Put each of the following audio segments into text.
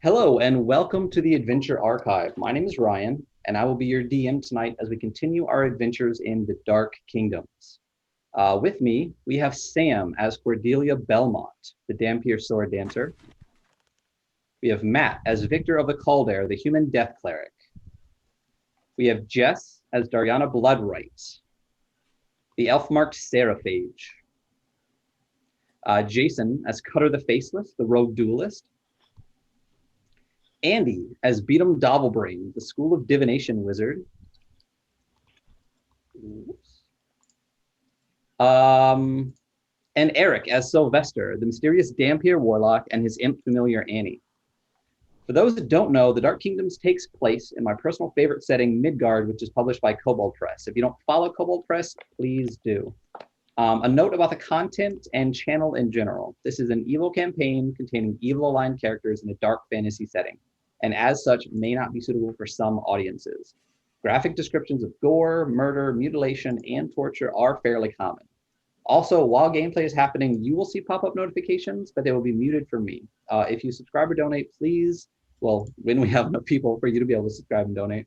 Hello and welcome to the Adventure Archive. My name is Ryan, and I will be your DM tonight as we continue our adventures in the Dark Kingdoms. With me, we have Sam as Cordelia Belmont, the Dampier Sword Dancer. We have Matt as Victor of the Calder, the Human Death Cleric. We have Jess as Dariana Bloodwright, the Elf-marked Seraphage. Jason as Cutter the Faceless, the Rogue Duelist. Andy as Beatum Dobblebrain, the School of Divination Wizard. And Eric as Sylvester, the mysterious Dampier Warlock, and his imp familiar Annie. For those that don't know, The Dark Kingdoms takes place in my personal favorite setting, Midgard, which is published by Kobold Press. If you don't follow Kobold Press, please do. A note about the content and channel in general. This is an evil campaign containing evil-aligned characters in a dark fantasy setting, and as such may not be suitable for some audiences. Graphic descriptions of gore, murder, mutilation, and torture are fairly common. Also, while gameplay is happening, you will see pop-up notifications, but they will be muted for me. If you subscribe or donate, please, well, when we have enough people for you to be able to subscribe and donate.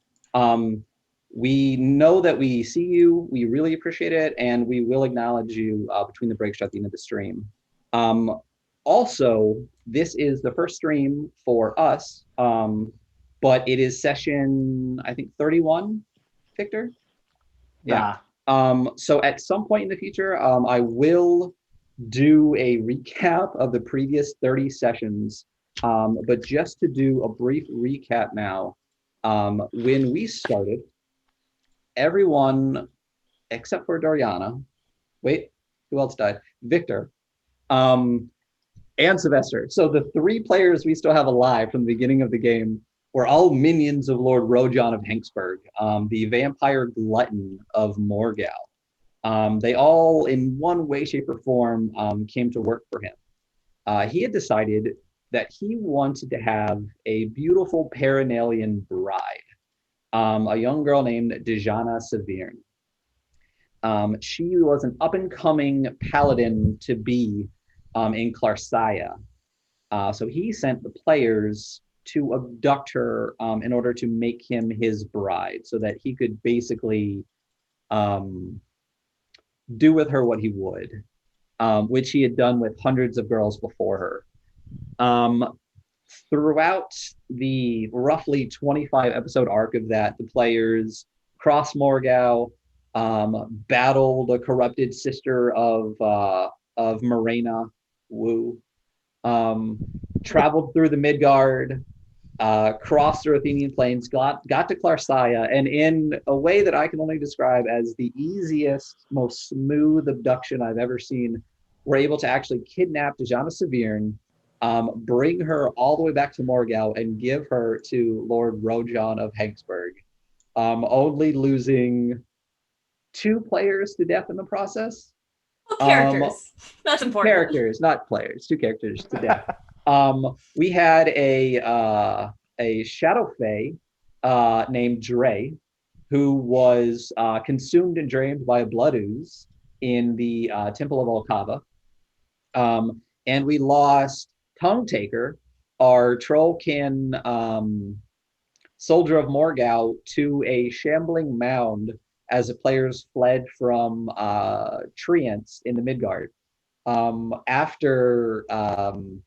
We know that we see you, we really appreciate it, and we will acknowledge you between the breaks at the end of the stream. Also, this is the first stream for us, but it is session, I think, 31, Victor? Yeah. So at some point in the future, I will do a recap of the previous 30 sessions, but just to do a brief recap now, when we started, everyone except for Dariana, wait, who else died? Victor, and Sylvester. So the three players we still have alive from the beginning of the game were all minions of Lord Rojan of Hanksburg, the vampire glutton of Morgal. They all, in one way, shape, or form, came to work for him. He had decided that he wanted to have a beautiful Perenalian bride, a young girl named Dejana Severn. She was an up-and-coming paladin to be in Clarsaia. So he sent the players to abduct her in order to make him his bride so that he could basically do with her what he would, which he had done with hundreds of girls before her. Throughout the roughly 25 episode arc of that, the players crossed Morgau, battled a corrupted sister of Morena, Wu, traveled through the Midgard, crossed through Athenian plains, got to Clarsaia, and in a way that I can only describe as the easiest, most smooth abduction I've ever seen, we're able to actually kidnap Dejana Severn, bring her all the way back to Morgau and give her to Lord Rojan of Hanksburg, only losing 2 players to death in the process. Characters. That's important. Characters, not players. 2 characters to death. We had a Shadow Fae named Dre, who was consumed and drained by a blood ooze in the Temple of Olkava. And we lost Tongue Taker, our Trollkin soldier of Morgau, to a shambling mound as the players fled from Treants in the Midgard. After Tongue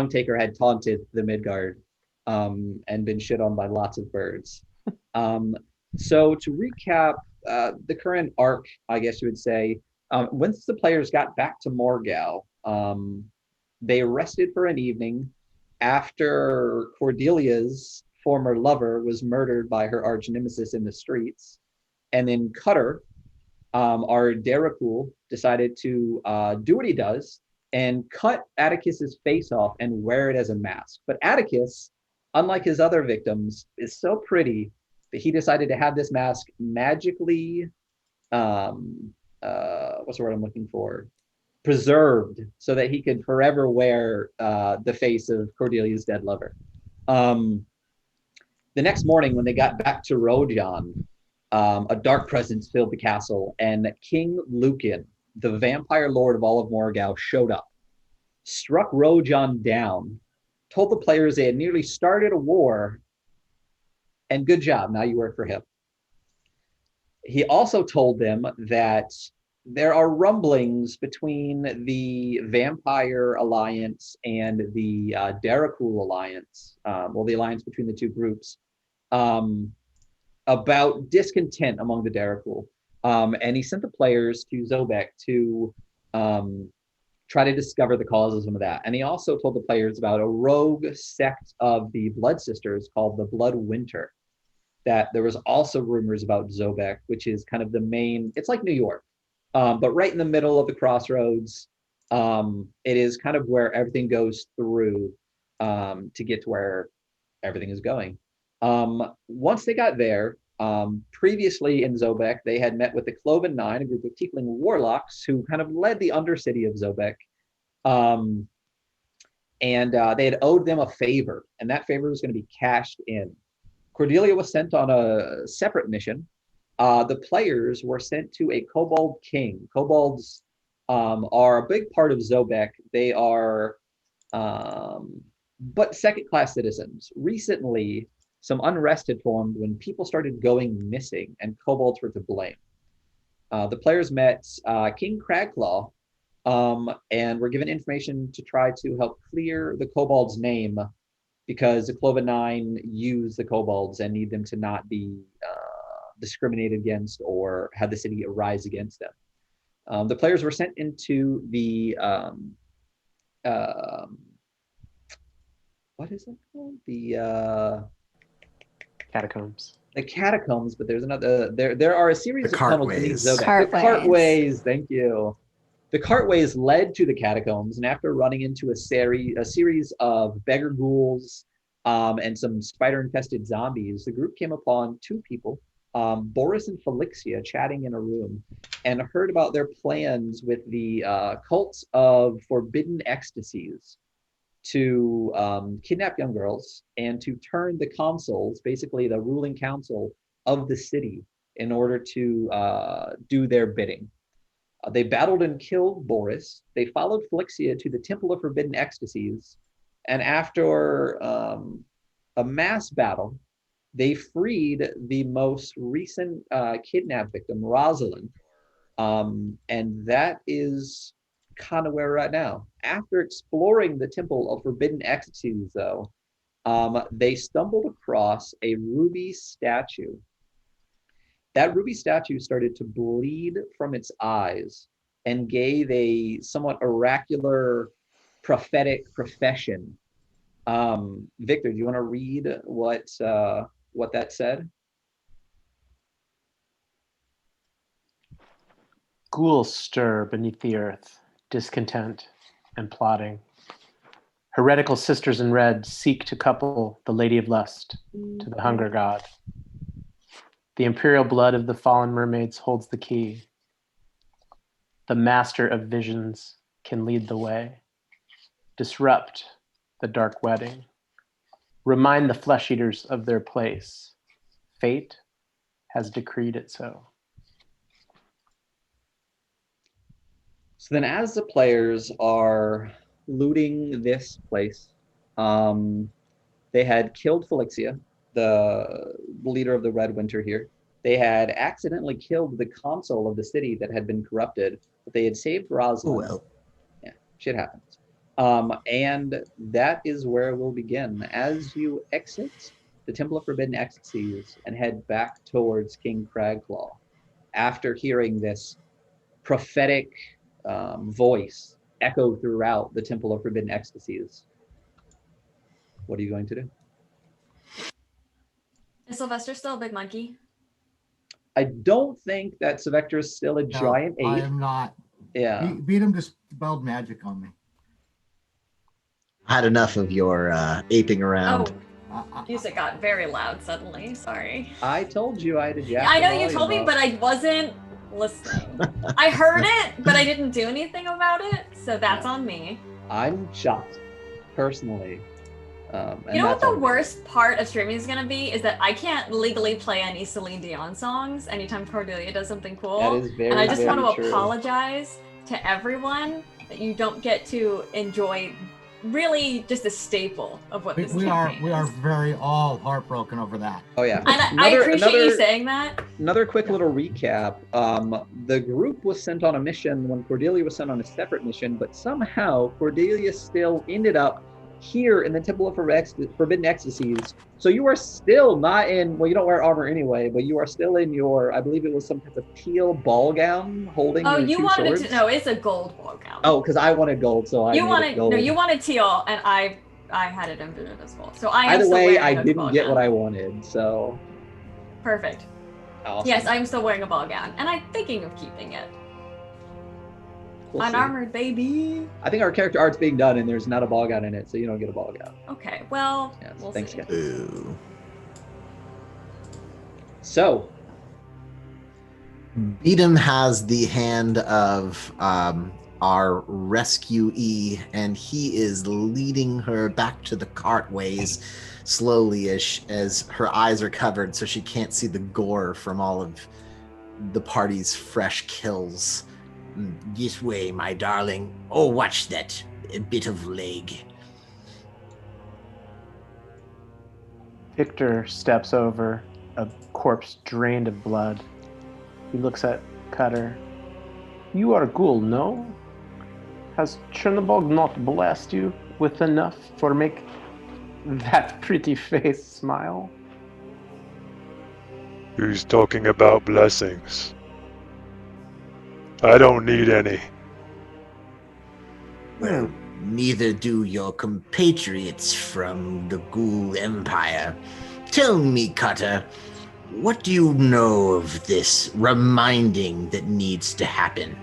Taker had taunted the Midgard and been shit on by lots of birds. So to recap the current arc, I guess you would say, once the players got back to Morgau, they rested for an evening after Cordelia's former lover was murdered by her arch nemesis in the streets. And then Cutter, our Derrakul, decided to do what he does and cut Atticus's face off and wear it as a mask. But Atticus, unlike his other victims, is so pretty that he decided to have this mask magically, what's the word I'm looking for? Preserved so that he could forever wear the face of Cordelia's dead lover. The next morning, when they got back to Rojan, a dark presence filled the castle, and King Lucan, the vampire lord of all of Morgau, showed up, struck Rojan down, told the players they had nearly started a war, and good job, now you work for him. He also told them that there are rumblings between the Vampire Alliance and the Darakul Alliance, the alliance between the two groups, about discontent among the Darakul. And he sent the players to Zobek to try to discover the causes of that. And he also told the players about a rogue sect of the Blood Sisters called the Blood Winter, that there was also rumors about Zobek, which is kind of the main, it's like New York, but right in the middle of the crossroads. It is kind of where everything goes through to get to where everything is going. Once they got there, previously in Zobek, they had met with the Cloven Nine, a group of tiefling warlocks who kind of led the undercity of Zobek. And they had owed them a favor, and that favor was going to be cashed in. Cordelia was sent on a separate mission. The players were sent to a kobold king. Kobolds are a big part of Zobek. They are but second-class citizens. Recently, some unrest had formed when people started going missing, and kobolds were to blame. The players met King Cragclaw and were given information to try to help clear the kobold's name, because the Cloven Nine use the kobolds and need them to not be discriminated against or have the city arise against them. The players were sent into the what is it called? The catacombs. The catacombs, but there's another. There are a series of tunnels beneath Zobek. The cartways. Thank you. The cartways led to the catacombs, and after running into a series of beggar ghouls and some spider-infested zombies, the group came upon two people, Boris and Felixia, chatting in a room, and heard about their plans with the cults of forbidden ecstasies to kidnap young girls and to turn the consuls, basically the ruling council of the city, in order to do their bidding. They battled and killed Boris. They followed Felixia to the Temple of Forbidden Ecstasies, and after a mass battle, they freed the most recent kidnap victim, Rosalind, and that is kind of where we're at now. After exploring the Temple of Forbidden Ecstasies, though, they stumbled across a ruby statue. That ruby statue started to bleed from its eyes and gave a somewhat oracular prophetic profession. Victor, do you want to read what that said? Ghouls stir beneath the earth, discontent and plotting. Heretical sisters in red seek to couple the Lady of Lust to the hunger god. The imperial blood of the fallen mermaids holds the key. The master of visions can lead the way. Disrupt the dark wedding. Remind the flesh eaters of their place. Fate has decreed it so. So then as the players are looting this place, they had killed Felixia, the leader of the Red Winter here. They had accidentally killed the consul of the city that had been corrupted, but they had saved Rosalind. Oh, well. Yeah, shit happens. And that is where we'll begin. As you exit the Temple of Forbidden Ecstasies and head back towards King Cragclaw, after hearing this prophetic voice echo throughout the Temple of Forbidden Ecstasies, what are you going to do? Is Sylvester still a big monkey? I don't think that Sylvester is still a giant ape. I am not. Yeah. Beat him just spelled magic on me. I had enough of your aping around. Oh, music got very loud suddenly. Sorry. I told you I had to jack. I know you told me, but I wasn't listening. I heard it, but I didn't do anything about it, so that's on me. I'm shocked, personally. You know what the worst part of streaming is gonna be is that I can't legally play any Celine Dion songs anytime Cordelia does something cool. That is very, and I just want to true. apologize to everyone that you don't get to enjoy really just a staple of what this We campaign are is. very all heartbroken over that. Oh yeah. And I appreciate you saying that. Another quick little recap. The group was sent on a mission when Cordelia was sent on a separate mission, but somehow Cordelia still ended up here in the Temple of Forbidden Ecstasies. So you are still not in, well, you don't wear armor anyway, but you are still in your, I believe it was some type of teal ball gown holding your you two wanted swords. it to, no, it's a gold ball gown. Oh, because I wanted gold, so I you made wanted it gold. No, you wanted teal, and I had it invisible. So I am Either still way, wearing I a didn't ball get gown. what I wanted, so. Perfect. Awesome. Yes, I'm still wearing a ball gown, and I'm thinking of keeping it. We'll see. Unarmored, baby. I think our character art's being done, and there's not a ball gown in it, so you don't get a ball gown. Okay, well, Yes, we'll thanks, see. guys. Ooh. So, Beedham has the hand of our rescuee, and he is leading her back to the cartways slowly as her eyes are covered so she can't see the gore from all of the party's fresh kills. This way, my darling. Oh, watch that bit of leg. Victor steps over a corpse drained of blood. He looks at Cutter. You are ghoul, no? Has Chernobog not blessed you with enough for make that pretty face smile? Who's talking about blessings? I don't need any. Well, neither do your compatriots from the Ghoul Empire. Tell me, Cutter, what do you know of this reminding that needs to happen?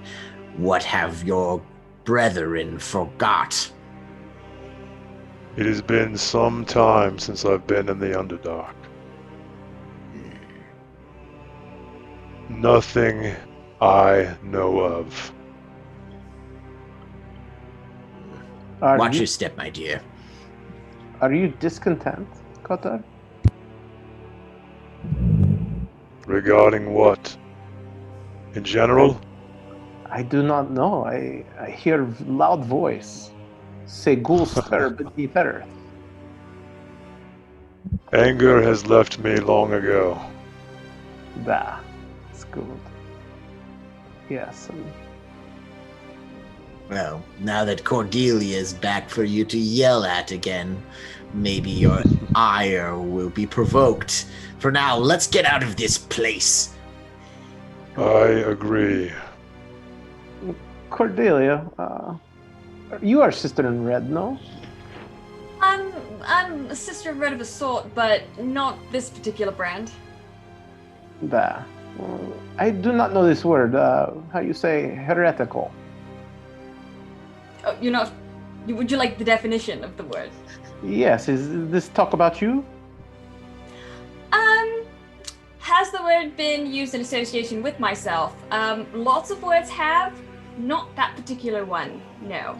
What have your brethren forgot? It has been some time since I've been in the Underdark. Nothing I know of. Watch your step, my dear. Are you discontent, Cutter? Regarding what? In general? I do not know. I hear loud voice. Say ghouls stir beneath earth. Anger has left me long ago. It's good. Yes. Well, now that Cordelia is back for you to yell at again, maybe your ire will be provoked. For now, let's get out of this place. I agree. Cordelia, you are Sister in Red, no? I'm a sister of Red of a sort, but not this particular brand. I do not know this word. How you say heretical? Oh, you're not. Would you like the definition of the word? Yes. Is this talk about you? Has the word been used in association with myself? Lots of words have. Not that particular one. No.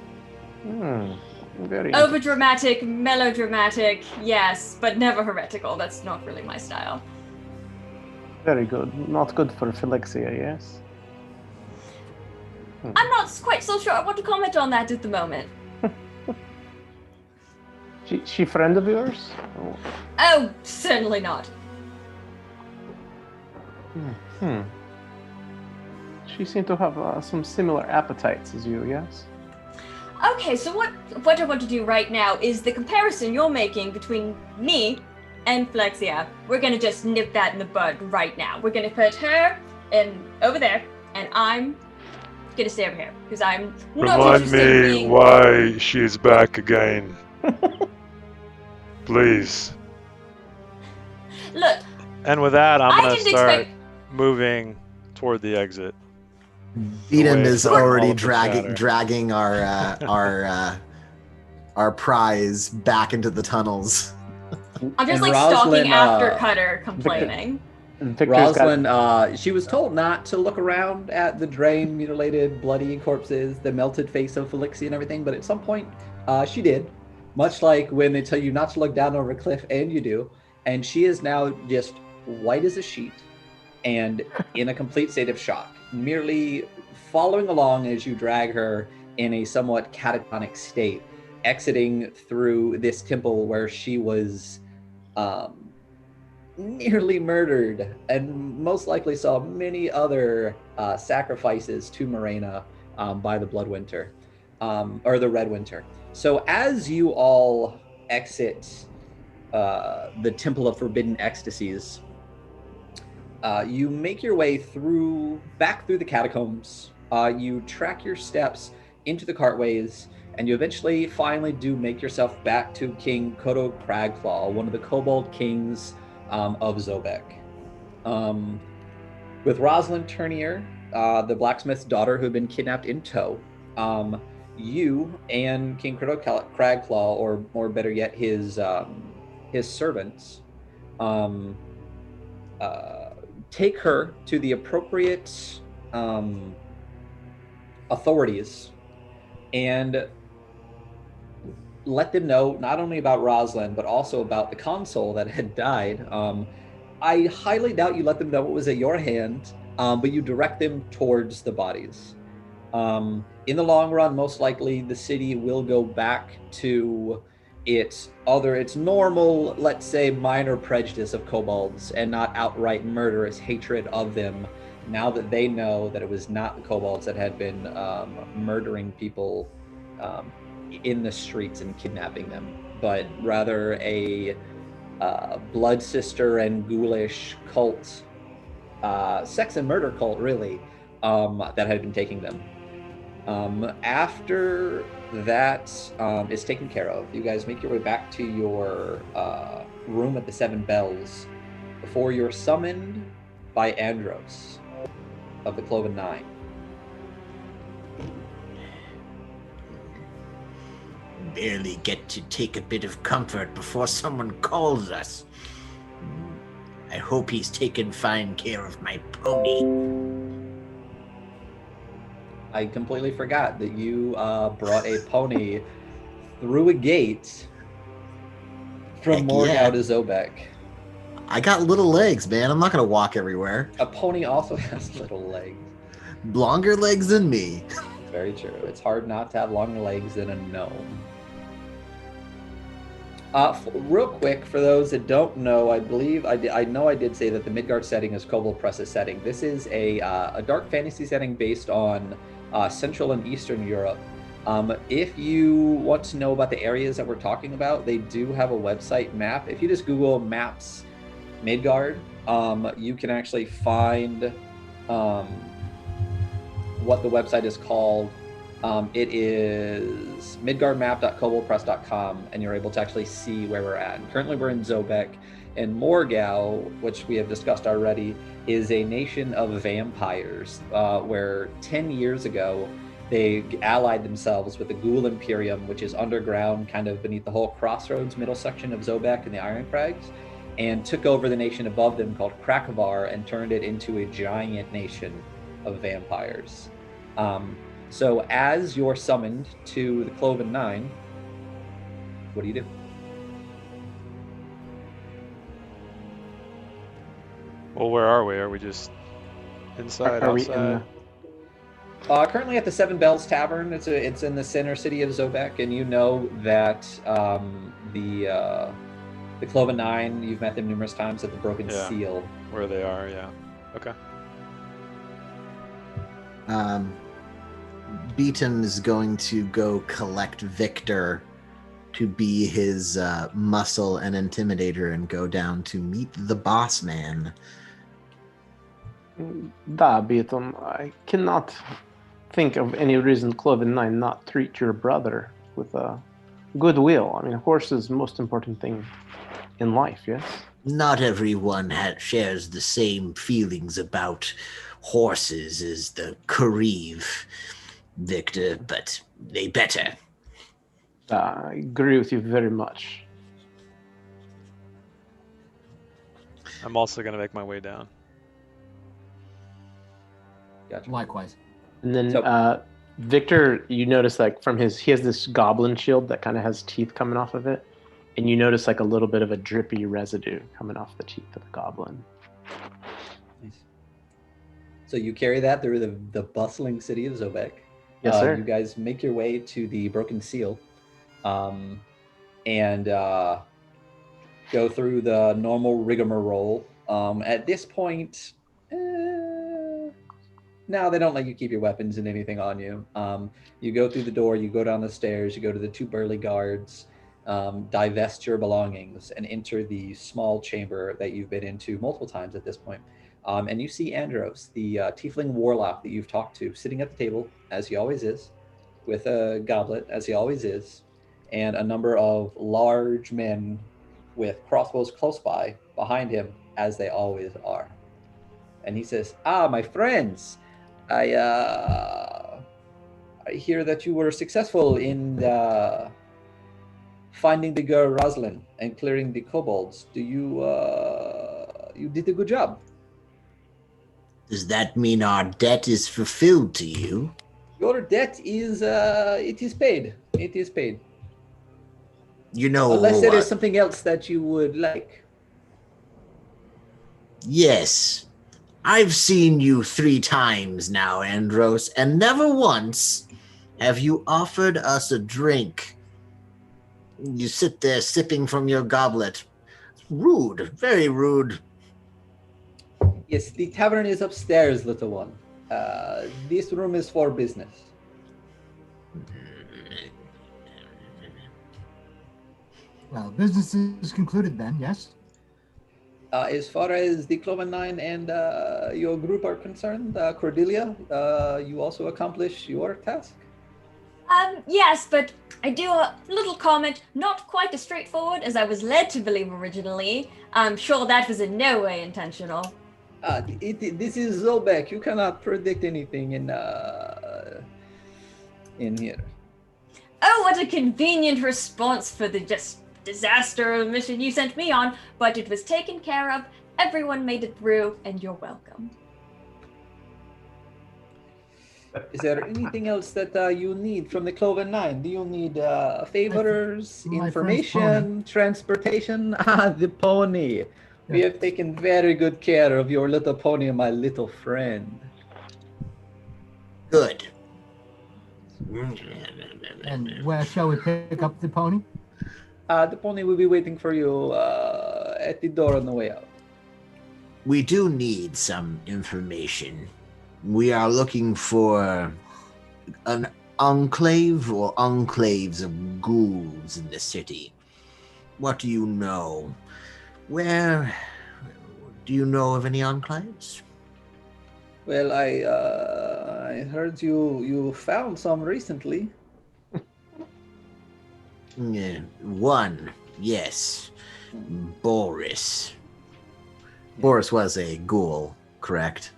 Very Overdramatic, melodramatic, yes, but never heretical. That's not really my style. Very good. Not good for Felixia, yes? I'm not quite so sure I want to comment on that at the moment. She friend of yours? Oh, certainly not. She seemed to have some similar appetites as you, yes? Okay, so what I want to do right now is the comparison you're making between me and Flexia. We're gonna just nip that in the bud right now. We're gonna put her over there, and I'm gonna stay over here because I'm not Remind interested in me being... why she's back again. Please. Look, And with that, I'm I gonna didn't start expect... moving toward the exit. Beedham Away is from all already of the chatter. dragging our prize back into the tunnels. I'm just And like stalking Rosalind, after Cutter, complaining. Rosalind, she was told not to look around at the drained, mutilated, bloody corpses, the melted face of Felixia and everything, but at some point, she did. Much like when they tell you not to look down over a cliff, and you do. And she is now just white as a sheet and in a complete state of shock, merely following along as you drag her in a somewhat catatonic state. exiting through this temple where she was nearly murdered and most likely saw many other sacrifices to Morena by the Blood Winter, or the Red Winter. So as you all exit the Temple of Forbidden Ecstasies, you make your way back through the catacombs. You track your steps into the cartways, and you eventually finally do make yourself back to King Kodo Cragclaw, one of the Kobold Kings of Zobek. With Rosalind Turnier, the blacksmith's daughter who had been kidnapped in tow, you and King Kodo Cragclaw, or better yet, his servants, take her to the appropriate authorities and let them know not only about Rosalind, but also about the consul that had died. I highly doubt you let them know it was at your hand, but you direct them towards the bodies. In the long run, most likely the city will go back to its normal, let's say, minor prejudice of kobolds and not outright murderous hatred of them, now that they know that it was not the kobolds that had been murdering people in the streets and kidnapping them, but rather a blood sister and ghoulish cult, sex and murder cult, really, that had been taking them. After that is taken care of, you guys make your way back to your room at the Seven Bells before you're summoned by Andros of the Cloven Nine. Barely get to take a bit of comfort before someone calls us. I hope he's taken fine care of my pony. I completely forgot that you brought a pony through a gate from Morgau to Zobek. I got little legs, man. I'm not going to walk everywhere. A pony also has little legs. Longer legs than me. Very true. It's hard not to have longer legs than a gnome. Real quick, for those that don't know, I did say that the Midgard setting is Kobold Press's setting. This is a dark fantasy setting based on Central and Eastern Europe. If you want to know about the areas that we're talking about, they do have a website map. If you just Google Maps Midgard, you can actually find what the website is called. It is midgardmap.koboldpress.com, and you're able to actually see where we're at. And currently we're in Zobek, and Morgau, which we have discussed already, is a nation of vampires, where 10 years ago they allied themselves with the Ghoul Imperium, which is underground, kind of beneath the whole Crossroads middle section of Zobek and the Iron Crags, and took over the nation above them called Krakovar and turned it into a giant nation of vampires. So as you're summoned to the Cloven Nine, what do you do? Well, where are we? Are we just inside, outside? Currently at the Seven Bells Tavern. It's in the center city of Zobek, and you know that the Cloven Nine, you've met them numerous times at the Broken Seal. Where they are, yeah. Okay. Beaton is going to go collect Victor to be his muscle and intimidator and go down to meet the boss man. Beaton, I cannot think of any reason Cloven Nine not treat your brother with goodwill. I mean, a horse is the most important thing in life, yes? Not everyone shares the same feelings about horses as the Kareev, Victor, but they better. I agree with you very much. I'm also going to make my way down. Gotcha. Likewise. And then Victor, you notice like he has this goblin shield that kind of has teeth coming off of it. And you notice like a little bit of a drippy residue coming off the teeth of the goblin. Nice. So you carry that through the bustling city of Zobek. Yes, sir. You guys make your way to the Broken Seal. and go through the normal rigmarole. At this point, no, they don't let you keep your weapons and anything on you. You go through the door, you go down the stairs, you go to the two burly guards, divest your belongings, and enter the small chamber that you've been into multiple times at this point. And you see Andros, the tiefling warlock that you've talked to, sitting at the table, as he always is, with a goblet, as he always is, and a number of large men with crossbows close by, behind him, as they always are. And he says, my friends, I hear that you were successful in finding the girl Rosalind and clearing the kobolds. Do you did a good job. Does that mean our debt is fulfilled to you? Your debt is it is paid. It is paid. You know, unless there is something else that you would like. Yes. I've seen you 3 times now, Andros, and never once have you offered us a drink. You sit there sipping from your goblet. Rude, very rude. Yes, the tavern is upstairs, little one. This room is for business. Well, business is concluded then, yes? As far as the Cloven Nine and your group are concerned, Cordelia, you also accomplish your task? Yes, but I do a little comment, not quite as straightforward as I was led to believe originally. I'm sure that was in no way intentional. This is Zobek. You cannot predict anything in here. Oh, what a convenient response for the just disaster mission you sent me on, but it was taken care of, everyone made it through, and you're welcome. Is there anything else that you need from the Cloven Nine? Do you need favors, information, transportation? The pony. We have taken very good care of your little pony, my little friend. Good. And where shall we pick up the pony? The pony will be waiting for you at the door on the way out. We do need some information. We are looking for an enclave or enclaves of ghouls in the city. What do you know? Where do you know of any enclaves? Well, I heard you found some recently. One, yes. Boris. Boris was a ghoul, correct?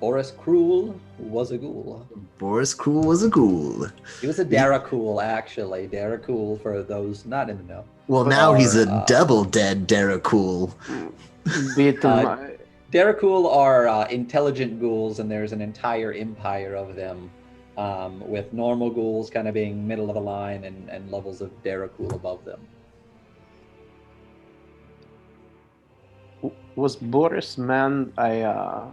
Boris Krul was a ghoul. Boris Krul was a ghoul. He was a Daracool, actually. Daracool, for those not in the know. Well, now he's a double dead Daracool. Daracool are intelligent ghouls, and there's an entire empire of them, with normal ghouls kind of being middle of the line and levels of Daracool above them. Was Boris man I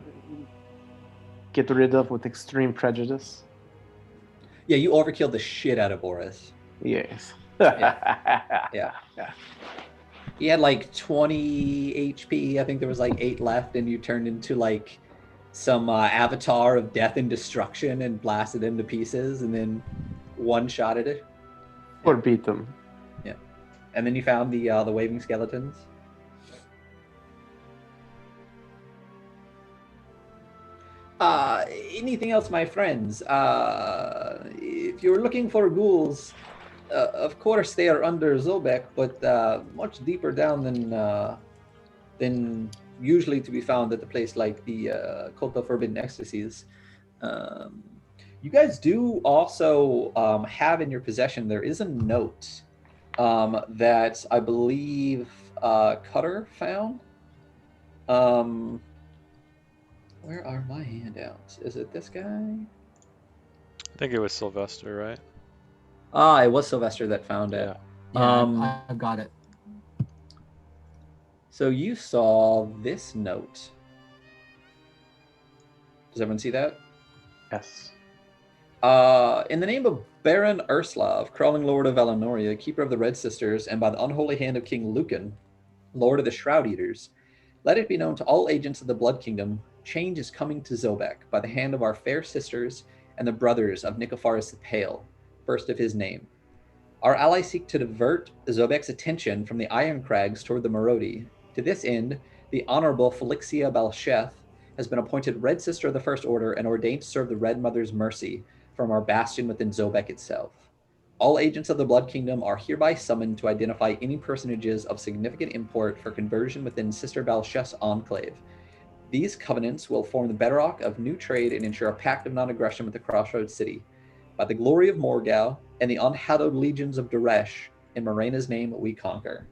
get rid of with extreme prejudice? Yeah, you overkilled the shit out of Boris. Yes. Yeah. He had like 20 HP. I think there was like 8 left, and you turned into like some avatar of death and destruction and blasted him to pieces, and then one-shotted it. Or beat them. Yeah. And then you found the waving skeletons. Anything else, my friends? If you're looking for ghouls, of course they are under Zobek, but much deeper down than usually to be found at a place like the Cult of Forbidden Ecstasies. You guys do also have in your possession, there is a note that I believe Cutter found. Where are my handouts? Is it this guy? I think it was Sylvester, right? It was Sylvester that found it. Yeah, I've got it. So you saw this note. Does everyone see that? Yes. In the name of Baron Urslav, crawling lord of Valenoria, keeper of the Red Sisters, and by the unholy hand of King Lucan, lord of the Shroud Eaters, let it be known to all agents of the Blood Kingdom, change is coming to Zobek by the hand of our fair sisters and the brothers of Nicophorus the Pale, first of his name. Our allies seek to divert Zobek's attention from the Iron Crags toward the Marodi. To this end, the Honorable Felixia Balsheth has been appointed Red Sister of the First Order and ordained to serve the Red Mother's mercy from our bastion within Zobek itself. All agents of the Blood Kingdom are hereby summoned to identify any personages of significant import for conversion within Sister Balsheth's enclave. These covenants will form the bedrock of new trade and ensure a pact of non-aggression with the Crossroads City. By the glory of Morgau and the unhallowed legions of Daresh, in Morena's name we conquer.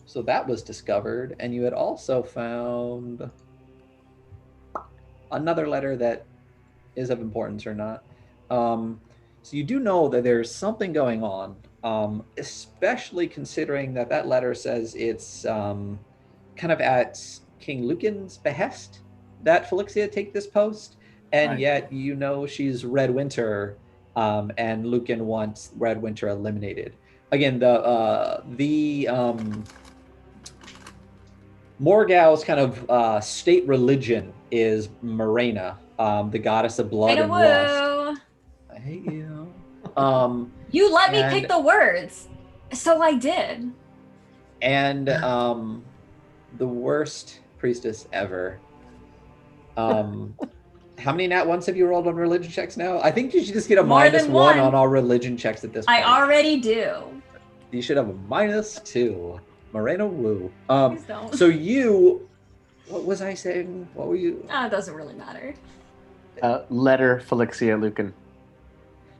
So that was discovered, and you had also found another letter that is of importance or not. So you do know that there's something going on, especially considering that that letter says it's kind of at King Lucan's behest that Felixia take this post, and Right. yet you know she's Red Winter, and Lucan wants Red Winter eliminated. Again, the Morgau's kind of state religion is Morena, the goddess of blood and lust. Woo! I hate you. You let me and- pick the words, so I did. And the worst priestess ever. How many nat ones have you rolled on religion checks now? I think you should just get a More -1 than one. on all religion checks at this point. I already do. You should have a -2. Morena Woo. Please don't. So you, what was I saying? What were you? It doesn't really matter. Letter Felixia Lucan.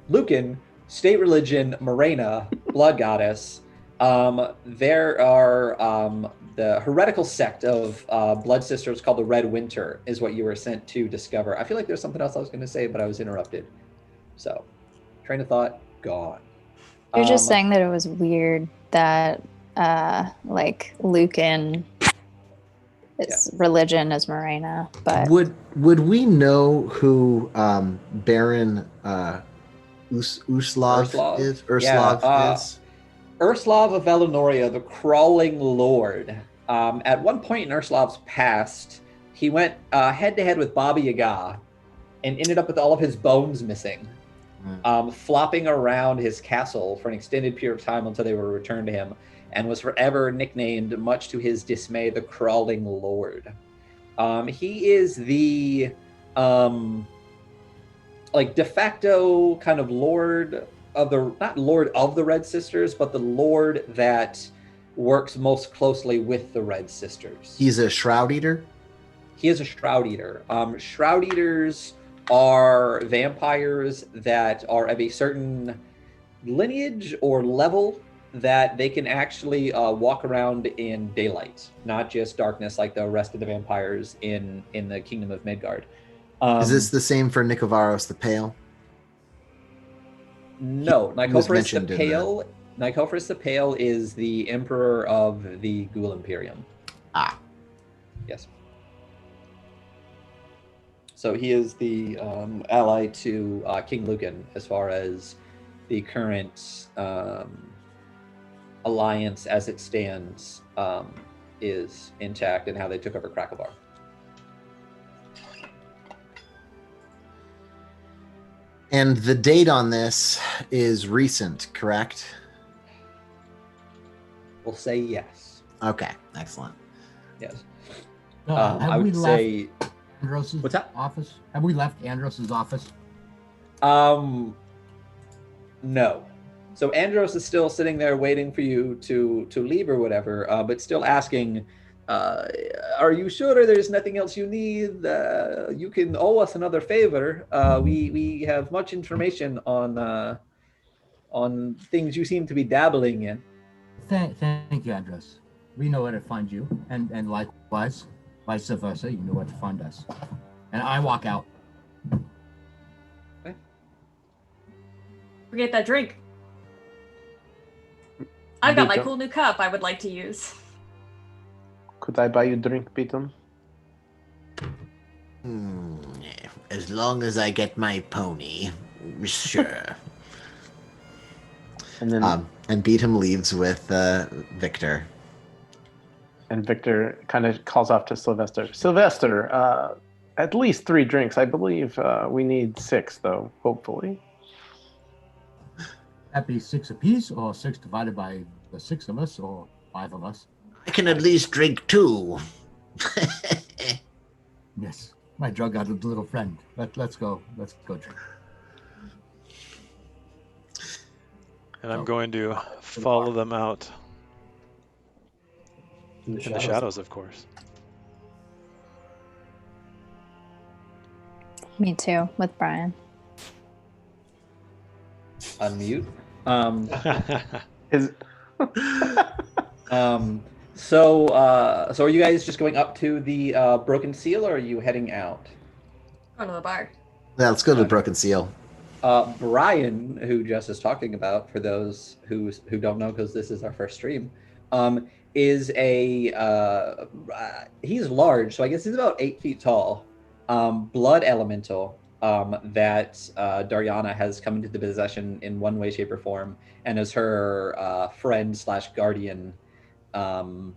Lucan, state religion, Morena, blood goddess. There are the heretical sect of blood sisters called the Red Winter is what you were sent to discover. I feel like there's something else I was going to say, but I was interrupted. So, train of thought, gone. You're just saying that it was weird that like Lucan, its religion is Morena, but Would we know who Baron Urslav is? Urslav is? Urslav of Valenoria, the Crawling Lord. At one point in Urslav's past, he went head-to-head with Baba Yaga and ended up with all of his bones missing, flopping around his castle for an extended period of time until they were returned to him, and was forever nicknamed, much to his dismay, the Crawling Lord. He is the like de facto kind of lord of the, not lord of the Red Sisters, but the lord that works most closely with the Red Sisters. He's a Shroud Eater? He is a Shroud Eater. Shroud Eaters are vampires that are of a certain lineage or level that they can actually walk around in daylight, not just darkness like the rest of the vampires in the Kingdom of Midgard. Is this the same for Nicovaros the Pale? No, He was Nicophorus the mentioned in Pale. Nicophorus the Pale is the emperor of the Ghoul Imperium. Ah. Yes. So he is the ally to King Lucan as far as the current alliance as it stands is intact and how they took over Krakovar. And the date on this is recent, correct? We'll say yes. Okay, excellent. Yes. Have I we would left say. Andros's What's that? office? Have we left Andros's office? No. So Andros is still sitting there waiting for you to leave or whatever, but still asking, are you sure there's nothing else you need? You can owe us another favor. We have much information on things you seem to be dabbling in. Thank you, Andros. We know where to find you, and likewise, vice versa, you know where to find us. And I walk out. Forget that drink. I've got my Beaton. cool new cup I would like to use. Could I buy you a drink, Beaton? As long as I get my pony, sure. And then And Beatum leaves with Victor. and Victor kind of calls off to Sylvester. Sylvester, at least 3 drinks. I believe we need 6, though. Hopefully. That be 6 apiece, or 6 divided by the 6 of us, or 5 of us. I can at least drink 2. Yes, my drug-addled little friend. Let's go. Let's go drink. And I'm going to follow them out in the shadows, of course. Me too, with Brian. Unmute. Is So are you guys just going up to the Broken Seal, or are you heading out? Going to the bar. Yeah, let's go to the Broken Seal. Brian, who Jess is talking about, for those who don't know, because this is our first stream, is he's large, so I guess he's about 8 feet tall. Blood elemental that Dariana has come into the possession in one way, shape, or form, and is her friend / guardian. Slash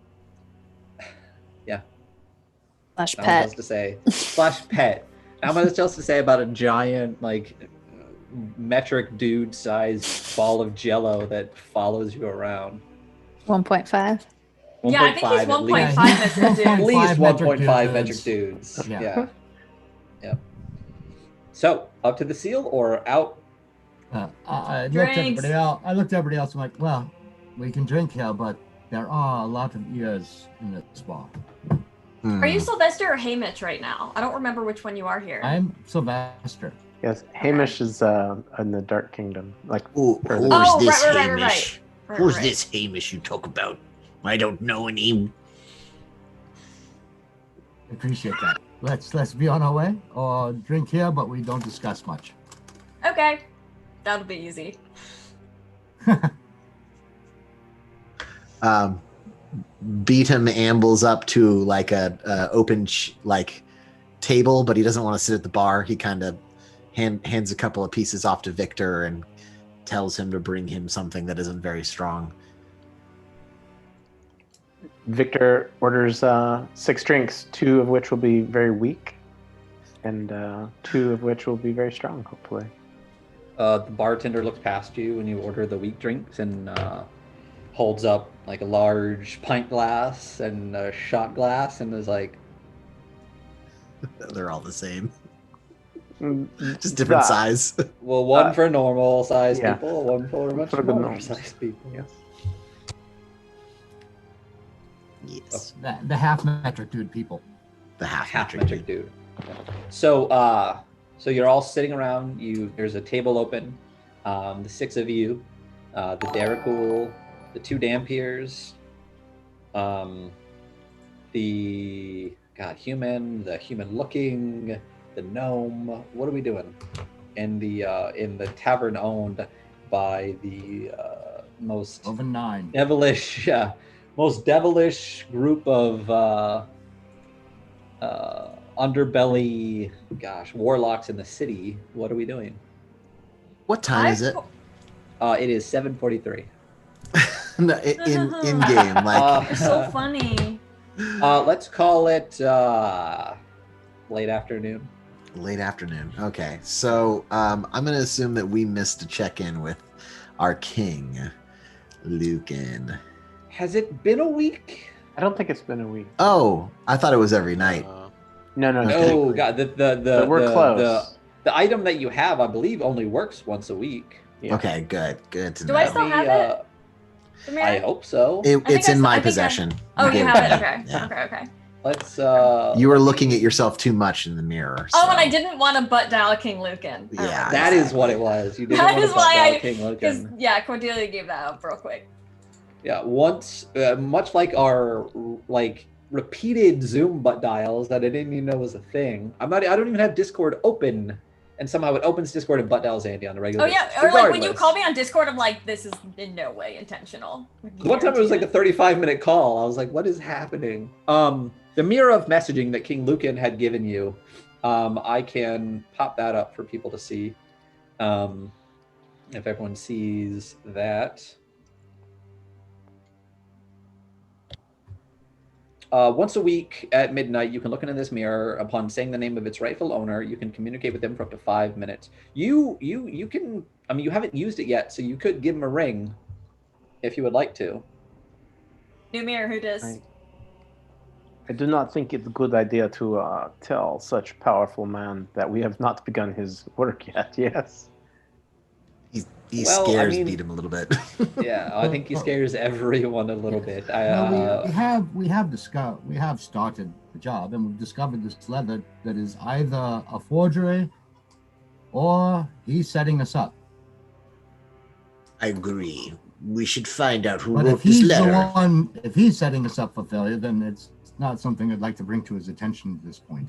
Not much pet. else to say. / pet. Not much else to say about a giant, like, metric dude sized ball of jello that follows you around. 1.5. Yeah, I think he's 1.5 metric dudes. At least 1.5 metric metric dudes. Yeah. Yeah. So, up to the seal or out? I looked at Drinks. everybody else. I'm like, well, we can drink here, but there are a lot of ears in this bar. Are you Sylvester or Hamish right now? I don't remember which one you are here. I'm Sylvester. yes, Hamish is in the Dark Kingdom. Like Who's further. Oh, this right, Hamish? Right, Who's right. this Hamish you talk about? I don't know any. Appreciate that. Let's be on our way, or drink here, but we don't discuss much. Okay, that'll be easy. Beatum ambles up to like a open table, but he doesn't want to sit at the bar. He kind of hands a couple of pieces off to Victor and tells him to bring him something that isn't very strong. Victor orders 6 drinks, 2 of which will be very weak, and 2 of which will be very strong, hopefully. The bartender looks past you when you order the weak drinks and holds up like a large pint glass and a shot glass and is like, They're all the same, Mm, just different that- size. well, one for normal size yeah. people, one for much For the smaller normal. size people. Yes. Yes, The half metric dude people. the half Half metric metric dude. Yeah. So you're all sitting around. There's a table open. The 6 of you, the Daracool, the 2 Dampiers, the human looking, the gnome. What are we doing? In the tavern owned by the most Over 9. devilish, most devilish group of underbelly, warlocks in the city. What are we doing? What time is it? It is 7:43. No, in game, like You're so funny. Let's call it late afternoon. late afternoon. Okay, so I'm gonna assume that we missed a check-in with our king, Lucan. Has it been a week? I don't think it's been a week. Oh, I thought it was every night. No. Oh God, But we're close. the item that you have, I believe, only works once a week. Yeah. Okay, good to Do know. I still have it? Samira? I hope so. think It's I in s- my I think I- possession. Oh, you gave have it it. to me. Okay. Yeah. Okay. Let's. You were looking at yourself too much in the mirror. Oh, and so- I didn't want to butt dial King Lucan. I Yeah. remember That is what it was. You didn't That want is to why butt dial I- King Because Lucan. Cordelia gave that up real quick. Yeah, once, much like our repeated Zoom butt dials that I didn't even know was a thing. I don't even have Discord open, and somehow it opens Discord and butt dials Andy on a regular. Oh yeah, basis. or like when you Regardless. call me on Discord, I'm like, this is in no way intentional. The one time it was like a 35-minute call. I was like, what is happening? the mirror of messaging that King Lucan had given you, I can pop that up for people to see. If everyone sees that. Once a week at midnight, you can look into this mirror. Upon saying the name of its rightful owner, you can communicate with them for up to 5 minutes. You can. I mean, you haven't used it yet, so you could give him a ring, if you would like to. New mirror, who does? I do not think it's a good idea to tell such powerful man that we have not begun his work yet. Yes. He scares beat him a little bit. Yeah, I think he scares everyone a little bit. We have started the job, and we've discovered this leather that is either a forgery or he's setting us up. I agree. We should find out who But wrote if he's this letter. if he's setting us up for failure, then it's not something I'd like to bring to his attention at this point.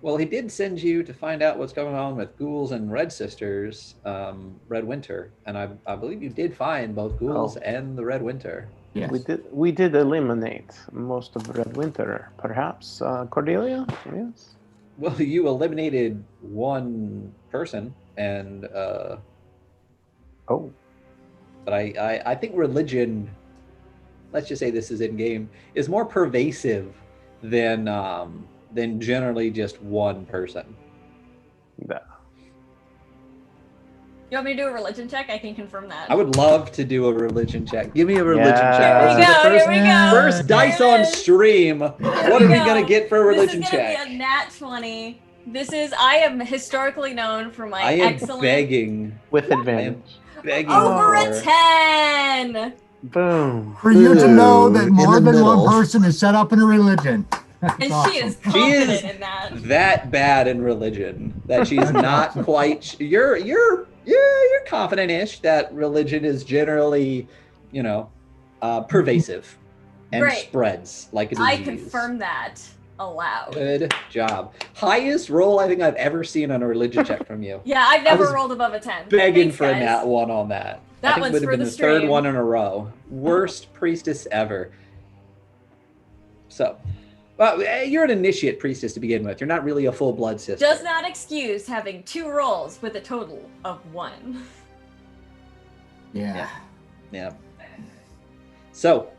Well, he did send you to find out what's going on with Ghouls and Red Sisters, Red Winter, and I believe you did find both Ghouls and the Red Winter. Yes. We did eliminate most of Red Winter, perhaps. Cordelia? Yes. Well, you eliminated one person, and but I think religion, let's just say this is in game, is more pervasive than generally just one person. Yeah. You want me to do a religion check? I can confirm that. I would love to do a religion check. Give me a religion check. Here we go. First dice on stream. What are we going to get for a religion check? This is going to be a nat 20. I am historically known for my excellent... begging. With advantage. Begging over a 10! Boom. For you to know that more than one person is set up in a religion. And awesome. She is confident in that. That bad in religion that she's not quite. You're confident-ish that religion is generally, pervasive and spreads like a disease. I confirm that aloud. Good job. Highest roll I think I've ever seen on a religion check from you. Yeah, I've never rolled above a 10. Begging for a nat 1 on that. That I think one's would have for been the the third stream. one in a row. Worst priestess ever. So. Well, you're an initiate priestess to begin with. You're not really a full-blood sister. Does not excuse having 2 rolls with a total of 1. Yeah. So,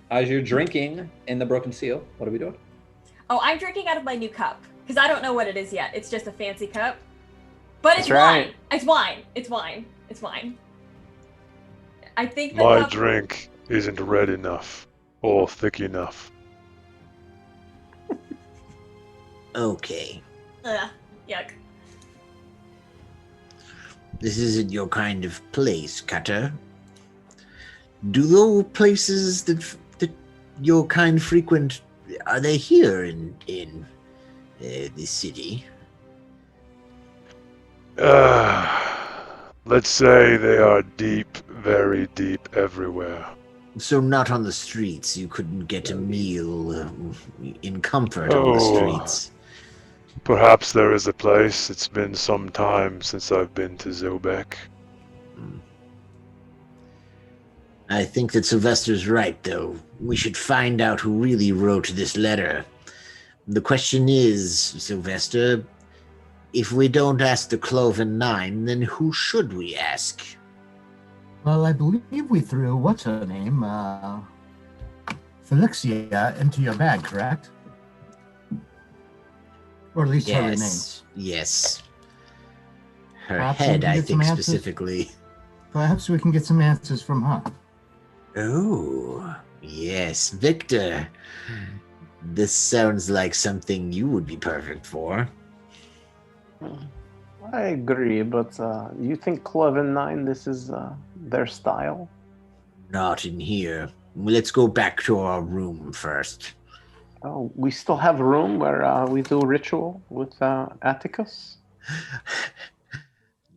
as you're drinking in the Broken Seal, what are we doing? Oh, I'm drinking out of my new cup because I don't know what it is yet. It's just a fancy cup, but it's right. wine. It's wine. It's wine. It's wine. I think my drink isn't red enough or thick enough. Okay. Yuck. This isn't your kind of place, Cutter. Do those places that your kind frequent, are they here in this city? Let's say they are deep, very deep everywhere. So not on the streets. You couldn't get a meal in comfort on the streets. Perhaps there is a place. It's been some time since I've been to Zobek. I think that Sylvester's right, though. We should find out who really wrote this letter. The question is, Sylvester, if we don't ask the Cloven Nine, then who should we ask? Well, I believe we threw, what's her name, Felixia into your bag, correct? Or at least her remains. Yes. Her Perhaps head, I think, specifically. Perhaps we can get some answers from her. Oh, yes. Victor. This sounds like something you would be perfect for. I agree, but you think Cloven Nine, this is their style? Not in here. Let's go back to our room first. Oh, we still have a room where we do ritual with Atticus?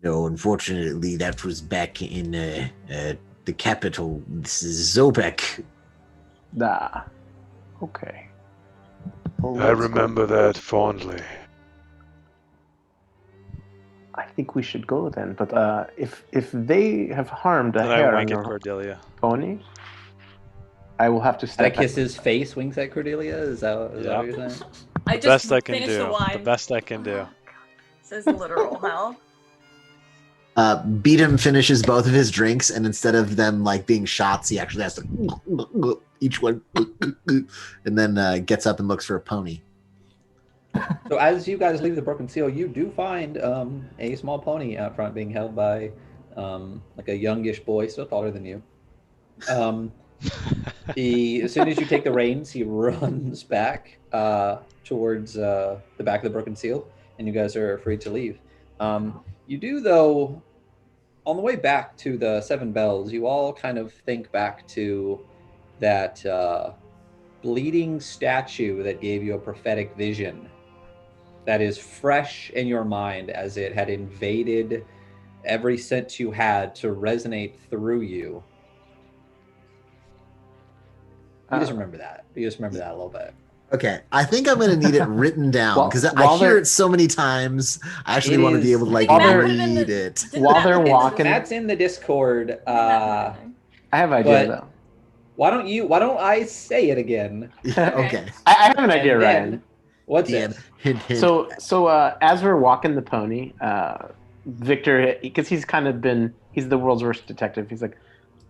No, unfortunately, that was back in the capital. This is Zobek. Okay. Well, I remember that fondly. I think we should go then, but if they have harmed a And I hair wink on at your Cordelia. pony, I will have to Gotta step kiss back. his face, winks at Cordelia. Is that what you're saying? I The just best I can finished do. the The wine. best I can do. Says literal hell. Beatum finishes both of his drinks, and instead of them like being shots, he actually has to each one, and then gets up and looks for a pony. So as you guys leave the Broken Seal, you do find a small pony out front being held by like a youngish boy, still taller than you. As soon as you take the reins, he runs back towards the back of the Broken Seal, and you guys are free to leave. You do, though, on the way back to the Seven Bells, you all kind of think back to that bleeding statue that gave you a prophetic vision that is fresh in your mind as it had invaded every sense you had to resonate through you. You just remember that. You just remember that a little bit. Okay, I think I'm gonna need it written down because I while hear they're- it so many times. I actually It want to be is- able to like While they're- read it. While they're walking- That's in the Discord. I have an idea But- though. Why don't I say it again? Okay. I have an idea, And then- Ryan. What's Dan, it? hint, hint. So as we're walking the pony, Victor, because he's the world's worst detective. He's like,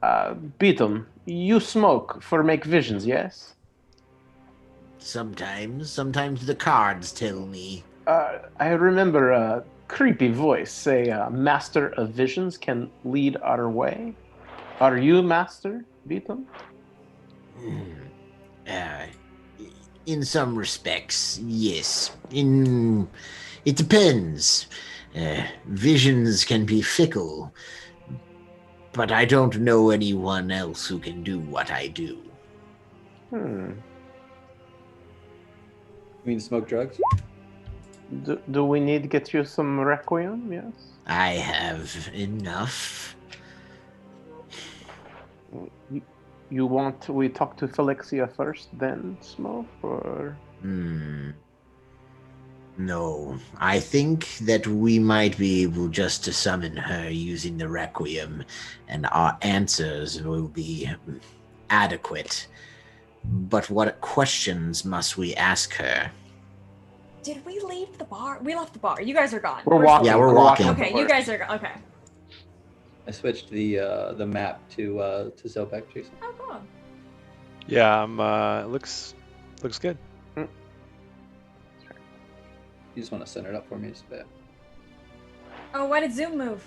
Beatum, you smoke for make visions, yes? Sometimes the cards tell me. I remember a creepy voice say, Master of Visions can lead our way. Are you Master, Beatum? In some respects, yes. It depends. Visions can be fickle, but I don't know anyone else who can do what I do. You mean smoke drugs? Do we need to get you some requiem? Yes. I have enough. You want we talk to Felixia first, then smoke, or? No, I think that we might be able just to summon her using the requiem, and our answers will be adequate. But what questions must we ask her? Did we leave the bar? We left the bar. You guys are gone. We're walking. Yeah, we're walking. Okay, you guys are gone. Okay. I switched the map to Zopek, Jason. Oh, cool. Yeah, looks good. You just want to center it up for me just a bit. Oh, why did Zoom move?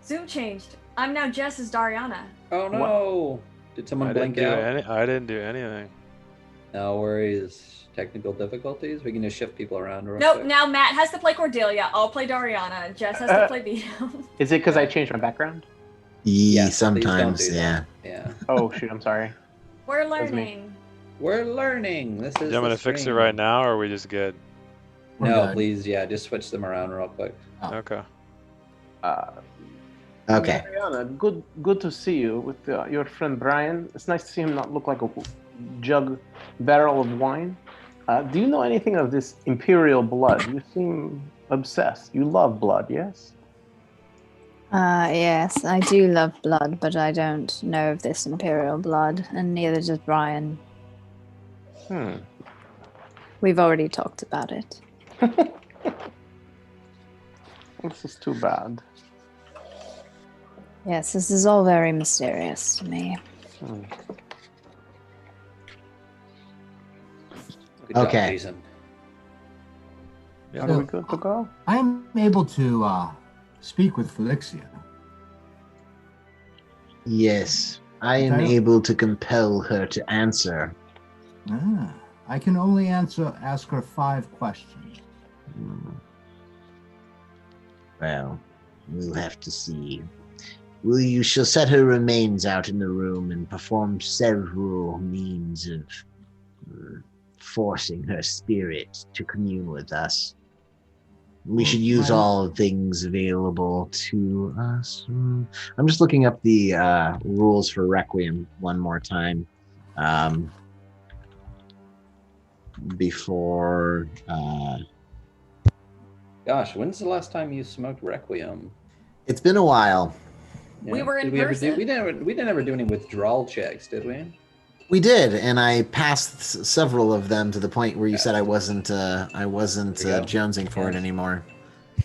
Zoom changed. I'm now Jess as Dariana. Oh no! Did someone I didn't blink out? I didn't do anything. No worries. Technical difficulties. We can just shift people around. Real Nope, quick. now Matt has to play Cordelia. I'll play Dariana. Jess has to play Beatum. Is it because I changed my background? Yes, please Sometimes, don't do yeah. that. Yeah. Oh shoot, I'm sorry. We're me. learning. We're learning. This is. You want me the to fix it stream. right now, or are we just good? We're No, good. please. Yeah, just switch them around real quick. Oh. Okay. Okay. Mariana, good to see you with your friend Brian. It's nice to see him not look like a barrel of wine. Do you know anything of this imperial blood? You seem obsessed. You love blood, yes? Yes, I do love blood, but I don't know of this imperial blood, and neither does Brian. We've already talked about it. This is too bad. Yes, this is all very mysterious to me. Good job, Okay. Jason. Yeah. Are we good to go? I am able to speak with Felixia. Yes, I am Okay. able to compel her to answer. I can only ask her 5 questions. Well, we'll have to see. You shall set her remains out in the room and perform several means of forcing her spirit to commune with us. We should use all things available to us. I'm just looking up the rules for Requiem one more time before. Gosh, when's the last time you smoked Requiem? It's been a while. Yeah. We were in Did we ever person. we didn't ever do any withdrawal checks, did we? We did, and I passed several of them to the point where you said I wasn't There we go. jonesing for it Yes. anymore.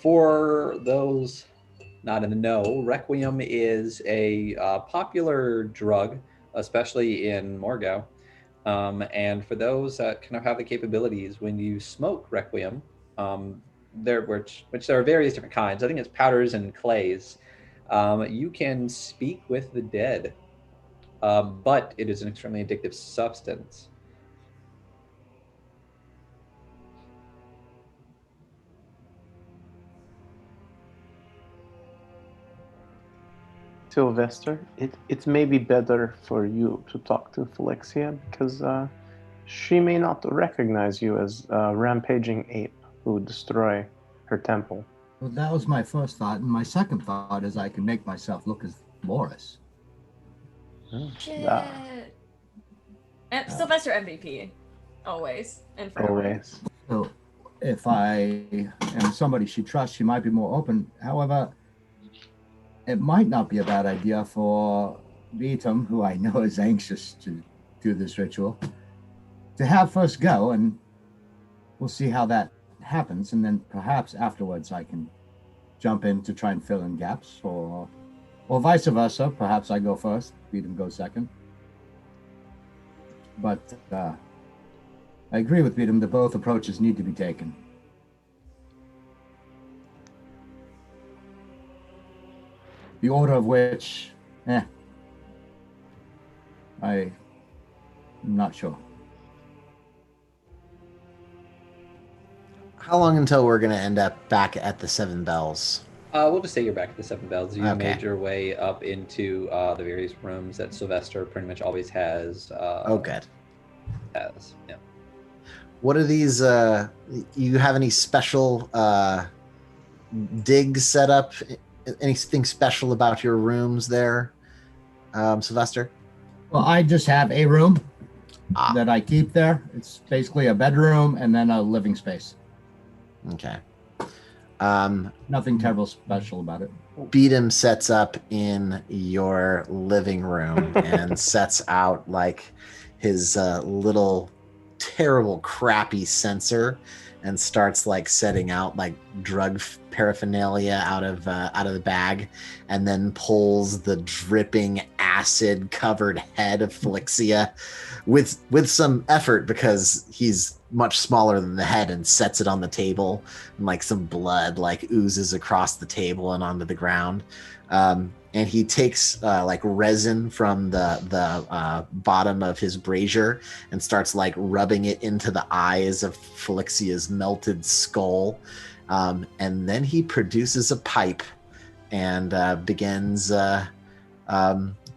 For those not in the know, Requiem is a popular drug, especially in Morgau. And for those that kind of have the capabilities, when you smoke Requiem, which there are various different kinds. I think it's powders and clays. You can speak with the dead, but it is an extremely addictive substance. Sylvester, it's maybe better for you to talk to Phylexia because she may not recognize you as a rampaging ape who would destroy her temple. Well, that was my first thought, and my second thought is I can make myself look as Loris. Shit. Sylvester MVP, always and forever. Always. So if I am somebody she trusts, she might be more open. However, it might not be a bad idea for Beatum, who I know is anxious to do this ritual, to have first go, and we'll see how that happens, and then perhaps afterwards I can jump in to try and fill in gaps, or vice versa. Perhaps I go first, Beatum goes second. But I agree with Beatum that both approaches need to be taken. The order of which, I'm not sure. How long until we're going to end up back at the Seven Bells? We'll just say you're back at the Seven Bells. You Okay. made your way up into the various rooms that Sylvester pretty much always has. Good. Has, yeah. What are these? You have any special digs set up? Anything special about your rooms there, Sylvester? Well, I just have a room Ah. that I keep there. It's basically a bedroom and then a living space. Okay. Nothing terrible special about it. Beatum sets up in your living room and sets out like his little terrible crappy sensor and starts like setting out like drug paraphernalia out of the bag, and then pulls the dripping acid covered head of Phylexia with some effort because he's much smaller than the head, and sets it on the table, and like some blood like oozes across the table and onto the ground. And he takes like resin from the bottom of his brazier and starts like rubbing it into the eyes of Phylexia's melted skull. And then he produces a pipe and begins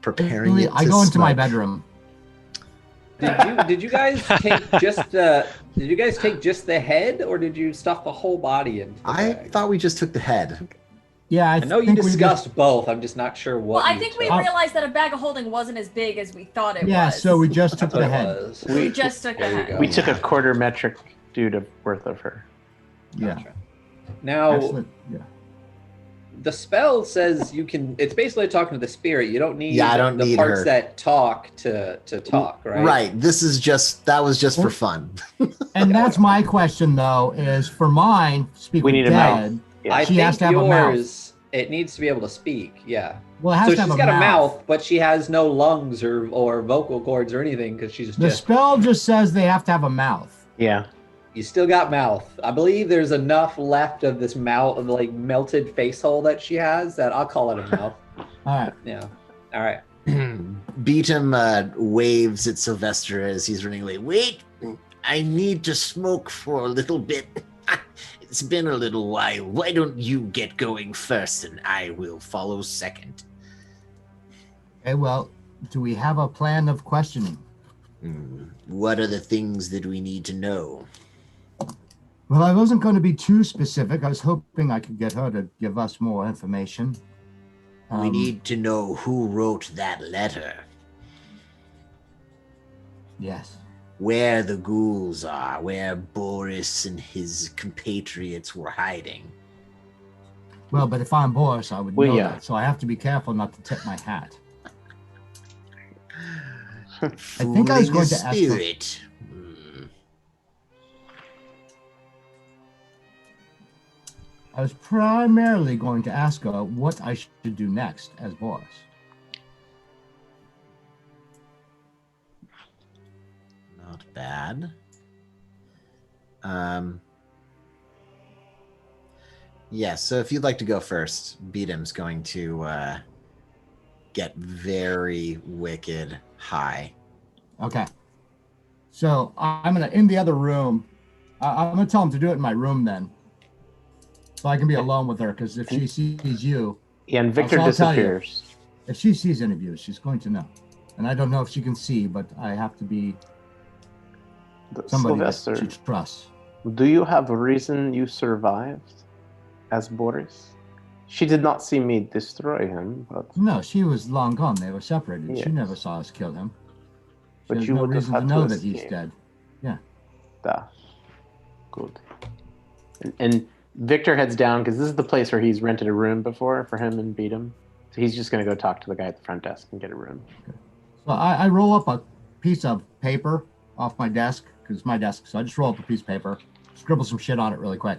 preparing it to I go into my smoke. bedroom. Did you guys take just the head, or did you stuff the whole body into the I bag? thought we just took the head. Yeah, I know you think we discussed both. I'm just not sure what. Well, I you think we took. realized that a bag of holding wasn't as big as we thought it Yeah, was. so we just took That's what the it head. was. We just took the There you head. go. We took a quarter metric dude worth of her. Yeah. Gotcha. Now, Excellent. Yeah. the spell says you can. It's basically talking to the spirit. You don't need. Yeah, I don't the need parts her. that talk to talk, right? Right. That was just for fun. And that's my question, though, is for mine, speak We with need a mouth. dead. Yeah. I She think has to have a mouth. yours. It needs to be able to speak. Yeah. Well, it has So to she's have got a mouth, but she has no lungs or vocal cords or anything because she's The just. spell just says they have to have a mouth. Yeah. You still got mouth. I believe there's enough left of this mouth, of like melted face hole that she has, that I'll call it a mouth. All right. Yeah. All right. Beatum waves at Sylvester as he's running away. Wait, I need to smoke for a little bit. It's been a little while. Why don't you get going first and I will follow second? Okay, well, do we have a plan of questioning? What are the things that we need to know? Well, I wasn't going to be too specific. I was hoping I could get her to give us more information. We need to know who wrote that letter, Yes. where the ghouls are, where Boris and his compatriots were hiding. Well, but if I'm Boris, I would Well, know yeah. that. So I have to be careful not to tip my hat. I think I was going to ask her- spirit. I was primarily going to ask her what I should do next as Boris. Not bad. Yeah, so if you'd like to go first, Beatum's going to get very wicked high. Okay. So I'm gonna in the other room. I'm gonna tell him to do it in my room then, so I can be alone with her. Because if she sees you, Yeah, and Victor So I'll tell you. disappears. if she sees any of you, she's going to know. And I don't know if she can see, but I have to be somebody that Sylvester, she trusts. do you have a reason you survived as Boris? She did not see me destroy him, but No, she was long gone. They were separated. Yes. She never saw us kill him. She But has you no would have reason to had know to that he's escape. dead. Good. And Victor heads down because this is the place where he's rented a room before for him and Beatum. So he's just going to go talk to the guy at the front desk and get a room. So I roll up a piece of paper off my desk, because it's my desk. So I just roll up a piece of paper, scribble some shit on it really quick.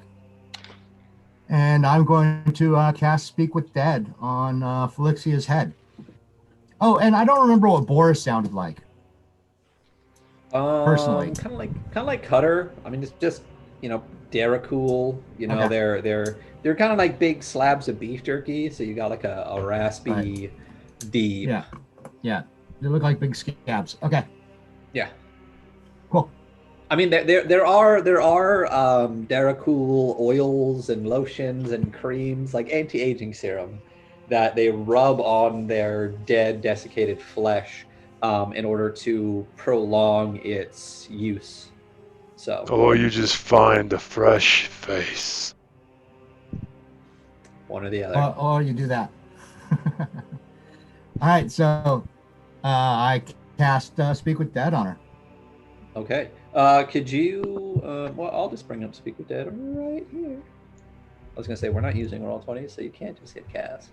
And I'm going to cast Speak with Dead on Felixia's head. Oh, and I don't remember what Boris sounded like. Personally. kind of like Cutter. I mean, it's just Daracool. Okay. They're kind of like big slabs of beef jerky. So you got like a raspy, deep. Yeah. They look like big scabs. Okay. Yeah. Cool. I mean, there are Daracool oils and lotions and creams, like anti-aging serum, that they rub on their dead, desiccated flesh in order to prolong its use. So. Or you just find a fresh face. One or the other. Or you do that. All right. So I cast Speak with Dead on her. Okay. Could you? Well, I'll just bring up Speak with Dead right here. I was gonna say we're not using Roll20, so you can't just hit cast.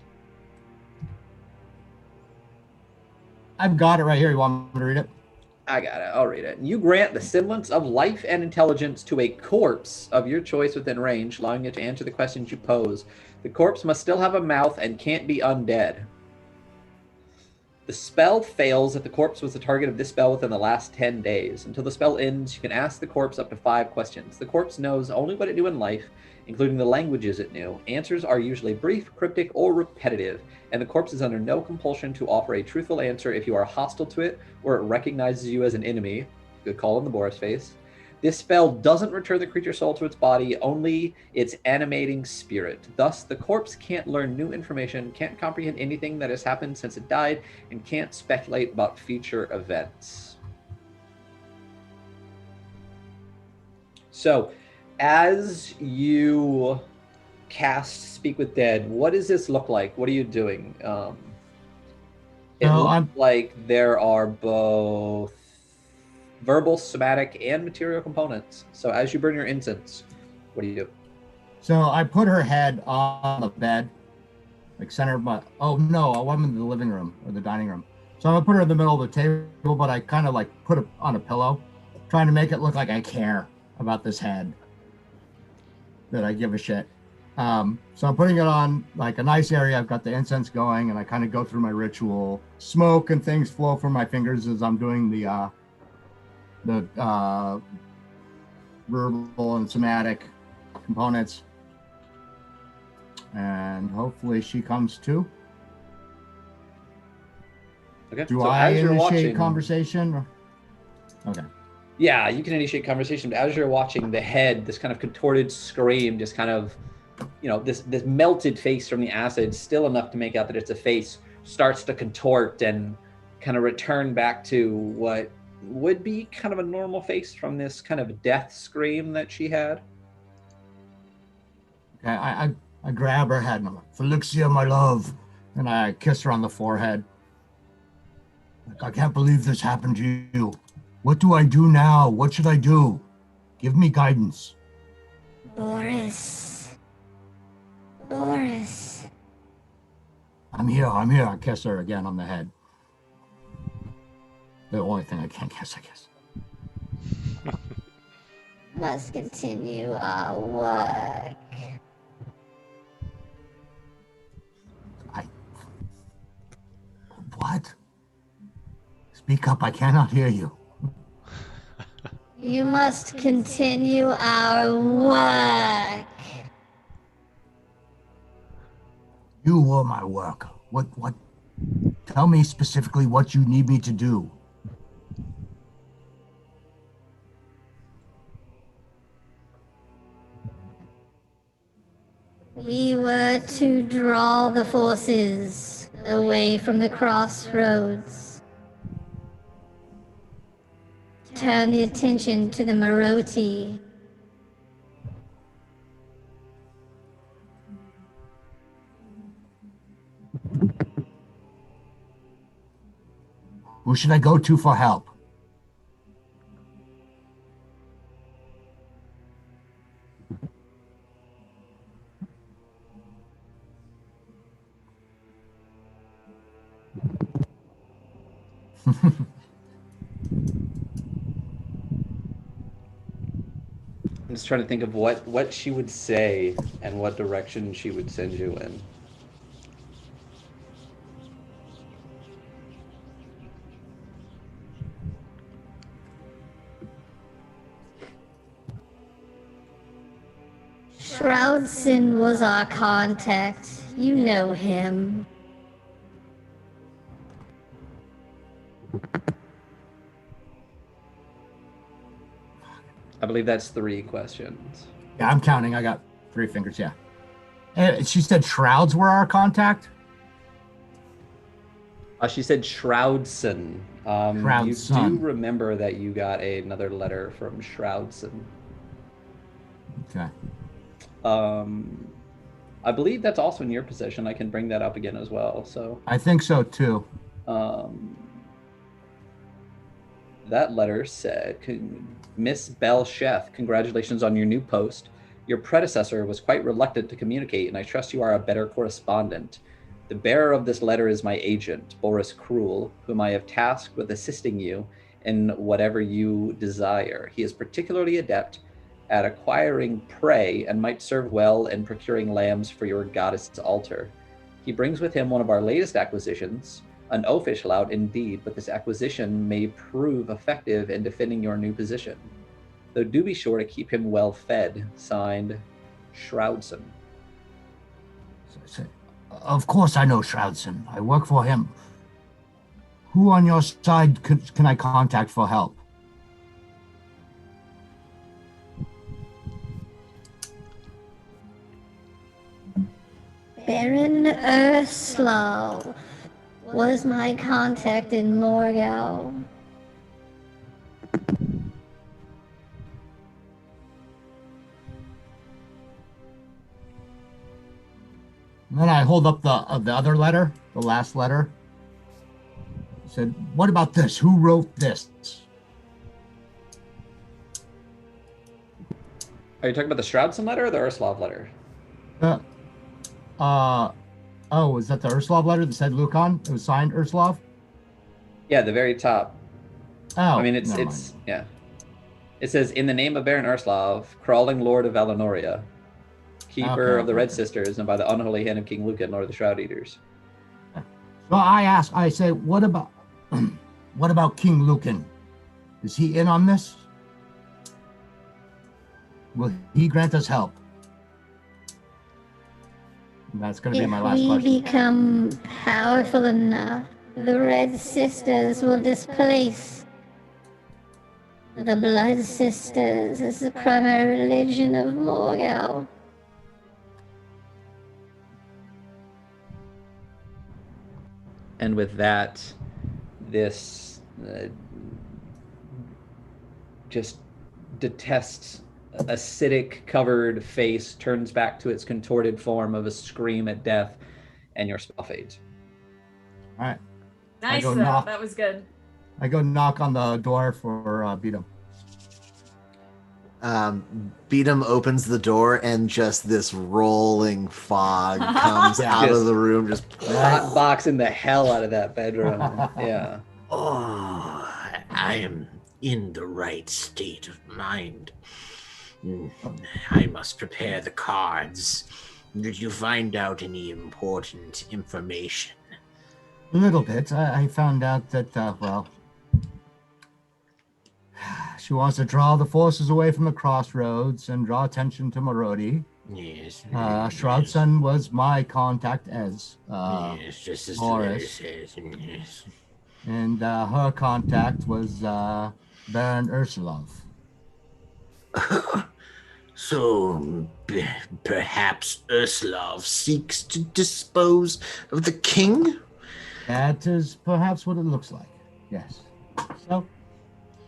I've got it right here. You want me to read it? I got it. I'll read it. You grant the semblance of life and intelligence to a corpse of your choice within range, allowing it to answer the questions you pose. The corpse must still have a mouth and can't be undead. The spell fails if the corpse was the target of this spell within the last 10 days. Until the spell ends, you can ask the corpse up to 5 questions. The corpse knows only what it knew in life, including the languages it knew. Answers are usually brief, cryptic, or repetitive, and the corpse is under no compulsion to offer a truthful answer if you are hostile to it or it recognizes you as an enemy. Good call on the Boris face. This spell doesn't return the creature's soul to its body, only its animating spirit. Thus, the corpse can't learn new information, can't comprehend anything that has happened since it died, and can't speculate about future events. So, as you cast Speak with Dead, what does this look like? What are you doing? It looks like there are both verbal, somatic, and material components. So as you burn your incense, what do you do? So I put her head on the bed, like center of my. Oh no, I'm in the living room or the dining room. So I'm gonna put her in the middle of the table, but I kind of like put it on a pillow, trying to make it look like I care about this head, that I give a shit. So I'm putting it on like a nice area. I've got the incense going, and I kind of go through my ritual. Smoke and things flow from my fingers as I'm doing the verbal and somatic components, and hopefully she comes too. Okay. Do so I as you're initiate watching, conversation? Okay. Yeah, you can initiate conversation. But as you're watching, the head, this kind of contorted scream, just kind of, this melted face from the acid, still enough to make out that it's a face, starts to contort and kind of return back to what would be kind of a normal face from this kind of death scream that she had. Okay, I grab her head and I'm like, Felixia, my love, and I kiss her on the forehead. Like, I can't believe this happened to you. What do I do now? What should I do? Give me guidance. Boris, Boris. I'm here. I kiss her again on the head. The only thing I can't kiss, I guess. Must continue our work. What? Speak up, I cannot hear you. You must continue our work. You were my work. What? Tell me specifically what you need me to do. We were to draw the forces away from the crossroads. Turn the attention to the Maroti. Who should I go to for help? I'm just trying to think of what she would say and what direction she would send you in. Shroudson was our contact. You know him. I believe that's 3 questions. Yeah, I'm counting. I got 3 fingers, yeah. And she said Shrouds were our contact? She said Shroudson. Shroudson. You do remember that you got another letter from Shroudson. Okay. I believe that's also in your possession. I can bring that up again as well. So I think so too. That letter said, Miss Belle Chef, congratulations on your new post. Your predecessor was quite reluctant to communicate, and I trust you are a better correspondent. The bearer of this letter is my agent, Boris Krull, whom I have tasked with assisting you in whatever you desire. He is particularly adept at acquiring prey and might serve well in procuring lambs for your goddess's altar. He brings with him one of our latest acquisitions, an oafish lout indeed, but this acquisition may prove effective in defending your new position. Though do be sure to keep him well fed. Signed, Shroudson. Of course I know Shroudson. I work for him. Who on your side can I contact for help? Baron Urslav was my contact in Morgau. Then I hold up the other letter, the last letter. I said, what about this? Who wrote this? Are you talking about the Shroudson letter or the Urslav letter? Oh, is that the Urslav letter that said Lucan? It was signed Urslav? Yeah, the very top. Oh, I mean, it's yeah. It says, in the name of Baron Urslav, crawling lord of Valenoria, keeper of the Red Sisters, and by the unholy hand of King Lucan, lord of the Shroud Eaters. So I say, what about King Lucan? Is he in on this? Will he grant us help? And that's going to be my last question. If we become powerful enough, the Red Sisters will displace the Blood Sisters as the primary religion of Morgau. And with that, this just detests acidic covered face turns back to its contorted form of a scream at death, and your spell fades. All right. Nice, that was good. I go knock on the door for Beatum. Beatum opens the door and just this rolling fog comes out of the room. Just hot boxing the hell out of that bedroom. Yeah. Oh, I am in the right state of mind. I must prepare the cards. Did you find out any important information? A little bit. I found out that, she wants to draw the forces away from the crossroads and draw attention to Marodi. Yes. Shroudson was my contact as yes, just as Morris. Yes. And her contact was Baron Ursulov. So perhaps Ursulov seeks to dispose of the king? That is perhaps what it looks like. Yes. So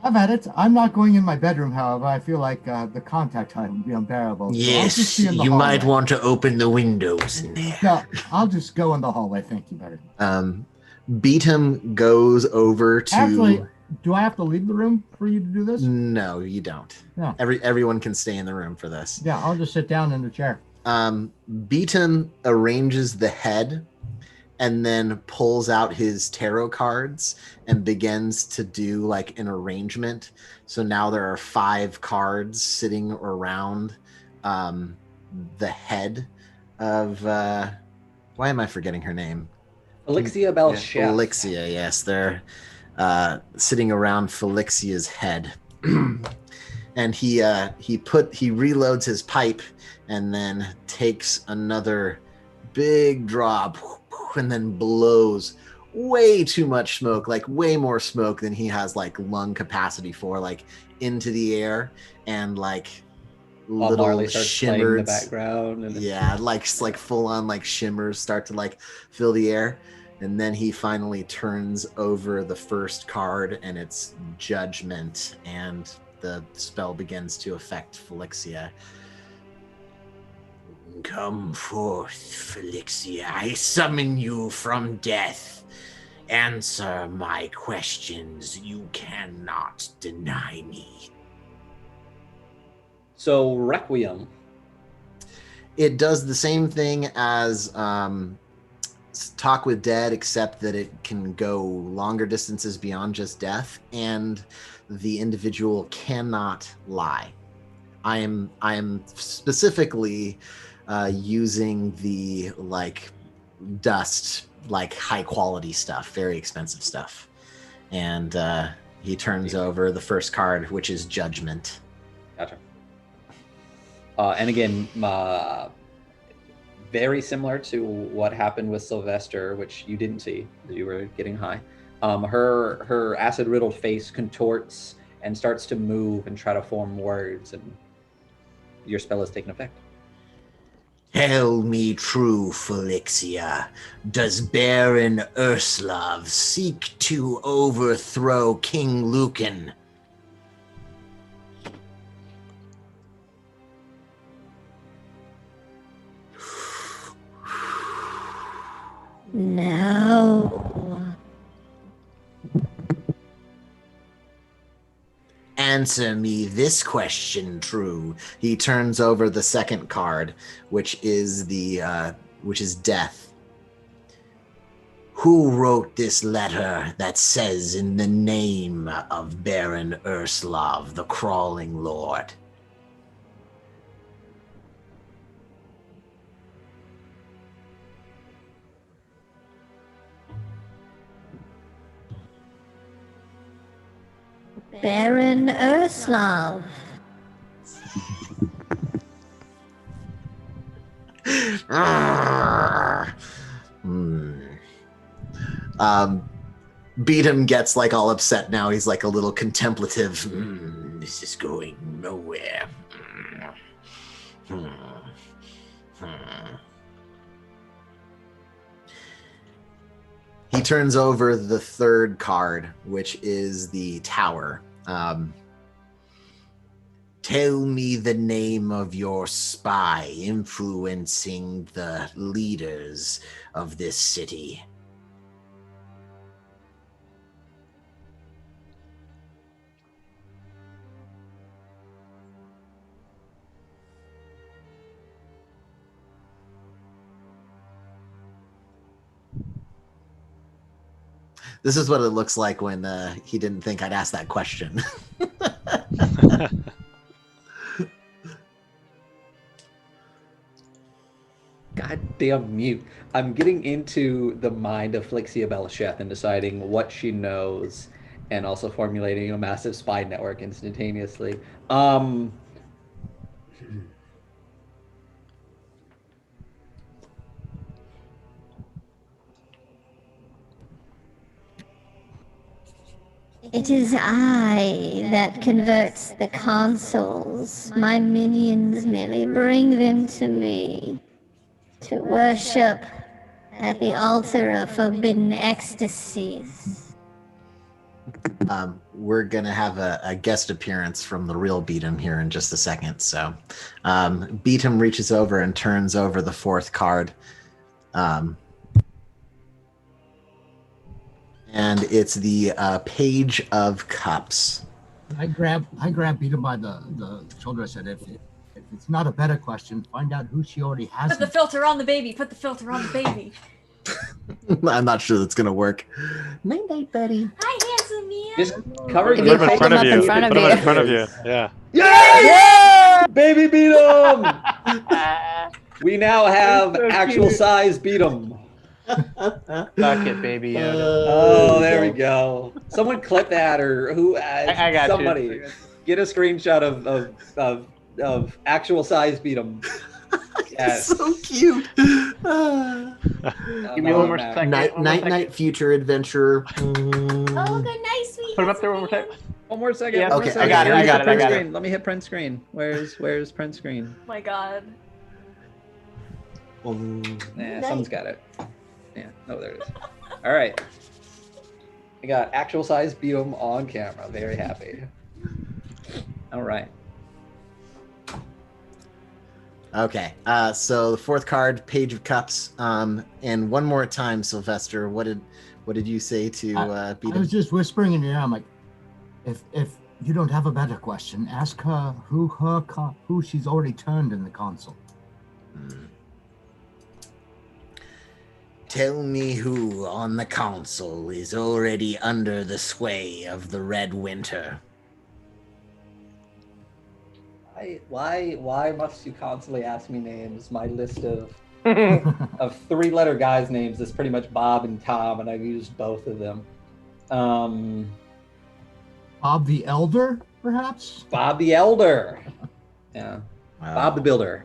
I've had it. I'm not going in my bedroom, however. I feel like the contact time would be unbearable. Yes, So you might want to open the windows in there. No, I'll just go in the hallway. Thank you, better. Beatum goes over to... Actually, do I have to leave the room for you to do this? No, you don't. No. Everyone can stay in the room for this. Yeah, I'll just sit down in the chair. Beatum arranges the head and then pulls out his tarot cards and begins to do like an arrangement. So now there are 5 cards sitting around the head of... why am I forgetting her name? Felixia Belchef. Felixia, yes. They're sitting around Felixia's head. And he reloads his pipe and then takes another big drop and then blows way too much smoke, like way more smoke than he has like lung capacity for, like into the air, and like little Marley starts shimmers playing in the background. And yeah, like full on like shimmers start to like fill the air. And then he finally turns over the first card and it's Judgment, and the spell begins to affect Felixia. Come forth, Felixia. I summon you from death. Answer my questions. You cannot deny me. So Requiem. It does the same thing as Talk with Dead, except that it can go longer distances beyond just death, and the individual cannot lie. I am specifically using the like dust, like high quality stuff, very expensive stuff. And he turns over the first card, which is Judgment. Gotcha. And again, very similar to what happened with Sylvester, which you didn't see, that you were getting high. Her acid-riddled face contorts and starts to move and try to form words, and your spell has taken effect. Tell me true, Felixia. Does Baron Ursulov seek to overthrow King Lucan? No. Answer me this question true. He turns over the second card, which is Death. Who wrote this letter that says in the name of Baron Ursulov, the Crawling Lord? Baron Ursulov. Beatum gets like all upset now. He's like a little contemplative. This is going nowhere. He turns over the third card, which is the Tower. Tell me the name of your spy influencing the leaders of this city. This is what it looks like when he didn't think I'd ask that question. Goddamn mute. I'm getting into the mind of Flixia Belasheth and deciding what she knows and also formulating a massive spy network instantaneously. It is I that converts the consoles. My minions merely bring them to me to worship at the altar of forbidden ecstasies. We're gonna have a guest appearance from the real Beatum here in just a second. So Beatum reaches over and turns over the fourth card. And it's the Page of Cups. I grab Beatum by the shoulder. I said, if it's not a better question, find out who she already has. Put the filter on the baby. Put the filter on the baby. I'm not sure that's gonna work. Night night, buddy. Hi, handsome man. Just cover If your you face. hold them up in front of Put them you. in front of you. Yeah. Yeah! Baby Beatum! We now have actual size Beatum. Suck it, baby Yoda. Oh, there we go. Someone clip that, or who? I got somebody you. get a screenshot of actual size Beatum. Yes. So cute. Give me one more second. Night, future adventurer. Oh, good night, sweet. Put him up there one more time. One more second. Yeah, one more okay, second. I got it, Let me I got hit it, print I got it. screen. Let me hit print screen. Where's print screen? Oh my god. Nah, someone's got it. Yeah, no, there it is. All right. I got actual size Beatum on camera. Very happy. All right. Okay, so the fourth card, Page of Cups. And one more time, Sylvester, what did you say to I Beatum? was just whispering in your ear. I'm like, if you don't have a better question, ask her who she's already turned in the console. Tell me who on the console is already under the sway of the Red Winter. Why must you constantly ask me names? My list of three-letter guys' names is pretty much Bob and Tom, and I've used both of them. Bob the Elder, perhaps? Bob the Elder. Yeah. Wow. Bob the Builder.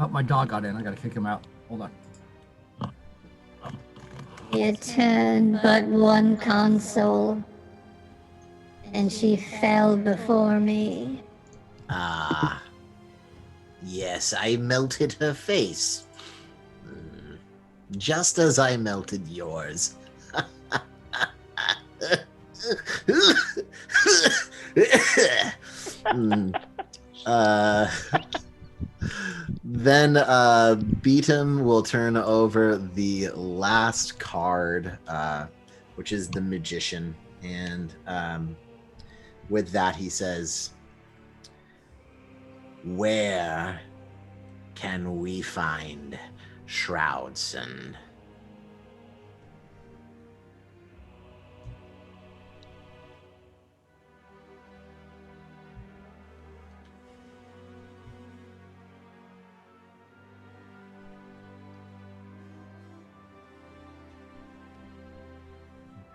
Oh, my dog got in. I gotta kick him out. Hold on. You turned but one console, and she fell before me. Ah. Yes, I melted her face. Just as I melted yours. Then Beatum will turn over the last card, which is the Magician. And with that, he says, "Where can we find Shroudson?"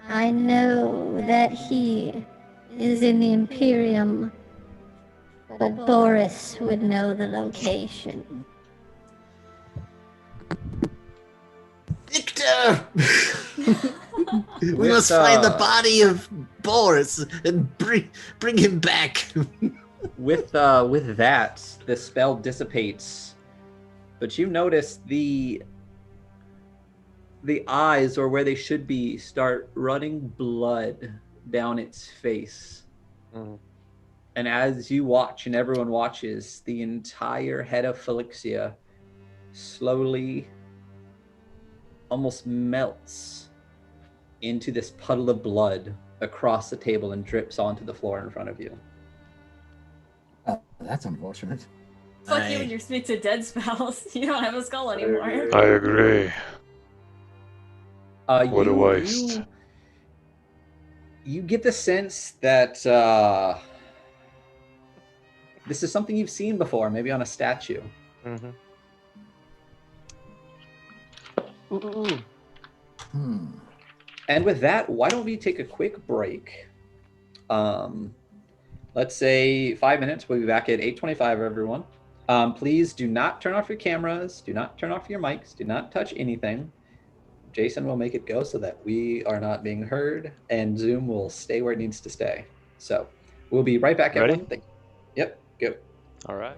I know that he is in the Imperium, but Boris would know the location. Victor! We must find the body of Boris and bring him back. With that, the spell dissipates, but you notice the eyes, or where they should be, start running blood down its face. And as you watch, and everyone watches, the entire head of Felixia slowly, almost melts into this puddle of blood across the table and drips onto the floor in front of you. That's unfortunate. Fuck you and your speak to dead spells. You don't have a skull anymore. I agree. What a waste. You get the sense that this is something you've seen before, maybe on a statue. Mm-hmm. And with that, why don't we take a quick break? Let's say 5 minutes. We'll be back at 8:25, everyone. Please do not turn off your cameras. Do not turn off your mics. Do not touch anything. Jason will make it go so that we are not being heard, and Zoom will stay where it needs to stay. So we'll be right back, Ready? everyone. Yep, go. All right.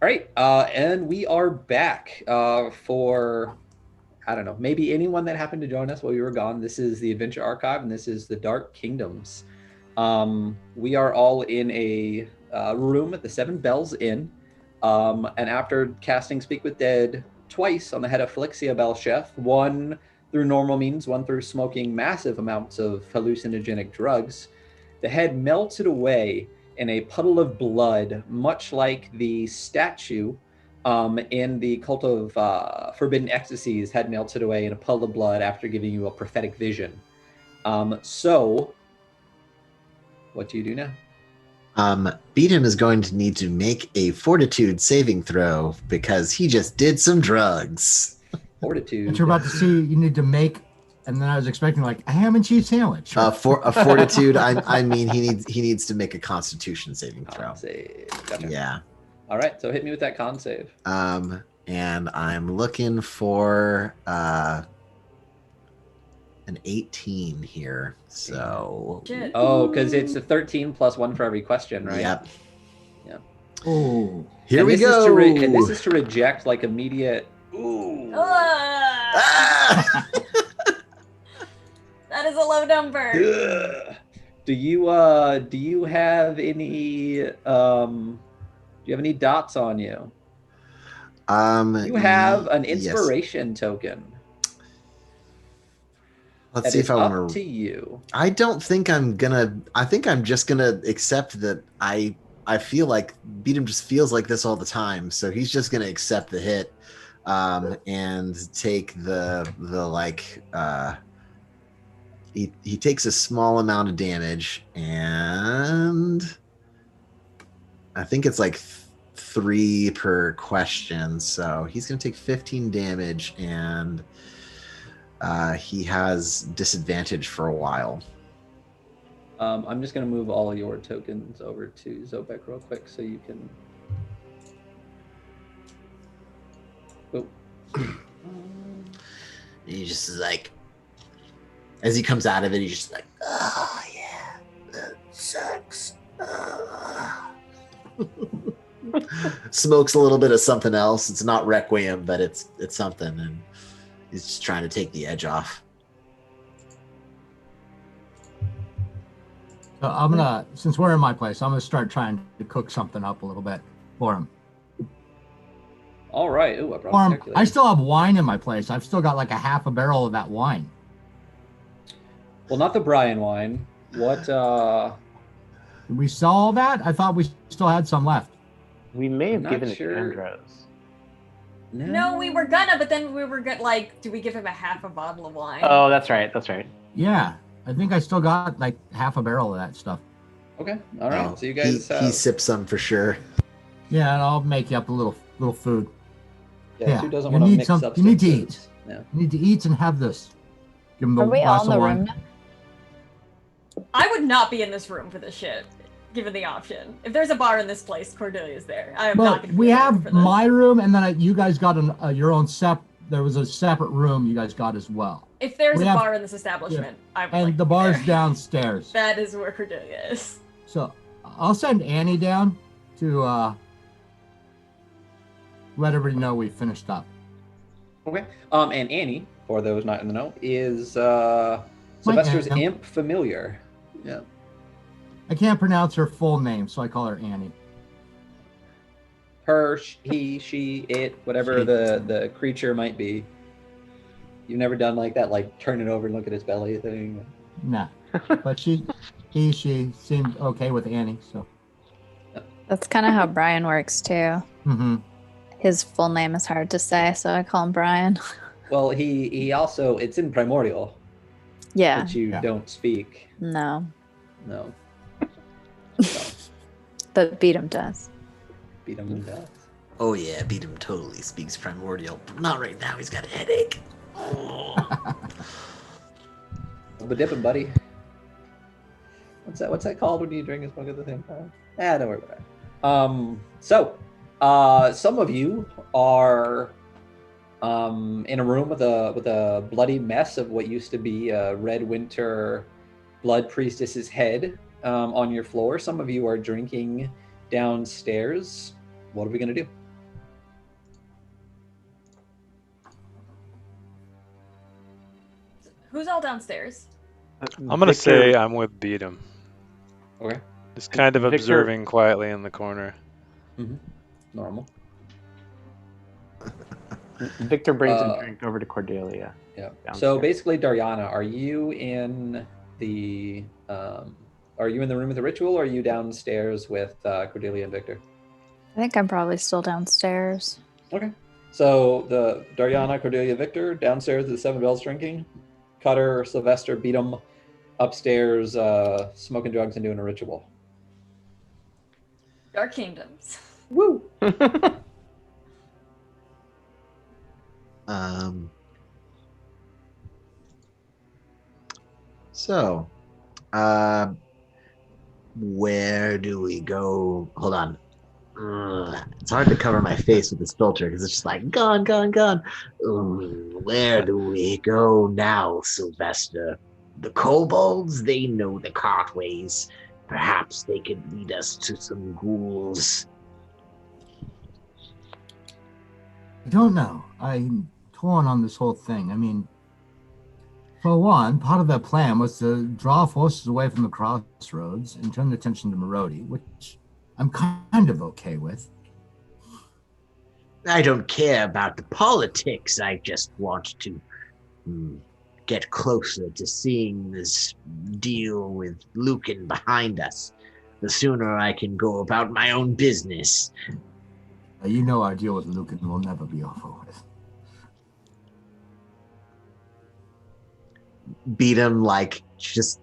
All right, and we are back for, I don't know, maybe anyone that happened to join us while we were gone. This is the Adventure Archive, and this is the Dark Kingdoms. We are all in a room at the Seven Bells Inn, and after casting Speak with Dead twice on the head of Felixia Belchef, one through normal means, one through smoking massive amounts of hallucinogenic drugs, the head melted away in a puddle of blood, much like the statue in the Cult of Forbidden Ecstasies had melted away in a puddle of blood after giving you a prophetic vision. So, what do you do now? Beatum is going to need to make a fortitude saving throw because he just did some drugs. Fortitude. What you're about to see, you need to make, and then I was expecting like a ham and cheese sandwich. For a fortitude, I mean he needs to make a Constitution saving throw. Gotcha. Yeah. All right, so hit me with that con save. And I'm looking for an 18 here. So. Shit. Oh, because it's a 13 plus 1 for every question, right? Yep. Yeah. Oh. Here we go. And this is to reject like immediate. Ooh. Ah! That is a low number. Ugh. Do you have any dots on you? You have an inspiration token. Let's see if I want up to you. I don't think I'm just gonna accept that. I feel like Beatum just feels like this all the time, so he's just gonna accept the hit, and take the like. He takes a small amount of damage, and I think it's like 3 per question. So he's going to take 15 damage, and he has disadvantage for a while. I'm just going to move all your tokens over to Zobek real quick so you can... Oh. He just is like... As he comes out of it, he's just like, oh, yeah, that sucks. Smokes a little bit of something else. It's not Requiem, but it's something, and he's just trying to take the edge off. So I'm gonna, since we're in my place, I'm gonna start trying to cook something up a little bit for him. All right. Ooh, I brought the calculator. I still have wine in my place. I've still got like a half a barrel of that wine. Well, not the Brian wine. What? Did we sell all that? I thought we still had some left. We may have Not given sure. it to Andros. No, we were gonna, but then we were like, do we give him a half a bottle of wine? Oh, that's right. That's right. Yeah, I think I still got like half a barrel of that stuff. Okay. All right. Oh, So you guys. he sips some for sure. Yeah, and I'll make you up a little food. Yeah. yeah, Who doesn't you want to need mix some- up? you need to eat. Yeah. You need to eat and have this. Give him the Are we glass all in of the wine. room now? I would not be in this room for this shit, given the option. If there's a bar in this place, Cordelia's there. I am not Well, going to be we in the room have for this. my room, and then you guys got your own there was a separate room you guys got as well. If there's we a have- bar in this establishment, I would And like the to be bar's there. downstairs. That is where Cordelia is. So I'll send Annie down to let everybody know we finished up. Okay. And Annie, for those not in the know, is Sylvester's Anne. imp familiar. Yeah. I can't pronounce her full name, so I call her Annie. Her, he, she, it, whatever She. the creature might be. You've never done like that, like turn it over and look at his belly thing. Nah. But she seemed okay with Annie, so. That's kind of how Brian works too. Mm-hmm. His full name is hard to say, so I call him Brian. Well, he also, it's in Primordial, Yeah. which you don't speak. No. No. But Beatum does. Beat him in death. Oh yeah, Beatum totally speaks Primordial, but not right now. He's got a headache. Oh. But dipping, buddy. What's that called when you drink and smoke at the same time? Don't worry about it. So, some of you are in a room with a bloody mess of what used to be a Red Winter Blood Priestess's head on your floor. Some of you are drinking downstairs. What are we gonna do? Who's all downstairs? I'm gonna say I'm with Beatum. Okay. Just kind of Victor- observing quietly in the corner. Normal. Victor brings a drink over to Cordelia. Yeah. Downstairs. So basically, Dariana, are you in the room with the ritual, or are you downstairs with Cordelia and Victor? I think I'm probably still downstairs. Okay. So the Dariana, Cordelia, Victor downstairs at the Seven Bells drinking. Cutter, Sylvester, Beatum upstairs smoking drugs and doing a ritual. Dark Kingdoms. Woo! So, where do we go? Hold on. It's hard to cover my face with this filter because it's just like gone. Where do we go now, Sylvester? The kobolds, they know the cartways. Perhaps they could lead us to some ghouls. I don't know. I'm torn on this whole thing. I mean, for one, part of their plan was to draw forces away from the crossroads and turn attention to Marodi, which I'm kind of okay with. I don't care about the politics. I just want to get closer to seeing this deal with Lucan behind us. The sooner I can go about my own business. You know our deal with Lucan will never be over with. Beatum, like, just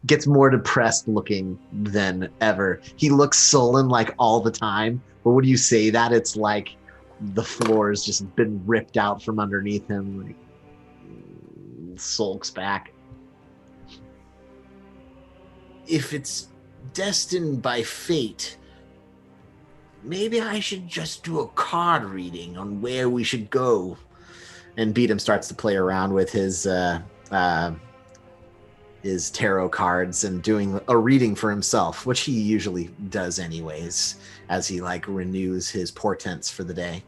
gets more depressed looking than ever. He looks sullen, like, all the time. But when you say that, it's like the floor's just been ripped out from underneath him. Like, sulks back. If it's destined by fate, maybe I should just do a card reading on where we should go. And Beatum starts to play around with his tarot cards and doing a reading for himself, which he usually does anyways, as he like renews his portents for the day.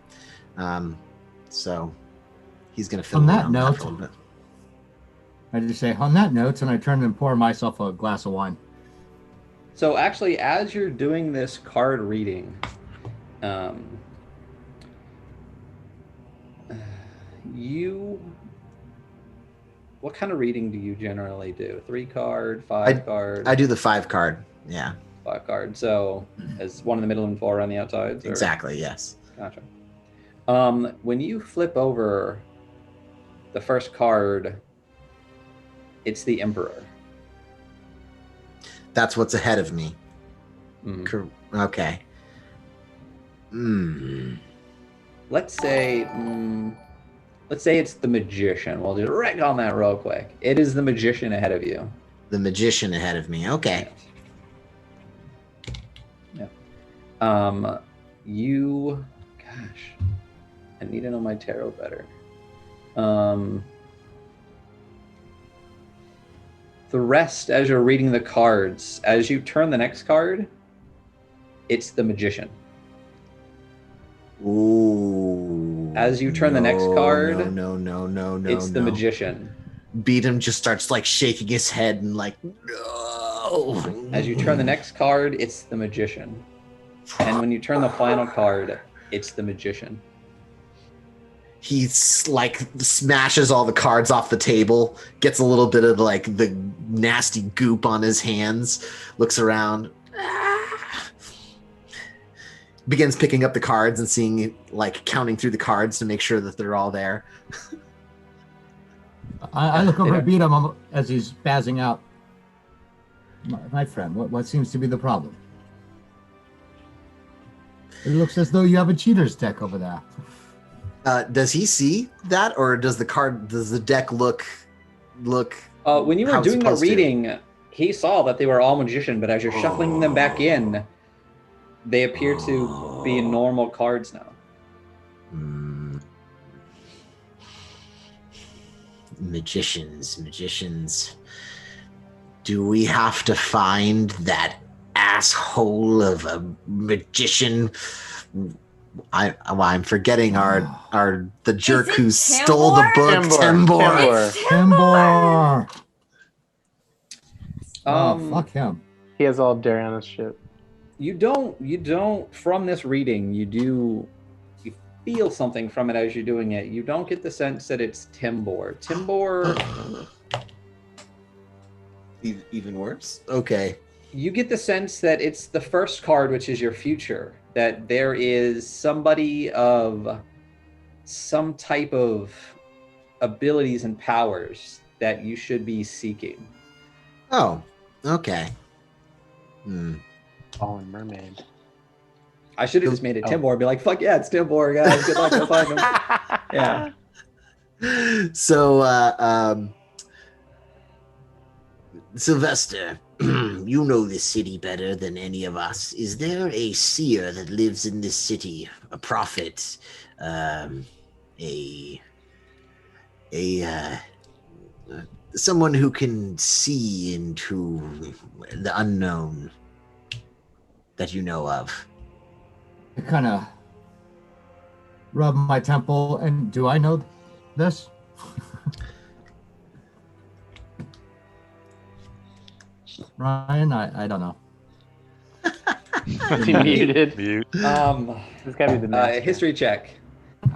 So he's gonna fill on that around note, for a little bit. I just say on that note, and I turn and pour myself a glass of wine. So actually, as you're doing this card reading, what kind of reading do you generally do? 3 card, 5 card? I do the 5 card. Yeah. 5 card. So is 1 in the middle and 4 on the outsides? Or? Exactly. Yes. Gotcha. When you flip over the first card, it's the Emperor. That's what's ahead of me. Okay. Let's say it's the Magician. We'll just wreck on that real quick. It is the Magician ahead of you. The Magician ahead of me. Okay. Yeah. Gosh, I need to know my tarot better. The rest, as you're reading the cards, as you turn the next card, it's the Magician. Ooh. As you turn the next card, no, it's the Magician. Beatum just starts like shaking his head and like, no. As you turn the next card, it's the Magician. And when you turn the final card, it's the Magician. He like smashes all the cards off the table, gets a little bit of like the nasty goop on his hands, looks around, begins picking up the cards and seeing, like, counting through the cards to make sure that they're all there. I look over at Beatum as he's spazzing out. My friend, what seems to be the problem? It looks as though you have a cheater's deck over there. Does he see that, or does the deck look? When you were doing the reading, he saw that they were all Magician, but as you're shuffling them back in, they appear to be normal cards now. Magicians. Do we have to find that asshole of a magician I'm forgetting the jerk it who stole the book, Tembor. It's Tembor. Tembor. Oh, fuck him. He has all of Dariana's shit. You don't from this reading, you feel something from it as you're doing it. You don't get the sense that it's Tembor. Tembor. Even worse? Okay. You get the sense that it's the first card, which is your future, that there is somebody of some type of abilities and powers that you should be seeking. Oh, okay. Fallen mermaid. I should have just made it Tembor and be like, fuck yeah, it's Tembor, guys. Good luck, go find him. Yeah. So, Sylvester, you know this city better than any of us. Is there a seer that lives in this city? A prophet? Someone who can see into the unknown that you know of? I kind of rub my temple, and do I know this? Ryan, I don't know. Is he muted? Mute. This gotta be the next. History check.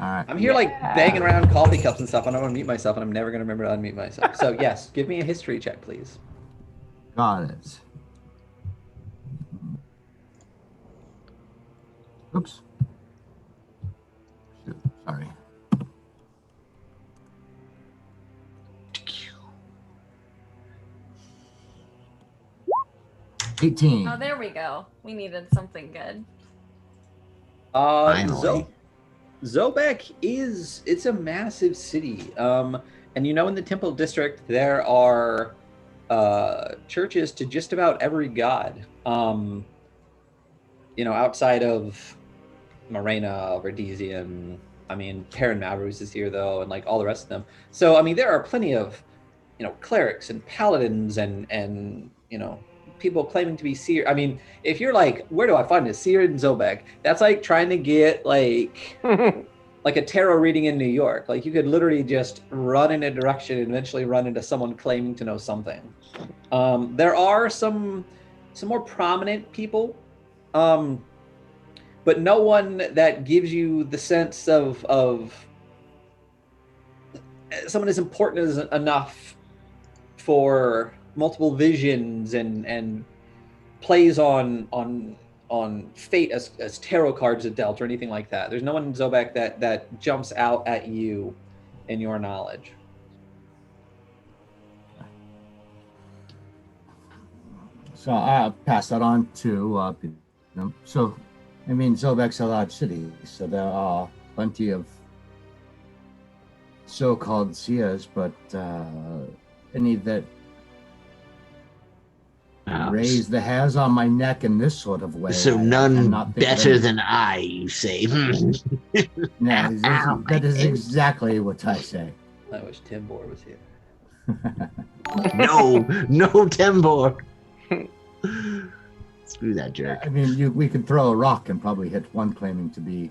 All right. I'm here like banging around coffee cups and stuff, and I want to mute myself, and I'm never going to remember to unmute myself. So yes, give me a history check, please. Got it. Oops. Shoot, sorry. Oh, there we go. We needed something good. Finally. Zobek it's a massive city. And you know, in the Temple District, there are churches to just about every god. You know, outside of Morena, Verdesian, I mean, Perrin Mavruz is here though, and like all the rest of them. So, I mean, there are plenty of, you know, clerics and paladins and you know, people claiming to be seer. I mean, if you're like, where do I find a seer in Zobek? That's like trying to get like like a tarot reading in New York. Like you could literally just run in a direction and eventually run into someone claiming to know something. There are some more prominent people, but no one that gives you the sense of someone as important as enough for multiple visions and plays on fate as tarot cards are dealt or anything like that. There's no one in Zobek that jumps out at you in your knowledge. So I'll pass that on to so I mean, Zobek's a large city, so there are plenty of so-called seers, but any that raise the hairs on my neck in this sort of way. So none better than I, you say? No, that is exactly what I say. I wish Tembor was here. No Tembor. Screw that jerk. I mean, we could throw a rock and probably hit one claiming to be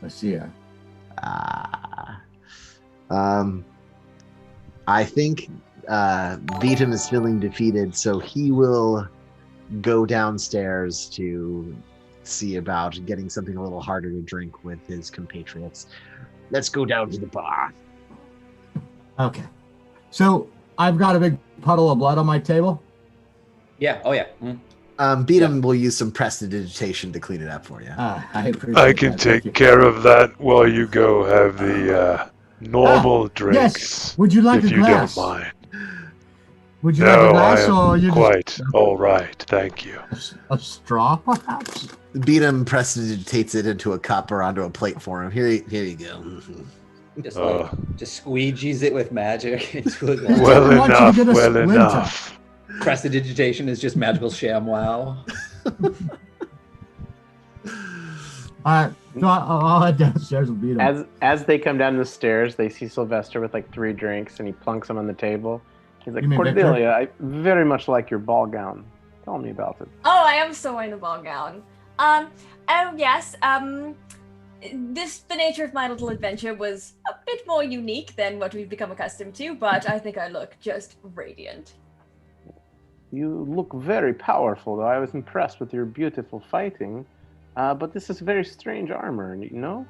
a seer. I think Beatum is feeling defeated, so he will go downstairs to see about getting something a little harder to drink with his compatriots. Let's go down to the bar. Okay. So I've got a big puddle of blood on my table. Yeah. Oh yeah. Beatum will use some prestidigitation to clean it up for you. I appreciate I can that. take care of that while you go have the normal drinks. Yes. Would you like if a you glass? don't mind. Would you like a No, I glass, or am you quite all right, thank you. a straw, perhaps? Beatum prestidigitates it into a cup or onto a plate for him. Here you go. Just just squeegees it with magic into a glass. Well I want you to enough, get a well splinter. enough. Prestidigitation is just magical sham wow. All right. So I'll head downstairs and beat him. As they come down the stairs, they see Sylvester with like 3 drinks, and he plunks them on the table. He's like, You mean Cordelia, I very much like your ball gown. Tell me about it. Oh, I am so wearing the ball gown. Oh yes. the nature of my little adventure was a bit more unique than what we've become accustomed to, but I think I look just radiant. You look very powerful, though. I was impressed with your beautiful fighting. But this is very strange armor, you know?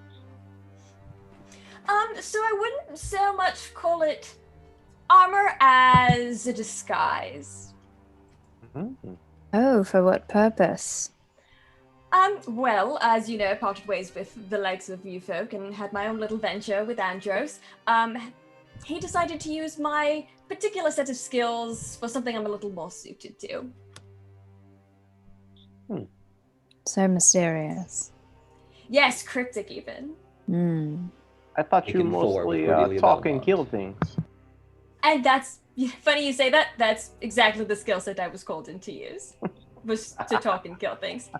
So I wouldn't so much call it armor as a disguise. Mm-hmm. Oh, for what purpose? Well, as you know, I parted ways with the likes of you folk and had my own little venture with Andros. He decided to use my particular set of skills for something I'm a little more suited to. So mysterious. Yes, cryptic even. Hmm. I thought you Taken forward with mostly Cordelia talk and Belmont. kill things. And that's funny you say that. That's exactly the skill set I was called in to use, was to talk and kill things.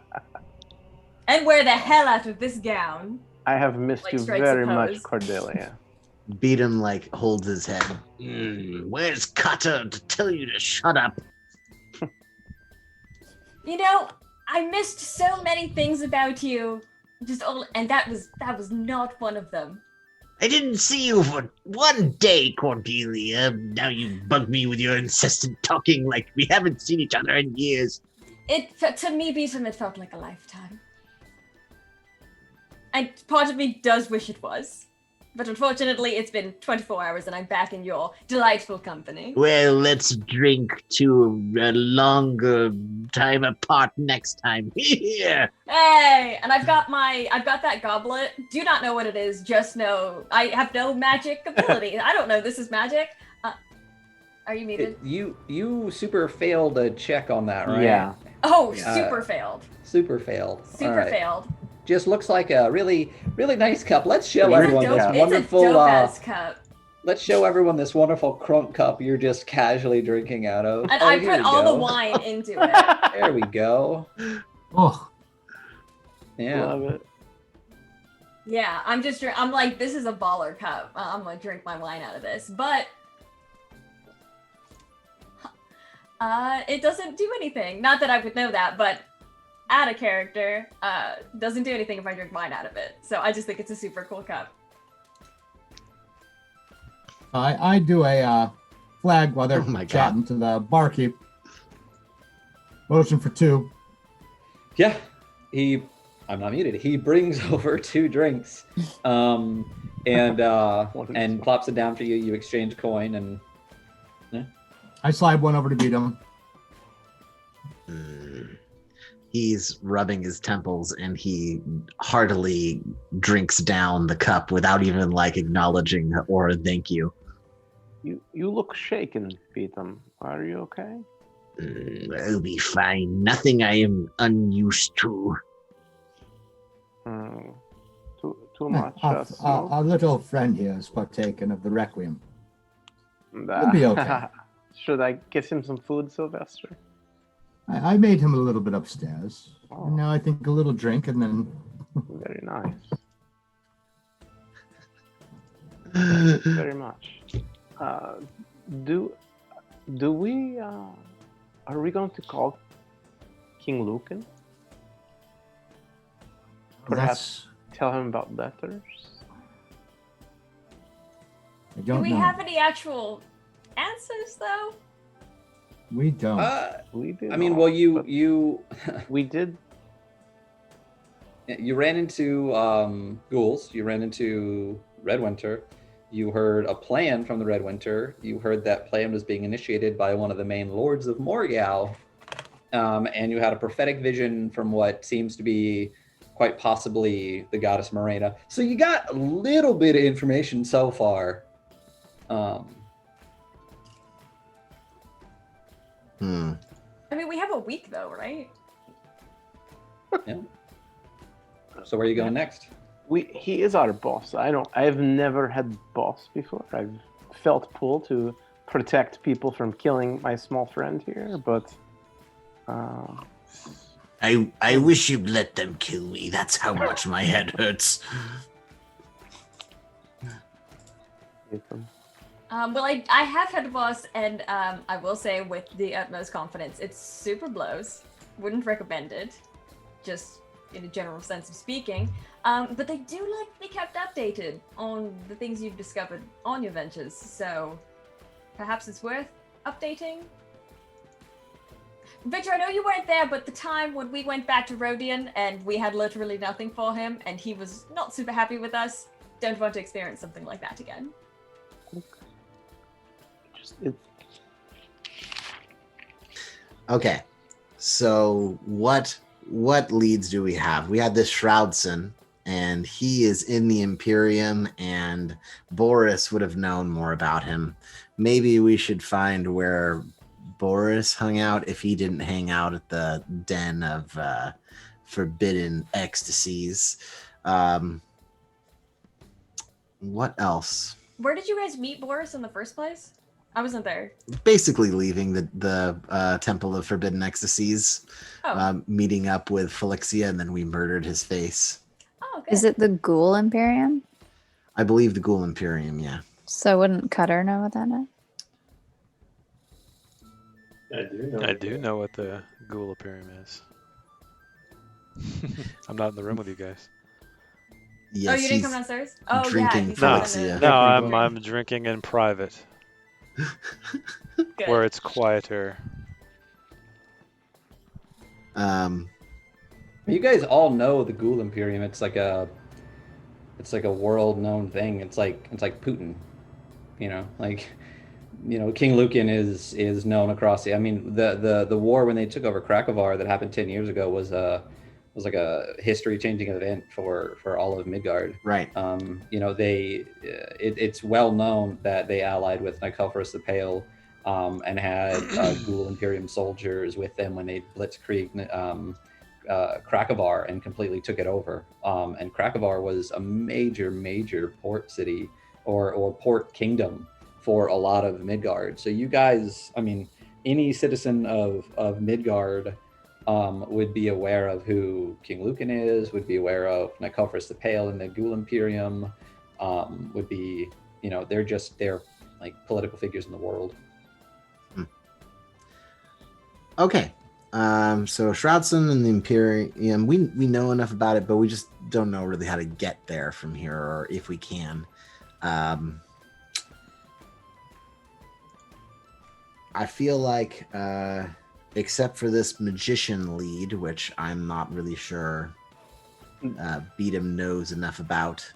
And wear the hell out of this gown. I have missed Like you strikes very a much, pose. Cordelia. Beatum like holds his head. Where's Cutter to tell you to shut up? You know, I missed so many things about you. And that was not one of them. I didn't see you for one day, Cordelia. Now you bug me with your incessant talking like we haven't seen each other in years. To me, Beatum, it felt like a lifetime. And part of me does wish it was. But unfortunately, it's been 24 hours and I'm back in your delightful company. Well, let's drink to a longer time apart next time. Here. Hey, and I've got that goblet. Do not know what it is. Just know I have no magic ability. I don't know this is magic. Are you muted? You super failed a check on that, right? Yeah. Oh, super failed. Super failed. Super All right. failed. Just looks like a really, really nice cup. Let's show It's everyone this it's wonderful. a dope-ass cup. Let's show everyone this wonderful crunk cup you're just casually drinking out of. And Oh, I here put we all the go. wine into it. There we go. Oh, Yeah. Love it. Yeah, I'm like, this is a baller cup. I'm gonna drink my wine out of this. But it doesn't do anything. Not that I would know that, but out of character, doesn't do anything if I drink wine out of it. So I just think it's a super cool cup. I do a flag while they're Oh my God. chatting to the barkeep. Motion for two. Yeah. I'm not muted. He brings over 2 drinks, and plops it down for you. You exchange coin, and I slide one over to Beatum. He's rubbing his temples and he heartily drinks down the cup without even like acknowledging or a thank you. You look shaken, Beatum. Are you okay? I'll be fine. Nothing I am unused to. Too much. smoke? Our little friend here has partaken of the requiem. Nah. We'll be okay. Should I get him some food, Sylvester? I made him a little bit upstairs. Oh. And now I think a little drink and then Very nice. Thank you very much. Do we? Are we going to call King Lucan? Perhaps tell him about letters. I Do don't we know. have any actual answers though? We don't. We did. I mean, not, well, but you we did. you ran into ghouls. You ran into Red Winter. You heard a plan from the Red Winter. You heard that plan was being initiated by one of the main lords of Morgau. And you had a prophetic vision from what seems to be quite possibly the goddess Morena. So you got a little bit of information so far. I mean, we have a week though, right? Yeah. So where are you going next? He is our boss. I've never had boss before. I've felt pulled to protect people from killing my small friend here, but I wish you'd let them kill me. That's how much my head hurts. Well, I have had a boss, and I will say with the utmost confidence, it's super blows. Wouldn't recommend it, just in a general sense of speaking. But they do like to be kept updated on the things you've discovered on your ventures, so perhaps it's worth updating. Victor, I know you weren't there, but the time when we went back to Rodian and we had literally nothing for him and he was not super happy with us, don't want to experience something like that again. Okay, so what leads do we have? We had this Shroudson, and he is in the Imperium, and Boris would have known more about him. Maybe we should find where Boris hung out if he didn't hang out at the den of forbidden ecstasies. What else? Where did you guys meet Boris in the first place? I wasn't there. Basically leaving the Temple of Forbidden Ecstasies, meeting up with Felixia, and then we murdered his face. Oh, good. Is it the Ghoul Imperium? I believe the Ghoul Imperium, yeah. So wouldn't Cutter know what that is? I do know what the Ghoul Imperium is. I'm not in the room with you guys. Yes, oh, you didn't come downstairs? Oh, drinking yeah. Felixia. No, I'm drinking in private. Where it's quieter. You guys all know the Ghoul Imperium. It's like a world-known thing. It's like Putin, King Lucan is known across the. I mean, the war when they took over Krakovar that happened 10 years ago was like a history-changing event for all of Midgard. Right. It's well known that they allied with Nikephorus the Pale, and had Ghoul Imperium soldiers with them when they blitzkrieg Krakovar and completely took it over. And Krakovar was a major port city or port kingdom for a lot of Midgard. So you guys, I mean, any citizen of Midgard would be aware of who King Lucan is, would be aware of Nikephorus the Pale and the Ghoul Imperium, would be, they're like political figures in the world. Okay. So Shroudson and the Imperium, we know enough about it, but we just don't know really how to get there from here, or if we can. I feel like, except for this magician lead, which I'm not really sure Beatum knows enough about,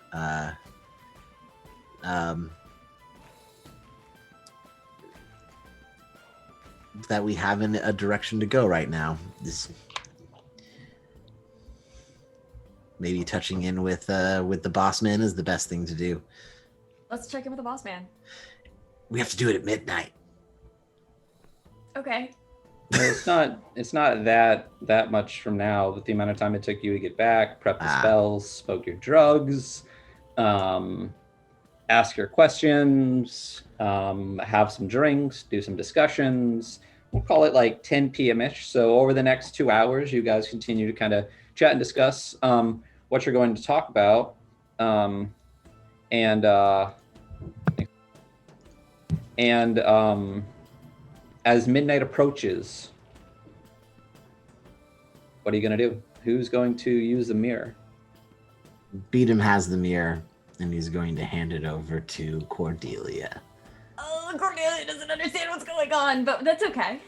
that we have in a direction to go right now. Maybe touching in with the boss man is the best thing to do. Let's check in with the boss man. We have to do it at midnight. Okay. Well, it's not that much from now, but the amount of time it took you to get back, prep the spells, smoke your drugs, ask your questions, have some drinks, do some discussions. We'll call it like 10 p.m.-ish. So over the next 2 hours, you guys continue to kind of chat and discuss what you're going to talk about. As midnight approaches, what are you going to do? Who's going to use the mirror? Beatum has the mirror, and he's going to hand it over to Cordelia. Oh, Cordelia doesn't understand what's going on, but that's okay.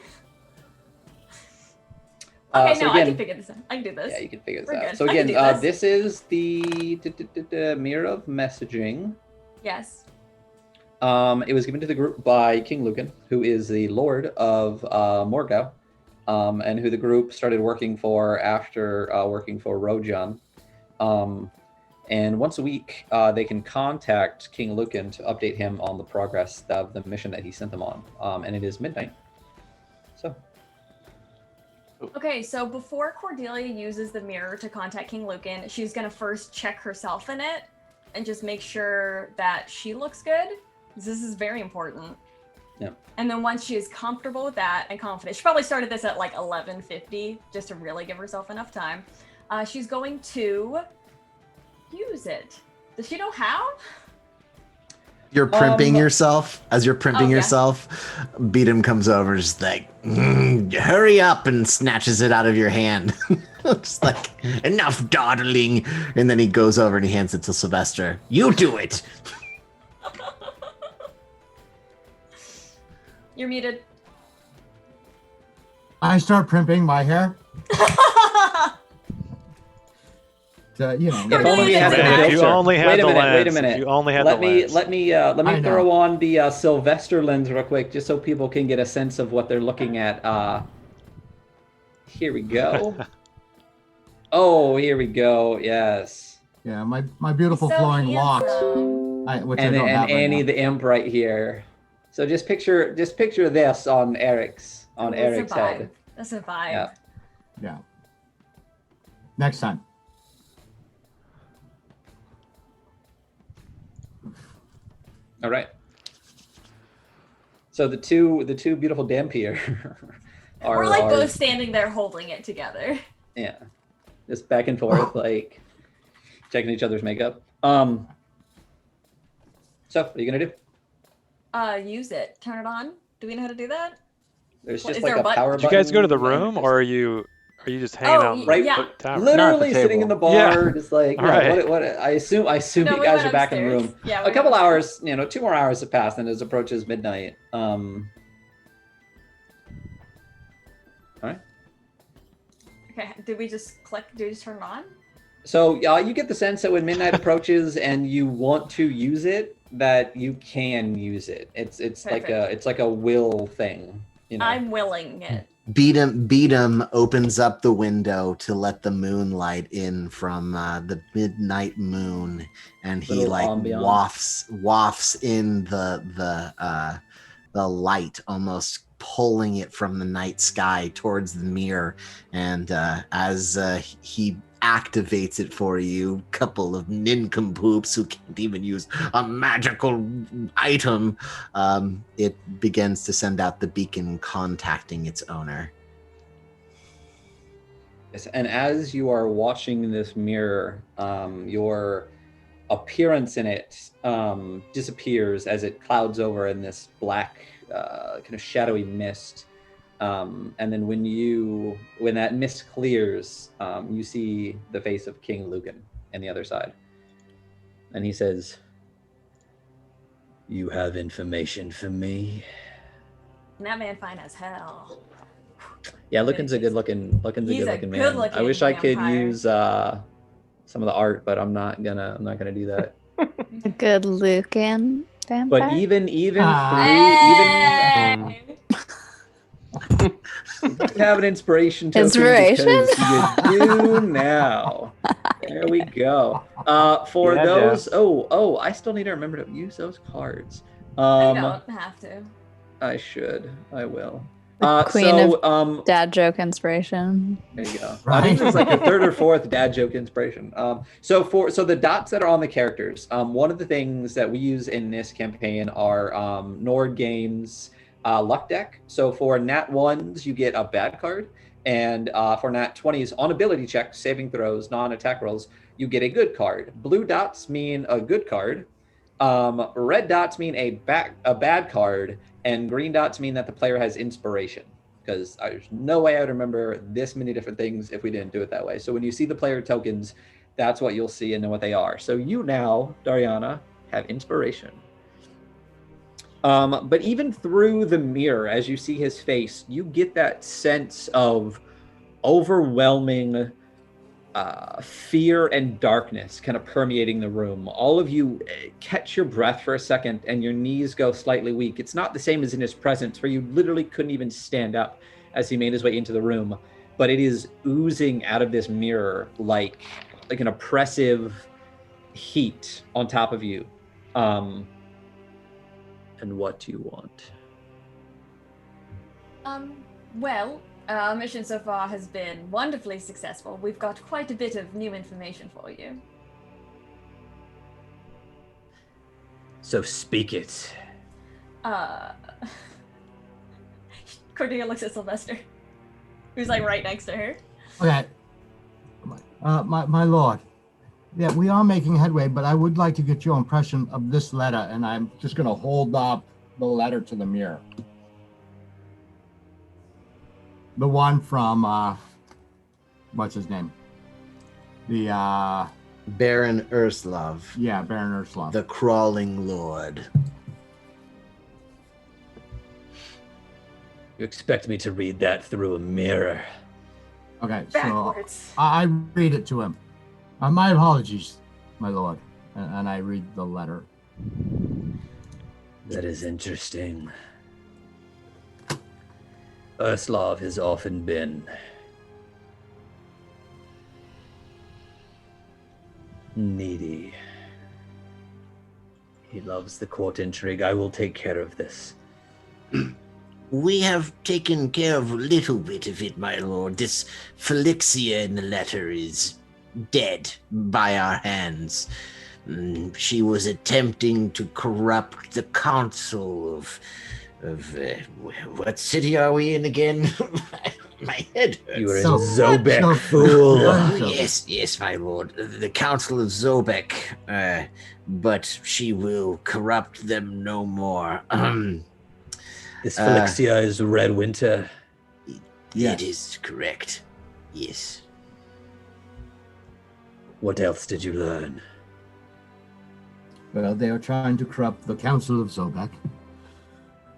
Okay, So I again, can figure this out. I can do this. Yeah, you can figure this We're out. good. So I can again, do this is the Mirror of Messaging. Yes. It was given to the group by King Lucan, who is the Lord of Morgau, and who the group started working for after working for Rojan. And once a week, they can contact King Lucan to update him on the progress of the mission that he sent them on. And it is midnight. So. Okay, so before Cordelia uses the mirror to contact King Lucan, she's going to first check herself in it and just make sure that she looks good. This is very important. Yeah. And then once she is comfortable with that and confident, she probably started this at like 11:50 just to really give herself enough time. She's going to use it. Does she know how? You're primping yourself. As you're primping yeah. yourself, Beatum comes over, just like, hurry up, and snatches it out of your hand. Just like, enough dawdling. And then he goes over and he hands it to Sylvester. You do it. You're muted. I start primping my hair. To, you know, If only we had the Man, if you filter. only had Wait a the minute, lens. wait a If minute. you only had Let the me lens. let me I throw know. on the Sylvester lens real quick, just so people can get a sense of what they're looking at. Here we go. Oh, here we go. Yes. yeah, my beautiful So flowing locks. handsome. Which And I don't have right Annie now. the imp right here. So just picture this on Eric's It's Eric's a vibe. head. That's a vibe. Yeah. Yeah. Next time. All right. So the two beautiful Dampier are We're like are- both standing there holding it together. yeah, just back and forth, like checking each other's makeup. So what are you gonna do? Use it. Turn it on. Do we know how to do that? There's What, just is like there a a button? power Did button. you guys go to the and room, just- or are you just hanging Oh, out in right- yeah. the tower? literally Not at the sitting in the table. bar, Yeah. just like All yeah, right. what I assume No, you we guys went are back in the upstairs. room. Yeah, A we couple went hours, 2 more hours have passed, and it approaches midnight. Okay, did we just click? Did we just turn it on? So you get the sense that when midnight approaches and you want to use it, that you can use it. It's like a will thing. I'm willing it. Beadham opens up the window to let the moonlight in from the midnight moon, and he Little like ambiance. wafts in the light, almost pulling it from the night sky towards the mirror. And as he activates it for you, couple of nincompoops who can't even use a magical item, it begins to send out the beacon contacting its owner. Yes, and as you are watching this mirror, your appearance in it disappears as it clouds over in this black, kind of shadowy mist. And then when that mist clears, you see the face of King Lucan on the other side. And he says, "You have information for me?" And that man fine as hell. Yeah, Lucan's a good looking He's a man. good-looking I wish I could vampire. use some of the art, but I'm not gonna do that. A good Lucan vampire. But even Hey! you have an inspiration token Inspiration? because you do now. There we go. For Yeah, those, I still need to remember to use those cards. I don't have to. I should. I will. Queen of dad joke inspiration. There you go. Right. I think it's like a third or fourth dad joke inspiration. So the dots that are on the characters, one of the things that we use in this campaign are Nord Games luck deck. So for nat 1s, you get a bad card, and for nat 20s on ability checks, saving throws, non-attack rolls, you get a good card. Blue dots mean a good card. Red dots mean a bad card. And green dots mean that the player has inspiration, because there's no way I would remember this many different things if we didn't do it that way. So when you see the player tokens, that's what you'll see and know what they are. So you now, Dariana, have inspiration. But even through the mirror, as you see his face, you get that sense of overwhelming fear and darkness kind of permeating the room. All of you catch your breath for a second and your knees go slightly weak. It's not the same as in his presence, where you literally couldn't even stand up as he made his way into the room, but it is oozing out of this mirror like an oppressive heat on top of you. And what do you want? Well, our mission so far has been wonderfully successful. We've got quite a bit of new information for you. So speak it. Cordelia looks at Sylvester, who's like right next to her. Okay. My lord. Yeah, we are making headway, but I would like to get your impression of this letter, and I'm just going to hold up the letter to the mirror. The one from what's his name? The Baron Urslov, yeah, Baron Urslov. the crawling lord. You expect me to read that through a mirror? Okay, Backwards. so I read it to him. My apologies, my lord, and I read the letter. That is interesting. Urslov has often been needy. He loves the court intrigue. I will take care of this. We have taken care of a little bit of it, my lord. This Felixia in the letter is dead by our hands. She was attempting to corrupt the council of what city are we in again? My head hurts. You are in Zobek, fool. Yes, my lord. The council of Zobek. But she will corrupt them no more. This Felixia is Red Winter. It is correct. Yes. What else did you learn? Well, they are trying to corrupt the council of Zobek.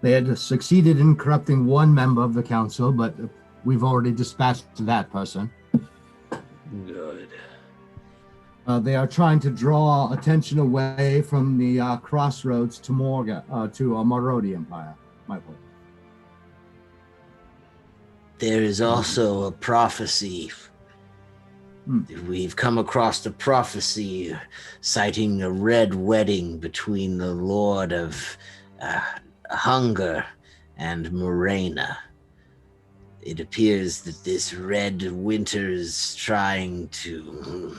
They had succeeded in corrupting one member of the council, but we've already dispatched that person. Good. They are trying to draw attention away from the crossroads to Marodi Empire, my lord. There is also a prophecy. We've come across a prophecy citing a red wedding between the Lord of Hunger and Morena. It appears that this Red Winter is trying to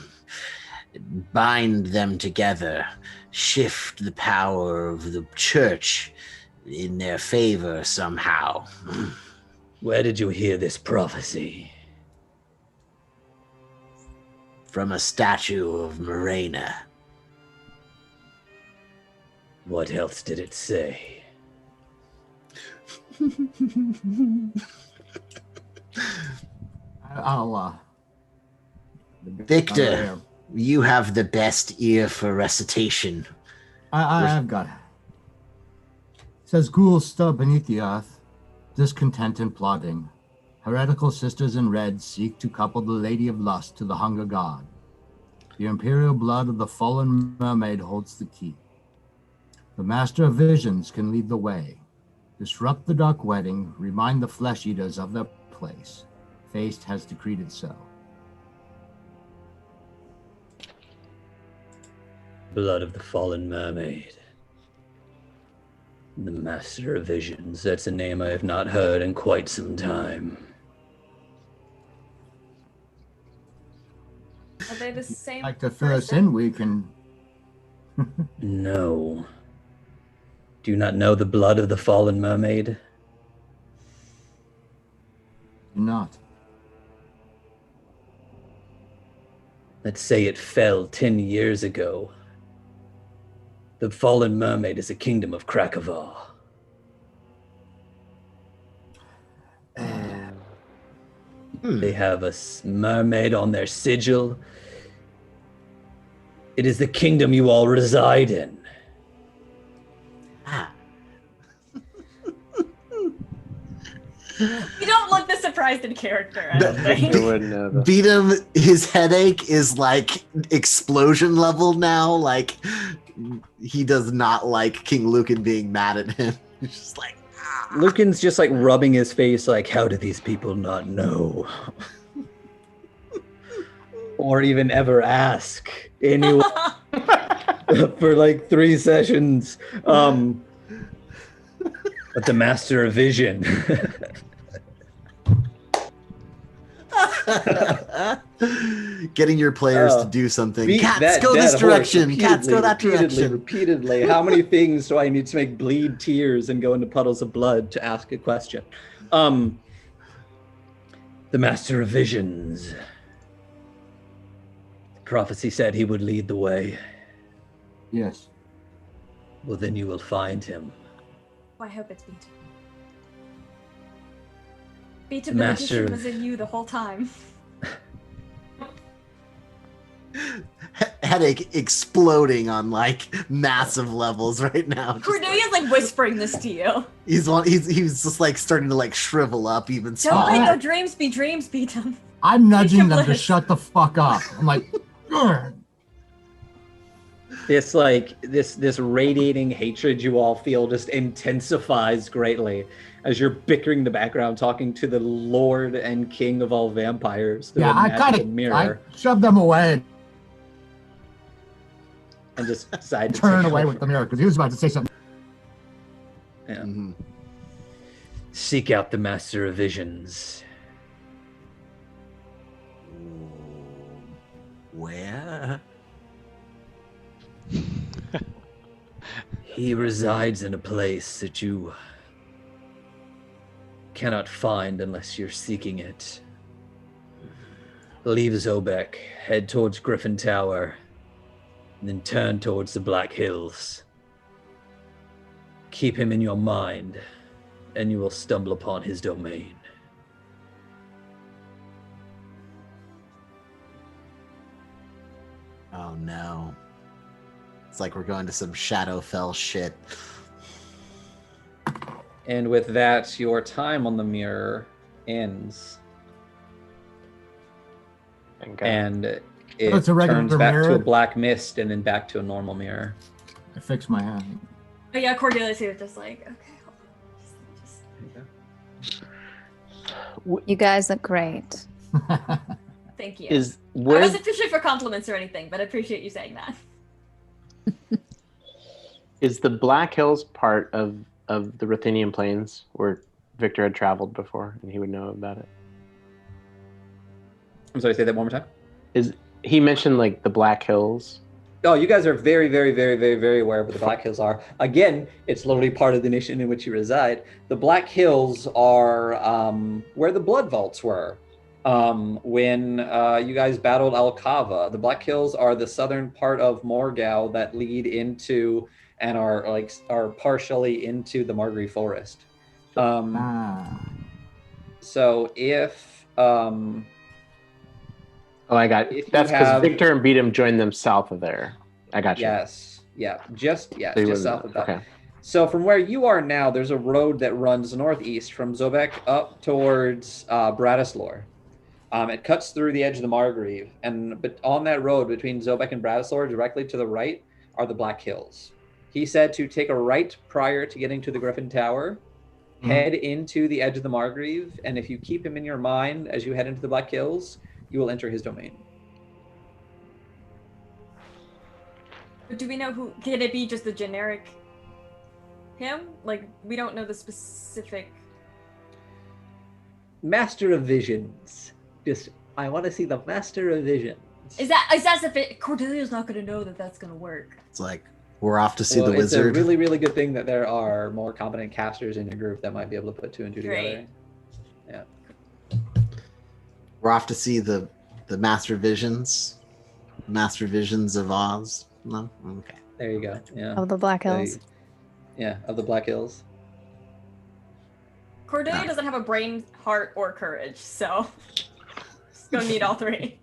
bind them together, shift the power of the church in their favor somehow. Where did you hear this prophecy? From a statue of Morena. What else did it say? Victor, you have the best ear for recitation. I've got it. It says, ghouls stir beneath the earth, discontent and plotting. Heretical sisters in red seek to couple the Lady of Lust to the Hunger God. The imperial blood of the fallen mermaid holds the key. The Master of Visions can lead the way. Disrupt the dark wedding, remind the flesh eaters of their place. Fate has decreed it so. Blood of the fallen mermaid. The Master of Visions. That's a name I have not heard in quite some time. Are they the same? Like to fill us in, we can. No. Do you not know the blood of the fallen mermaid? Not. Let's say it fell 10 years ago. The fallen mermaid is a kingdom of Krakovar. They have a mermaid on their sigil. It is the kingdom you all reside in. You don't look the surprised in character, I don't think. Beat him, his headache is like explosion level now. Like, he does not like King Lucan being mad at him. He's just like, Lucan's just like rubbing his face like, how do these people not know? Or even ever ask anyone for like 3 sessions. But the Master of Vision. getting your players to do something. Cats, go this direction. Cats, go that direction. Repeatedly. How many things do I need to make bleed tears and go into puddles of blood to ask a question? The Master of Visions. Prophecy said he would lead the way. Yes. Well, then you will find him. I hope it's Beat. Beat of the magician was in you the whole time. Headache exploding on like massive levels right now. Just Cordelia's like whispering this to you. he's just like starting to like shrivel up even Don't smaller. let your dreams be dreams, Beatum. I'm nudging them to bliss. shut the fuck up. I'm like, "Ugh." This like this radiating hatred you all feel just intensifies greatly as you're bickering in the background, talking to the Lord and King of all vampires through yeah, a I magical mirror, shoved them away and just decide to turn take away over. with the mirror because he was about to say something. Yeah. Mhm. Seek out the Master of Visions. Where? He resides in a place that you cannot find unless you're seeking it. Leave Zobek, head towards Griffin Tower, and then turn towards the Black Hills. Keep him in your mind, and you will stumble upon his domain. Oh no. It's like we're going to some Shadowfell shit. And with that, your time on the mirror ends. And it it's a regular turns back to mirror? a black mist and then back to a normal mirror. I fixed my hand. But yeah, Cordelia's here just like, okay, hold on. You guys look great. Thank you. Is I where wasn't fishing for compliments or anything, but I appreciate you saying that. is the Black Hills part of the Ruthenian Plains where Victor had traveled before and he would know about it? I'm sorry, say that one more time. Is he mentioned like the Black Hills? Oh, you guys are very, very, very, very, very aware of what the Black Hills are. Again, it's literally part of the nation in which you reside. The Black Hills are where the Blood Vaults were when you guys battled Alcava. The Black Hills are the southern part of Morgau that lead into and are partially into the Margrave Forest. So if oh, I got it. That's because Victor and Beatum joined them south of there. I got you. Yes. Yeah. Just south of that. Okay. So from where you are now, there's a road that runs northeast from Zobek up towards Bratislor. It cuts through the edge of the Margrave, but on that road between Zobek and Bratislor, directly to the right, are the Black Hills. He said to take a right prior to getting to the Griffin Tower, head into the edge of the Margrave, and if you keep him in your mind as you head into the Black Hills, you will enter his domain. But do we know who? Can it be just the generic him? Like, we don't know the specific. Master of Visions. I want to see the Master of Visions. Is that sufficient? Cordelia's not going to know that that's going to work. It's like, we're off to see the it's wizard. It's a really, really good thing that there are more competent casters in your group that might be able to put two and two together. Yeah. We're off to see the Master Visions. Master Visions of Oz. No? Okay. There you go. Yeah. Of the Black Hills. Of the Black Hills. Cordelia doesn't have a brain, heart, or courage, so she's gonna need all three.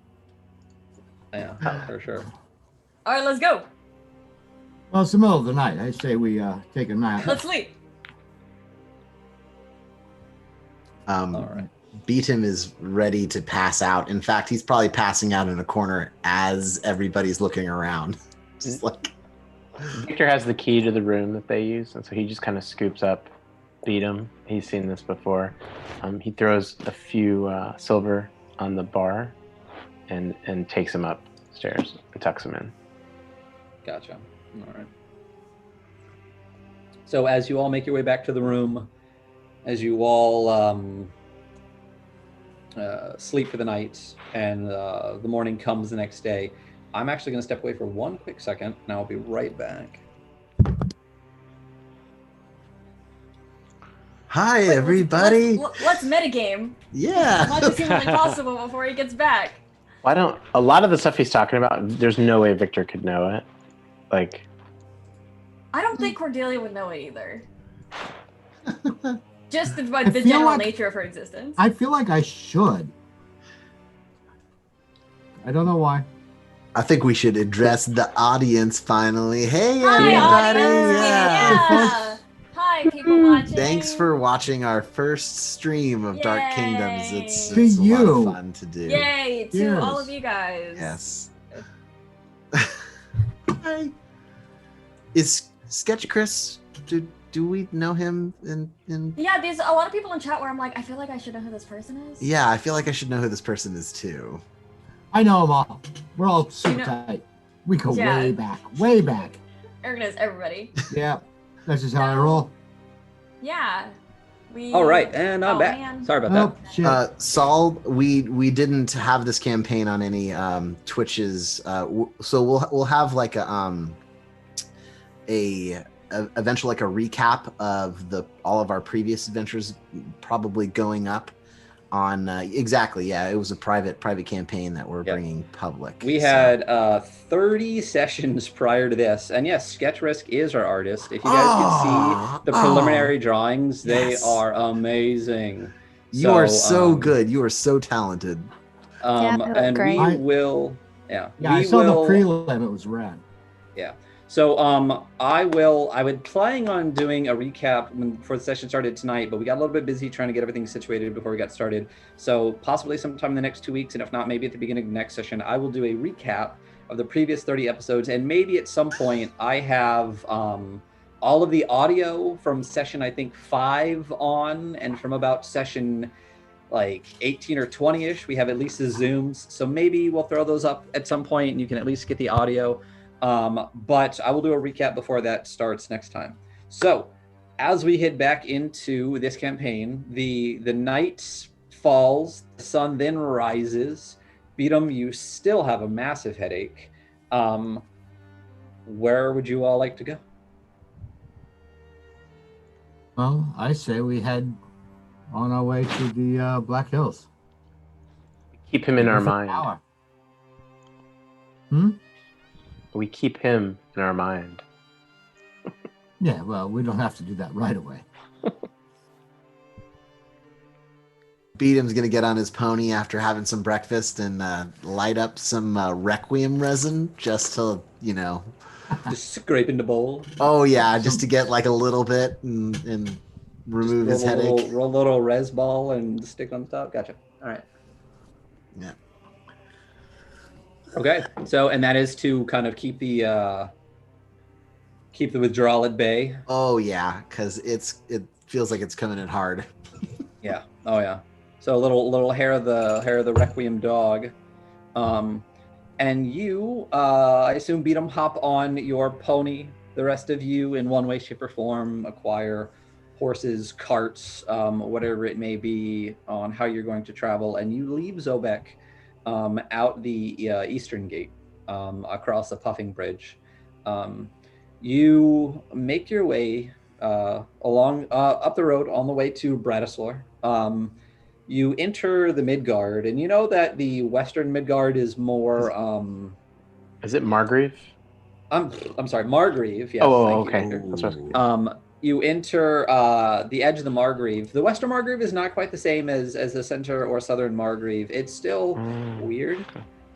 Yeah, for sure. All right, let's go. Well, it's the middle of the night. I say we take a nap. Let's sleep. All right. Beatum is ready to pass out. In fact, he's probably passing out in a corner as everybody's looking around. Just like Victor has the key to the room that they use, and so he just kind of scoops up Beatum. He's seen this before. He throws a few silver on the bar and takes him upstairs and tucks him in. Gotcha. All right. So as you all make your way back to the room, as you all sleep for the night, and the morning comes the next day, I'm actually going to step away for one quick second, and I'll be right back. Hi, everybody. Let's metagame. Yeah. Not just humanly possible before he gets back. A lot of the stuff he's talking about, there's no way Victor could know it. Like, I don't think Cordelia would know it either. Just by the general nature of her existence. I feel like I should. I don't know why. I think we should address the audience finally. Hey, Hi, everybody! audience. Yeah. Hi, people watching. Thanks for watching our first stream of Dark Kingdoms. Yay. It's To a lot you. of fun to do. Yay to Yes. all of you guys. Yes. Hi. Is Sketch Chris? Do we know him in? Yeah, there's a lot of people in chat where I'm like, I feel like I should know who this person is. Yeah, I feel like I should know who this person is too. I know them all. We're all super know- tight. We go Yeah. way back, way back. Eric knows everybody. Yeah, that's just how I roll. Yeah. We. All right, and I'm Oh, back. man. Sorry about Oh shit! Saul, we didn't have this campaign on any Twitches, so we'll have like a eventually like a recap of all of our previous adventures, probably going up on exactly. Yeah, it was a private campaign that we're Yep. bringing public. We so- had 30 sessions prior to this, and yes, Sketch Risk is our artist. If you guys can see the preliminary drawings, they Yes. are amazing. You are so good. You are so talented. Yeah, they look And great. we will, yeah, Yeah, I we saw will, the prelim. It was rad. yeah. So I was planning on doing a recap before the session started tonight, but we got a little bit busy trying to get everything situated before we got started. So possibly sometime in the next 2 weeks, and if not, maybe at the beginning of the next session, I will do a recap of the previous 30 episodes, and maybe at some point I have all of the audio from session, I think 5 on, and from about session like 18 or 20-ish, we have at least the Zooms. So maybe we'll throw those up at some point and you can at least get the audio. But I will do a recap before that starts next time. So as we head back into this campaign, the night falls, the sun then rises. Beatum, you still have a massive headache. Where would you all like to go? Well, I say we head on our way to the Black Hills. Keep him in our With the mind. power. We keep him in our mind. Yeah, well, we don't have to do that right away. Beatum's gonna get on his pony after having some breakfast and light up some Requiem resin just to, Just scraping the bowl. Oh yeah, just to get like a little bit and remove his headache. Roll a little res ball and stick on top. Gotcha. All right. Yeah. Okay. So, and that is to kind of keep the withdrawal at bay. Oh yeah, because it feels like it's coming in hard. Yeah. Oh yeah. So a little hair of the Requiem dog. And you, I assume, Beatum, hop on your pony. The rest of you, in one way, shape, or form, acquire horses, carts, whatever it may be, on how you're going to travel, and you leave Zobek out the eastern gate across the Puffing Bridge. You make your way along up the road on the way to Bratislor. You enter the Midgard, and you know that the Western Midgard is more. Is it Margrave? I'm sorry, Margrave. Yes. Oh, thank you, okay. Victor. That's right. You enter the edge of the Margrave. The Western Margrave is not quite the same as the center or southern Margrave. It's still weird,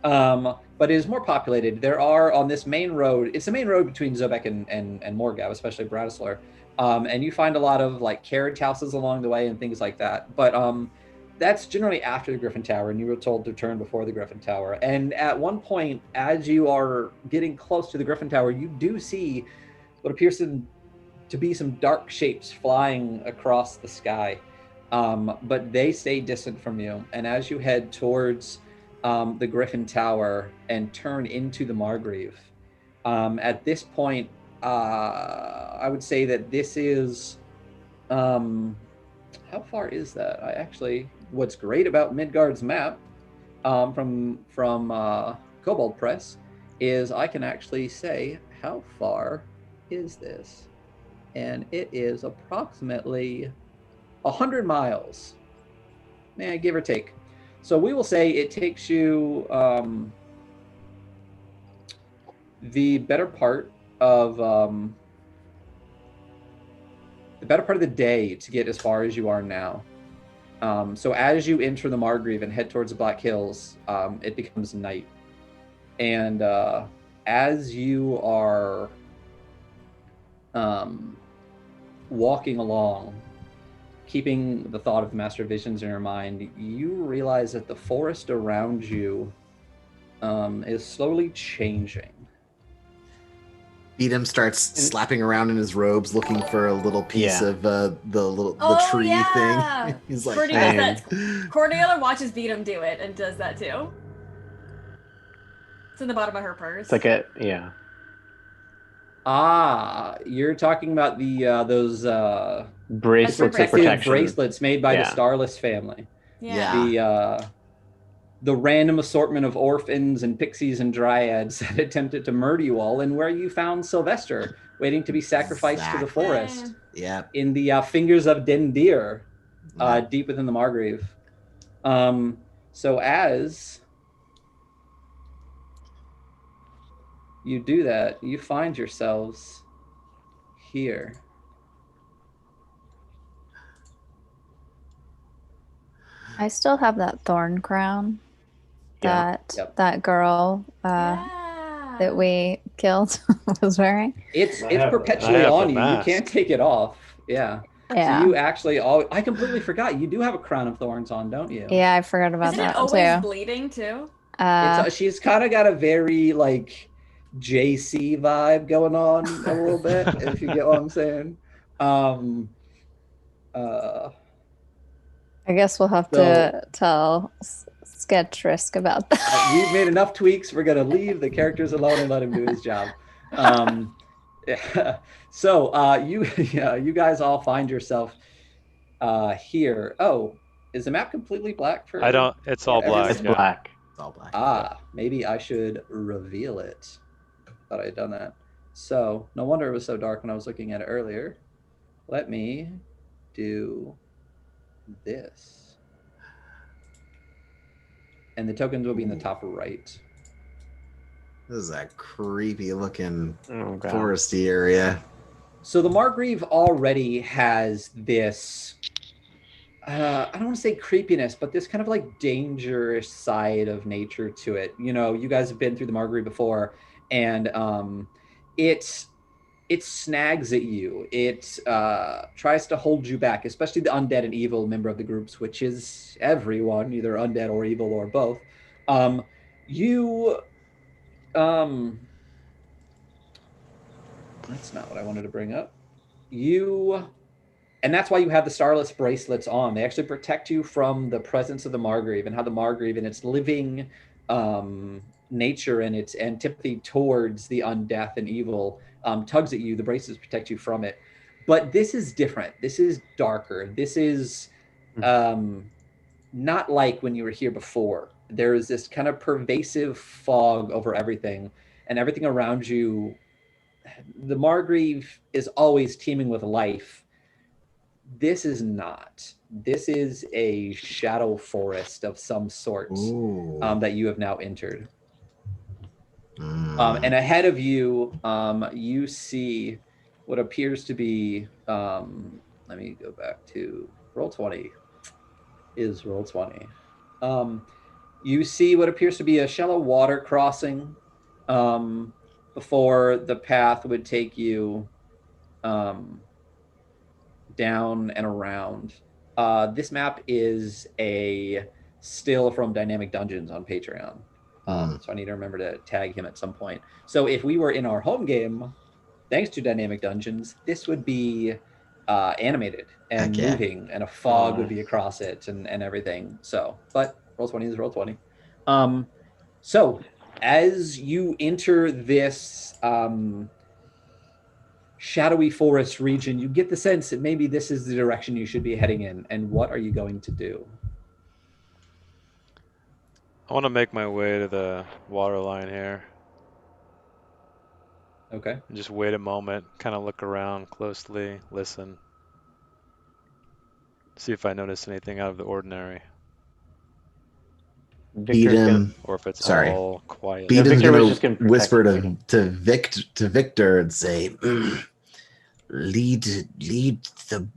but it is more populated. There are on this main road. It's the main road between Zobek and Morgav, especially Bratislor, and you find a lot of like carriage houses along the way and things like that. But that's generally after the Griffin Tower, and you were told to turn before the Griffin Tower. And at one point, as you are getting close to the Griffin Tower, you do see what appears to be some dark shapes flying across the sky, but they stay distant from you. And as you head towards the Griffin Tower and turn into the Margrave, at this point, I would say that this is how far is that? What's great about Midgard's map from Kobold Press is I can actually say how far is this, and it is approximately 100 miles, give or take. So we will say it takes you the better part of the day to get as far as you are now. So as you enter the Margrave and head towards the Black Hills, it becomes night. And as you are walking along, keeping the thought of the Master of Visions in your mind, you realize that the forest around you is slowly changing. Beatum starts slapping around in his robes, looking for a little piece of the tree thing. He's like, Cordelia watches Beatum do it and does that too. It's in the bottom of her purse. It's like You're talking about those bracelets protective bracelets made by the Starless family. The random assortment of orphans and pixies and dryads that attempted to murder you all, and where you found Sylvester waiting to be sacrificed to the forest. Yeah. In the fingers of Dendir, deep within the Margrave. So as you do that, you find yourselves here. I still have that thorn crown that girl that we killed was wearing. It's perpetually on you. You can't take it off. Yeah. So you actually I completely forgot. You do have a crown of thorns on, don't you? Yeah, I forgot about that too. Isn't it always bleeding too? She's kind of got a very like JC vibe going on a little bit, if you get what I'm saying. I guess we'll have to tell Sketch Risk about that. We've made enough tweaks. We're gonna leave the characters alone and let him do his job. So you guys all find yourself here. Oh, is the map completely black for? I don't. It's all black. It's black. It's all black. Maybe I should reveal it. Thought I had done that. So no wonder it was so dark when I was looking at it earlier. Let me do this. And the tokens will be in the top right. This is a creepy looking foresty area. So the Margrave already has this, I don't want to say creepiness, but this kind of like dangerous side of nature to it. You know, you guys have been through the Margrave before, and it snags at you. It tries to hold you back, especially the undead and evil member of the groups, which is everyone, either undead or evil or both. That's not what I wanted to bring up. And that's why you have the Starless bracelets on. They actually protect you from the presence of the Margrave, and how the Margrave and its living nature and its antipathy towards the undeath and evil tugs at you. The bracelets protect you from it. But this is different. This is darker. This is not like when you were here before. There is this kind of pervasive fog over everything, and everything around you. The Margrave is always teeming with life. This is not. This is a shadow forest of some sort that you have now entered. And ahead of you, you see what appears to be, let me go back to Roll20 is Roll20. You see what appears to be a shallow water crossing before the path would take you down and around. This map is a still from Dynamic Dungeons on Patreon. So I need to remember to tag him at some point. So if we were in our home game, thanks to Dynamic Dungeons, this would be animated and moving, and a fog would be across it and everything. So, but Roll20 is Roll20. So as you enter this shadowy forest region, you get the sense that maybe this is the direction you should be heading in. And what are you going to do? I want to make my way to the water line here. Okay. And just wait a moment, kind of look around closely, listen. See if I notice anything out of the ordinary. Beatum, or if it's sorry. all quiet. Beatum's gonna whisper to Victor and say, lead the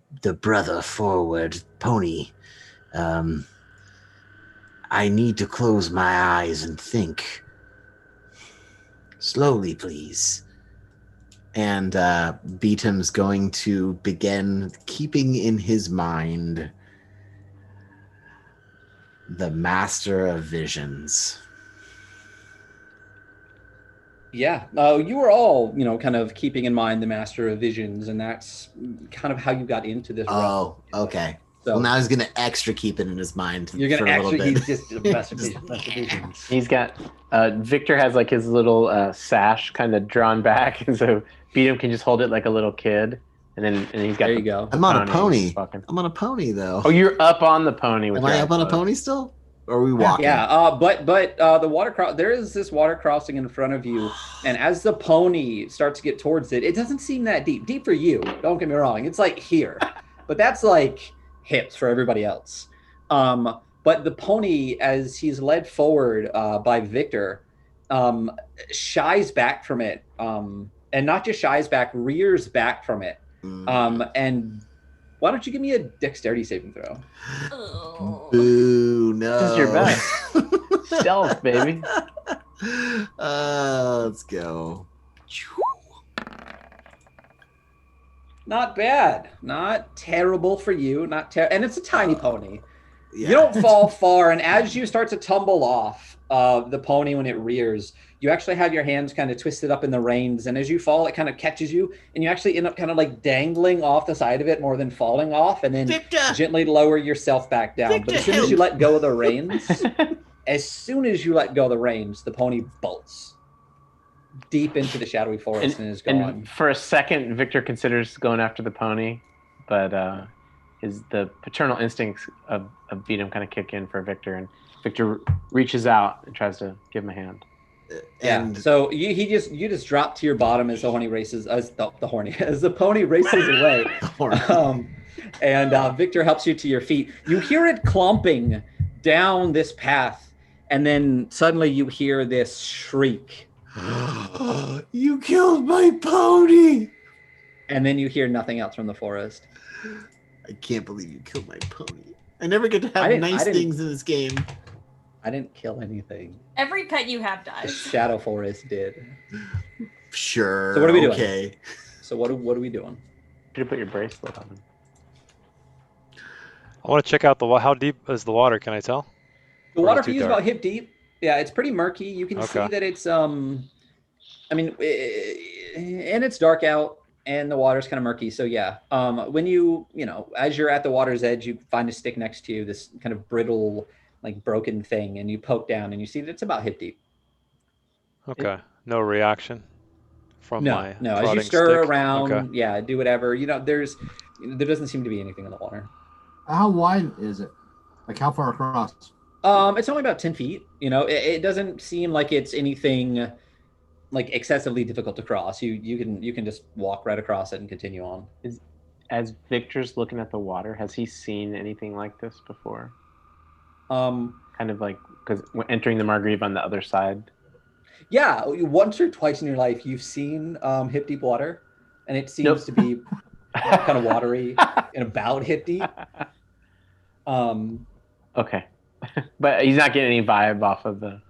brother forward, Pony. I need to close my eyes and think. Slowly, please. And Beatum's going to begin keeping in his mind the Master of Visions. Yeah, you were all, kind of keeping in mind the Master of Visions, and that's kind of how you got into this. Oh, okay. So well, now he's going to extra keep it in his mind. You're going to actually, he's just Master of Visions. He's got, Victor has like his little sash kind of drawn back, and so Beatum can just hold it like a little kid, and he's got. There you go. I'm on a pony. I'm on a pony though. Oh, you're up on the pony. Am I up on a pony still? Or are we walking? Yeah, but the water there is this water crossing in front of you, and as the pony starts to get towards it, it doesn't seem that deep. Deep for you, don't get me wrong. It's like here, but that's like hips for everybody else. But the pony, as he's led forward by Victor, shies back from it, and not just shies back, rears back from it, and. Why don't you give me a dexterity saving throw? Boo, no. This is your best. Stealth, baby. Let's go. Not bad. Not terrible for you. And it's a tiny pony. Yeah. You don't fall far, and as you start to tumble off the pony when it rears, you actually have your hands kind of twisted up in the reins, and as you fall, it kind of catches you, and you actually end up kind of like dangling off the side of it more than falling off, and then Victor! Gently lower yourself back down. Victor, but as soon as you let go of the reins, the pony bolts deep into the shadowy forest and is gone. And for a second, Victor considers going after the pony, but the paternal instincts of Beatum kind of kick in for Victor, and Victor reaches out and tries to give him a hand. And so you just drop to your bottom as the pony races as the pony races away, and Victor helps you to your feet. You hear it clomping down this path, and then suddenly you hear this shriek. You killed my pony! And then you hear nothing else from the forest. I can't believe you killed my pony. I never get to have nice things in this game. I didn't kill anything. Every pet you have dies. Shadow Forest did. Sure. So what are we doing? Okay. So what are we doing? You put your bracelet on. I want to check out how deep is the water? Can I tell? The water for you is about hip deep. Yeah, it's pretty murky. You can see that it's and it's dark out and the water's kind of murky. So yeah, when you as you're at the water's edge, you find a stick next to you, this kind of brittle, like broken thing, and you poke down and you see that it's about hip deep. Okay. No reaction from my no. As you stir stick. around, okay. Do whatever. There doesn't seem to be anything in the water. How wide is it? Like how far across? It's only about 10 feet. It doesn't seem like it's anything like excessively difficult to cross. You can just walk right across it and continue on. As Victor's looking at the water, has he seen anything like this before? Kind of like, because entering the Margrave on the other side. Yeah, once or twice in your life, you've seen hip deep water, and it seems to be kind of watery and about hip deep. Okay, but he's not getting any vibe off of the.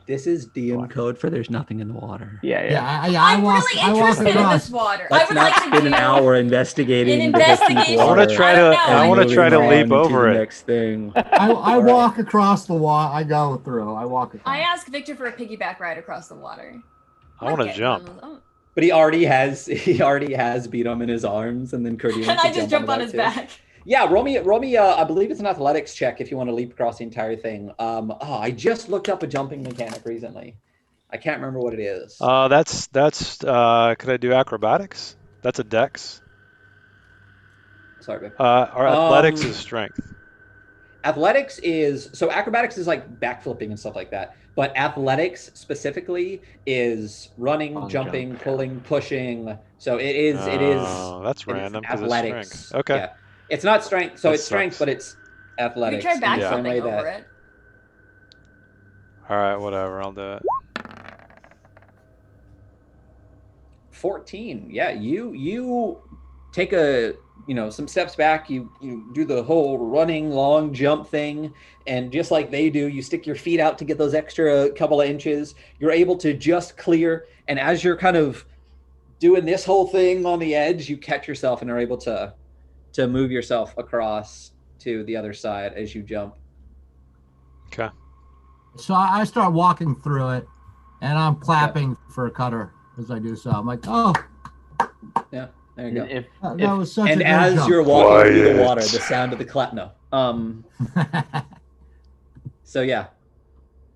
This is DM code for there's nothing in the water. I'm really interested in this water. Let's I would not like to spend an hour investigating. I want to try to leap over it. Next thing. I walk across the water. I go through. I walk across. I ask Victor for a piggyback ride across the water. I want to jump. But he already has Beatum in his arms, and then Curdy. And I just jump on his back. Yeah, roll me. I believe it's an athletics check if you want to leap across the entire thing. I just looked up a jumping mechanic recently. I can't remember what it is. That's. Could I do acrobatics? That's a dex. Sorry, babe. Our athletics is strength. Athletics is acrobatics is like backflipping and stuff like that. But athletics specifically is running, jumping, pulling, pushing. So it is. Oh, that's random. Athletics. It's strength. Okay. Yeah. It's not strength, so That it's strength, sucks. but it's athletics. We try backflipping over it. All right, whatever. I'll do it. 14. Yeah, you take a some steps back. You do the whole running long jump thing, and just like they do, you stick your feet out to get those extra couple of inches. You're able to just clear, and as you're kind of doing this whole thing on the edge, you catch yourself and are able to move yourself across to the other side as you jump. Okay. So I start walking through it, and I'm clapping for Cutter as I do so. I'm like, oh. Yeah, there you go. That was such a good as jump. you're walking through the Quiet. water, the sound of the clap. No. So yeah,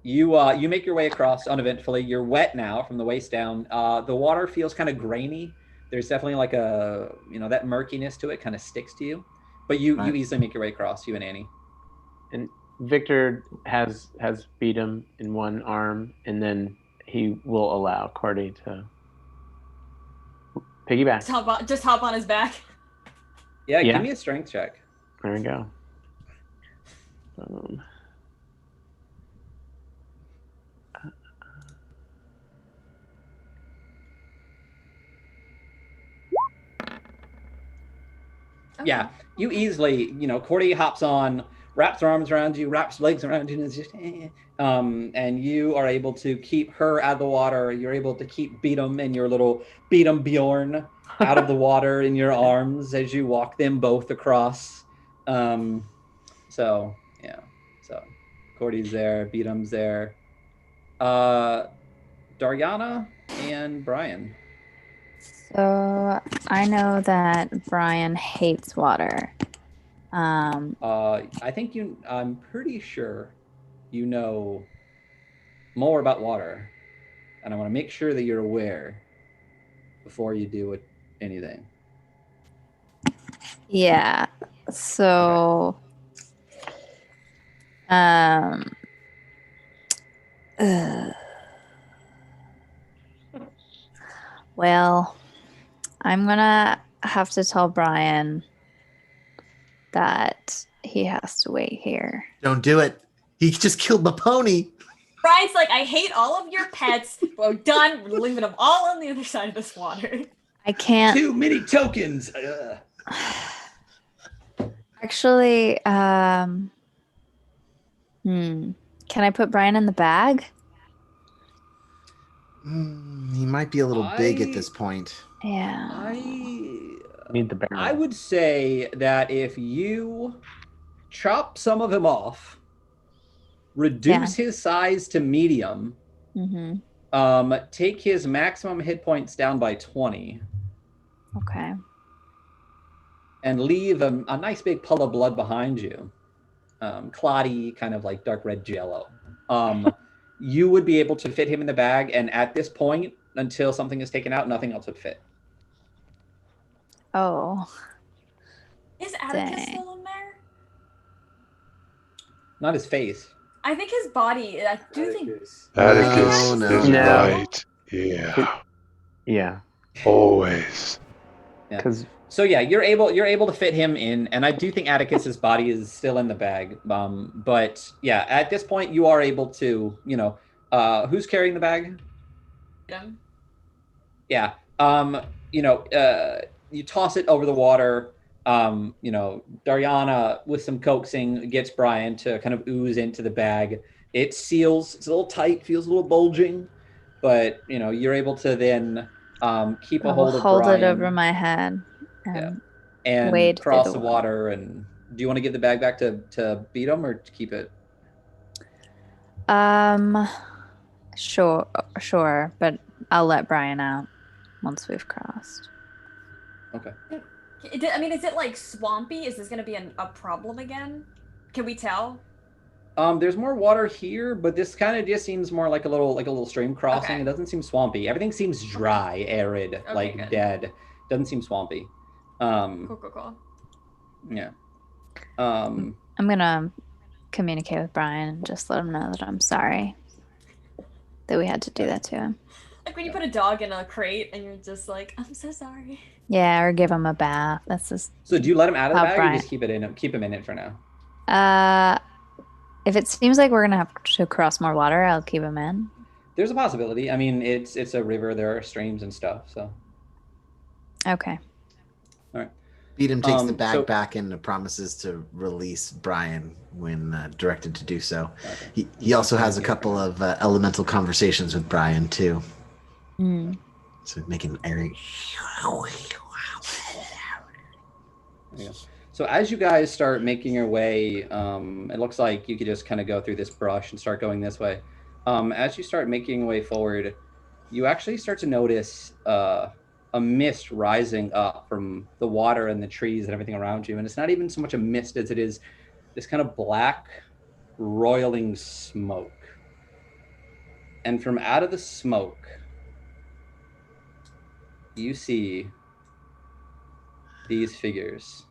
you make your way across uneventfully. You're wet now from the waist down. The water feels kind of grainy. There's definitely like a that murkiness to it kind of sticks to you, but you easily make your way across. You and Annie. And Victor has beat him in one arm, and then he will allow Cordy to piggyback. Just hop on his back. Yeah, give me a strength check. There we go. Yeah, you easily, Cordy hops on, wraps her arms around you, wraps legs around you, and it's just, and you are able to keep her out of the water. You're able to keep Beatum and your little Beatum Bjorn out of the water in your arms as you walk them both across. So Cordy's there, Beatum's there. Dariana and Brian. So I know that Brian hates water. I think I'm pretty sure you know more about water, and I want to make sure that you're aware before you do anything. Yeah. So, well, I'm gonna have to tell Brian that he has to wait here. Don't do it. He just killed my pony. Brian's like, I hate all of your pets. We're done. We're leaving them all on the other side of this water. I can't. Too many tokens. Actually, can I put Brian in the bag? He might be a little big at this point. Yeah. Need the barrel. I would say that if you chop some of him off, reduce his size to medium, take his maximum hit points down by 20. Okay. And leave a nice big puddle of blood behind you. Clotty, kind of like dark red jello. You would be able to fit him in the bag, and at this point, until something is taken out, nothing else would fit. Oh. Is Atticus still in there? Not his face. I think his body. I do think. Atticus is No. right. Yeah. Yeah. Always. Yeah. So yeah, you're able to fit him in, and I do think Atticus's body is still in the bag. But yeah, at this point, you are able to, who's carrying the bag? Yeah. You toss it over the water. Dariana, with some coaxing, gets Brian to kind of ooze into the bag. It seals. It's a little tight, feels a little bulging, but you're able to then keep a hold of Brian. It over my head. And wade cross through the the water. And do you want to give the bag back to Beatum or to keep it? Sure, but I'll let Brian out once we've crossed. Okay. I mean, is it like swampy? Is this going to be a problem again? Can we tell? There's more water here, but this kind of just seems more like a little stream crossing. Okay. It doesn't seem swampy. Everything seems dry, arid, good. dead. Doesn't seem swampy. Cool. Yeah. I'm gonna communicate with Brian and just let him know that I'm sorry that we had to do that to him. Like when you put a dog in a crate and you're just like, I'm so sorry. Yeah, or give him a bath. That's just. So do you let him out of the how bag Brian- or just keep him in it for now? If it seems like we're gonna have to cross more water, I'll keep him in. There's a possibility. I mean, it's a river. There are streams and stuff. So. Okay. All right. Beatum takes the bag back and promises to release Brian when directed to do so. Okay. He also has a couple of elemental conversations with Brian too. So making Eric. Yeah. So as you guys start making your way, it looks like you could just kind of go through this brush and start going this way. As you start making your way forward, you actually start to notice a mist rising up from the water and the trees and everything around you. And it's not even so much a mist as it is this kind of black, roiling smoke. And from out of the smoke, you see these figures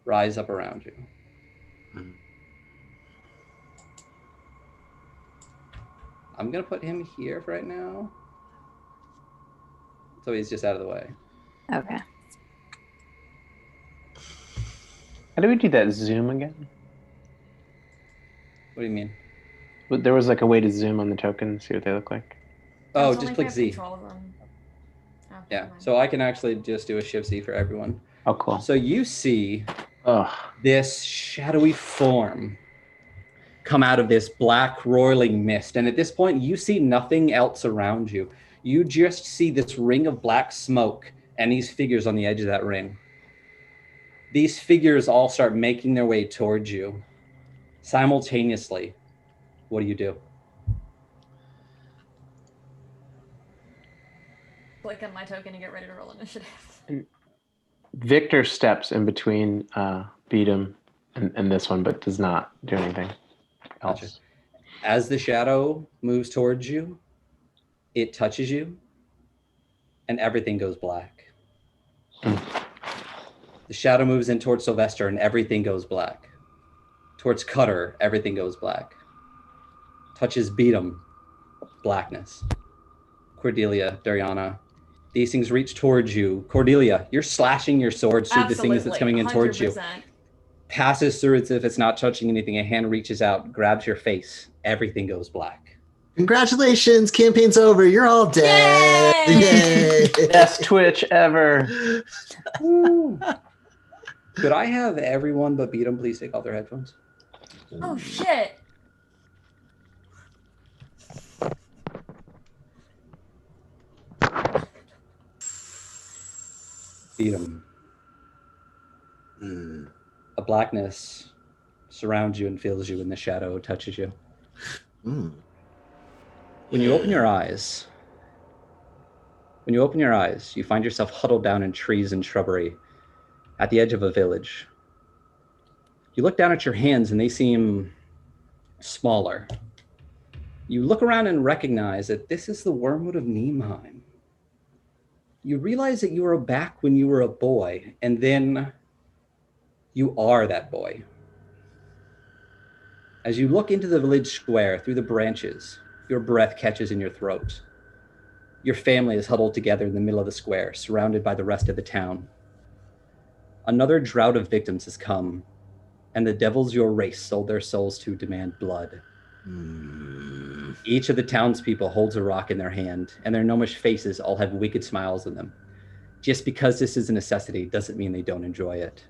rise up around you. I'm going to put him here for right now. So he's just out of the way. Okay. How do we do that zoom again? What do you mean? There was like a way to zoom on the token, see what they look like. Oh, just click Z. Yeah, so I can actually just do a shift Z for everyone. Oh, cool. So you see this shadowy form come out of this black roiling mist. And at this point, you see nothing else around you. You just see this ring of black smoke and these figures on the edge of that ring. These figures all start making their way towards you simultaneously. What do you do? Click on my token and get ready to roll initiative. Victor steps in between Beatum and this one, but does not do anything else. Gotcha. As the shadow moves towards you, it touches you, and everything goes black. The shadow moves in towards Sylvester, and everything goes black. Towards Cutter, everything goes black. Touches Beatum, blackness. Cordelia, Dariana, these things reach towards you. Cordelia, you're slashing your swords through the things that's coming in towards 100%. You. Passes through as if it's not touching anything. A hand reaches out, grabs your face. Everything goes black. Congratulations, campaign's over. You're all dead. Yay! Best Twitch ever. Could I have everyone but Beatum please take off their headphones? Oh shit. Beatum. A blackness surrounds you and fills you, and the shadow touches you. When you open your eyes, you find yourself huddled down in trees and shrubbery at the edge of a village. You look down at your hands and they seem smaller. You look around and recognize that this is the Wormwood of Niimheim. You realize that you were back when you were a boy, and then you are that boy. As you look into the village square through the branches, your breath catches in your throat. Your family is huddled together in the middle of the square, surrounded by the rest of the town. Another drought of victims has come, and the devils your race sold their souls to demand blood. Each of the townspeople holds a rock in their hand, and their gnomish faces all have wicked smiles on them. Just because this is a necessity doesn't mean they don't enjoy it.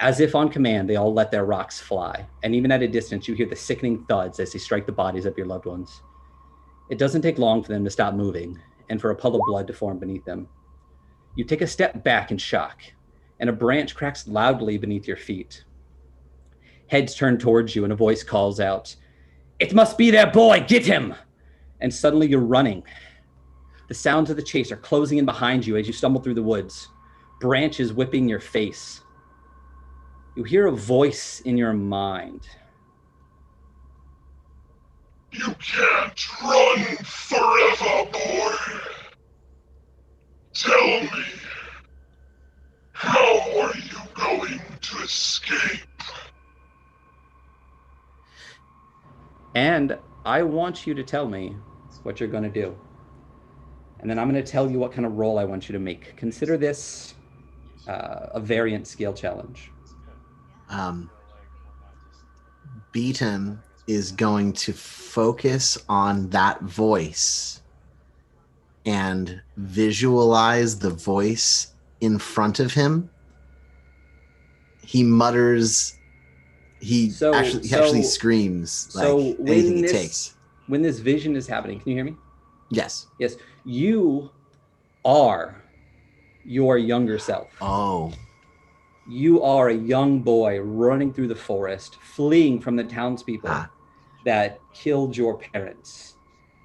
As if on command, they all let their rocks fly, and even at a distance, you hear the sickening thuds as they strike the bodies of your loved ones. It doesn't take long for them to stop moving, and for a puddle of blood to form beneath them. You take a step back in shock, and a branch cracks loudly beneath your feet. Heads turn towards you, and a voice calls out, "It must be their boy, get him!" And suddenly you're running. The sounds of the chase are closing in behind you as you stumble through the woods, branches whipping your face. You hear a voice in your mind. You can't run forever, boy. Tell me, how are you going to escape? And I want you to tell me what you're going to do. And then I'm going to tell you what kind of roll I want you to make. Consider this a variant skill challenge. Beatum is going to focus on that voice and visualize the voice in front of him. He mutters. He actually screams like anything it takes. When this vision is happening, can you hear me? Yes. Yes. You are your younger self. Oh. You are a young boy running through the forest, fleeing from the townspeople that killed your parents.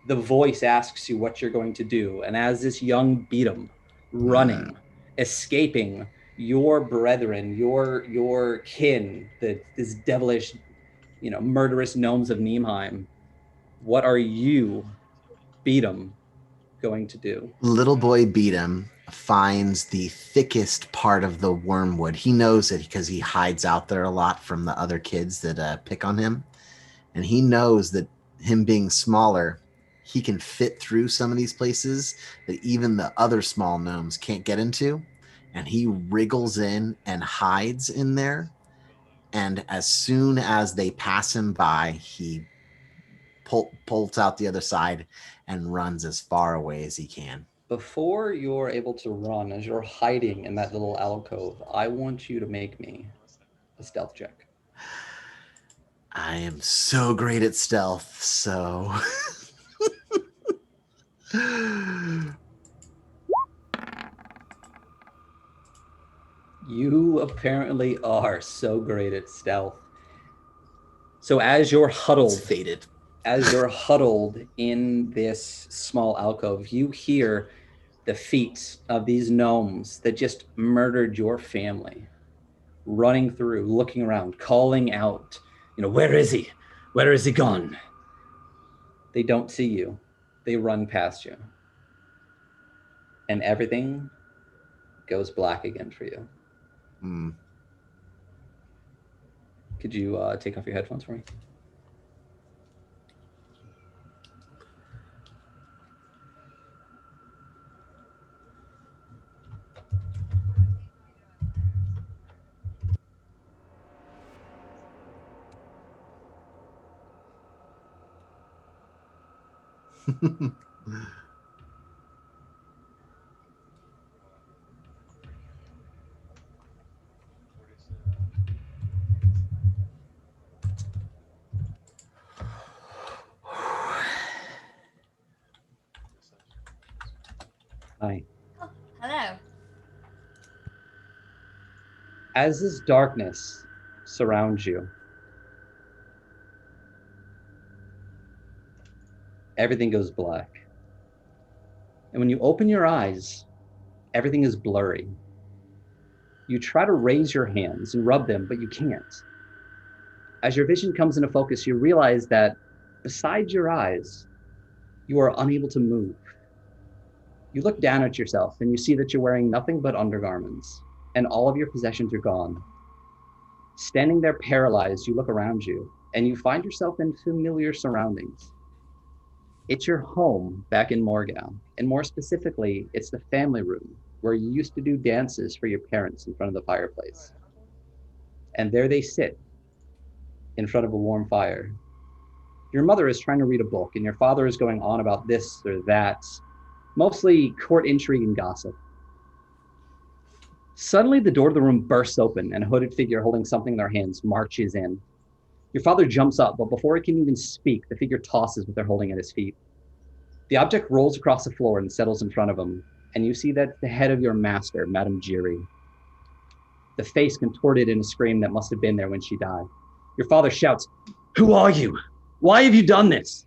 The voice asks you what you're going to do. And as this young Beatum running, escaping your brethren, your kin, this devilish, murderous gnomes of Niemheim, what are you, Beatum, going to do? Little boy Beatum finds the thickest part of the wormwood. He knows it because he hides out there a lot from the other kids that pick on him. And he knows that him being smaller, he can fit through some of these places that even the other small gnomes can't get into. And he wriggles in and hides in there. And as soon as they pass him by, he pulls out the other side and runs as far away as he can. Before you're able to run, as you're hiding in that little alcove, I want you to make me a stealth check. I am so great at stealth, so... You apparently are so great at stealth. So as you're huddled... It's fated. As you're huddled in this small alcove, you hear the feet of these gnomes that just murdered your family, running through, looking around, calling out, where is he? Where is he gone? They don't see you. They run past you. And everything goes black again for you. Could you take off your headphones for me? Hi. Oh, hello. As this darkness surrounds you, everything goes black. And when you open your eyes, everything is blurry. You try to raise your hands and rub them, but you can't. As your vision comes into focus, you realize that beside your eyes, you are unable to move. You look down at yourself and you see that you're wearing nothing but undergarments, and all of your possessions are gone. Standing there paralyzed, you look around you and you find yourself in familiar surroundings. It's your home back in Morgau, and more specifically, it's the family room where you used to do dances for your parents in front of the fireplace. And there they sit in front of a warm fire. Your mother is trying to read a book and your father is going on about this or that, mostly court intrigue and gossip. Suddenly, the door to the room bursts open and a hooded figure holding something in their hands marches in. Your father jumps up, but before he can even speak, the figure tosses what they're holding at his feet. The object rolls across the floor and settles in front of him, and you see that the head of your master, Madame Giry. The face contorted in a scream that must have been there when she died. Your father shouts, "Who are you? Why have you done this?"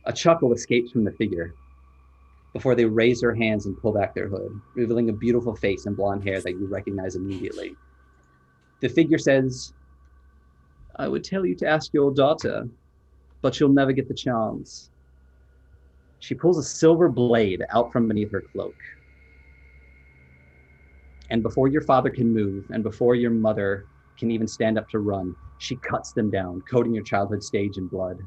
A chuckle escapes from the figure before they raise their hands and pull back their hood, revealing a beautiful face and blonde hair that you recognize immediately. The figure says, "I would tell you to ask your daughter, but you'll never get the chance." She pulls a silver blade out from beneath her cloak. And before your father can move, and before your mother can even stand up to run, she cuts them down, coating your childhood stage in blood.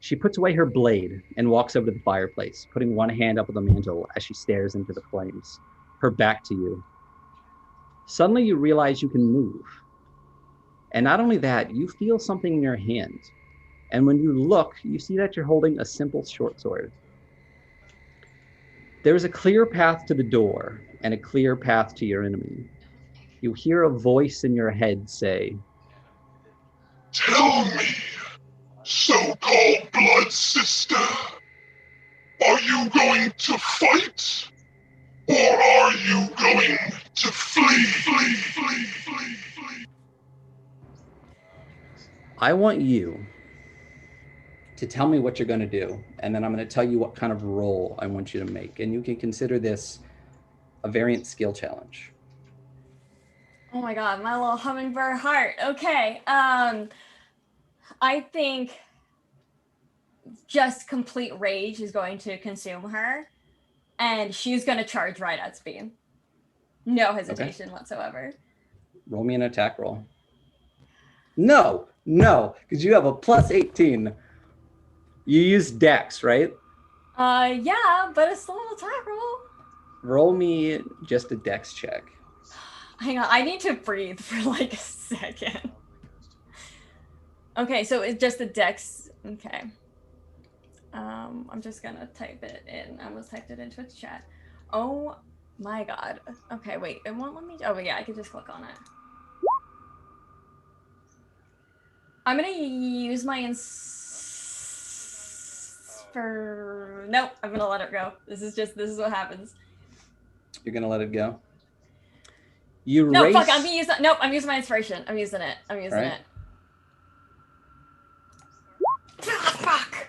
She puts away her blade and walks over to the fireplace, putting one hand up on the mantle as she stares into the flames, her back to you. Suddenly you realize you can move. And not only that, you feel something in your hand. And when you look, you see that you're holding a simple short sword. There is a clear path to the door and a clear path to your enemy. You hear a voice in your head say, Tell me, so-called blood sister, are you going to fight? Or are you going to flee? I want you to tell me what you're going to do, and then I'm going to tell you what kind of roll I want you to make. And you can consider this a variant skill challenge. Oh my god, my little hummingbird heart. Okay. I think just complete rage is going to consume her, and she's going to charge right at Speed. No hesitation whatsoever. Roll me an attack roll. No, because you have a plus 18. You use Dex, right? Yeah, but it's still an attack roll. Roll me just a Dex check. Hang on, I need to breathe for like a second. Okay, so it's just a Dex. Okay. I'm just gonna type it in. I almost typed it into its chat. Oh my god. Okay, wait, it won't let me. Oh yeah, I can just click on it. I'm gonna use my Nope, I'm gonna let it go. This is what happens. You're gonna let it go? Fuck, I'm using my inspiration. I'm using it. It. Fuck!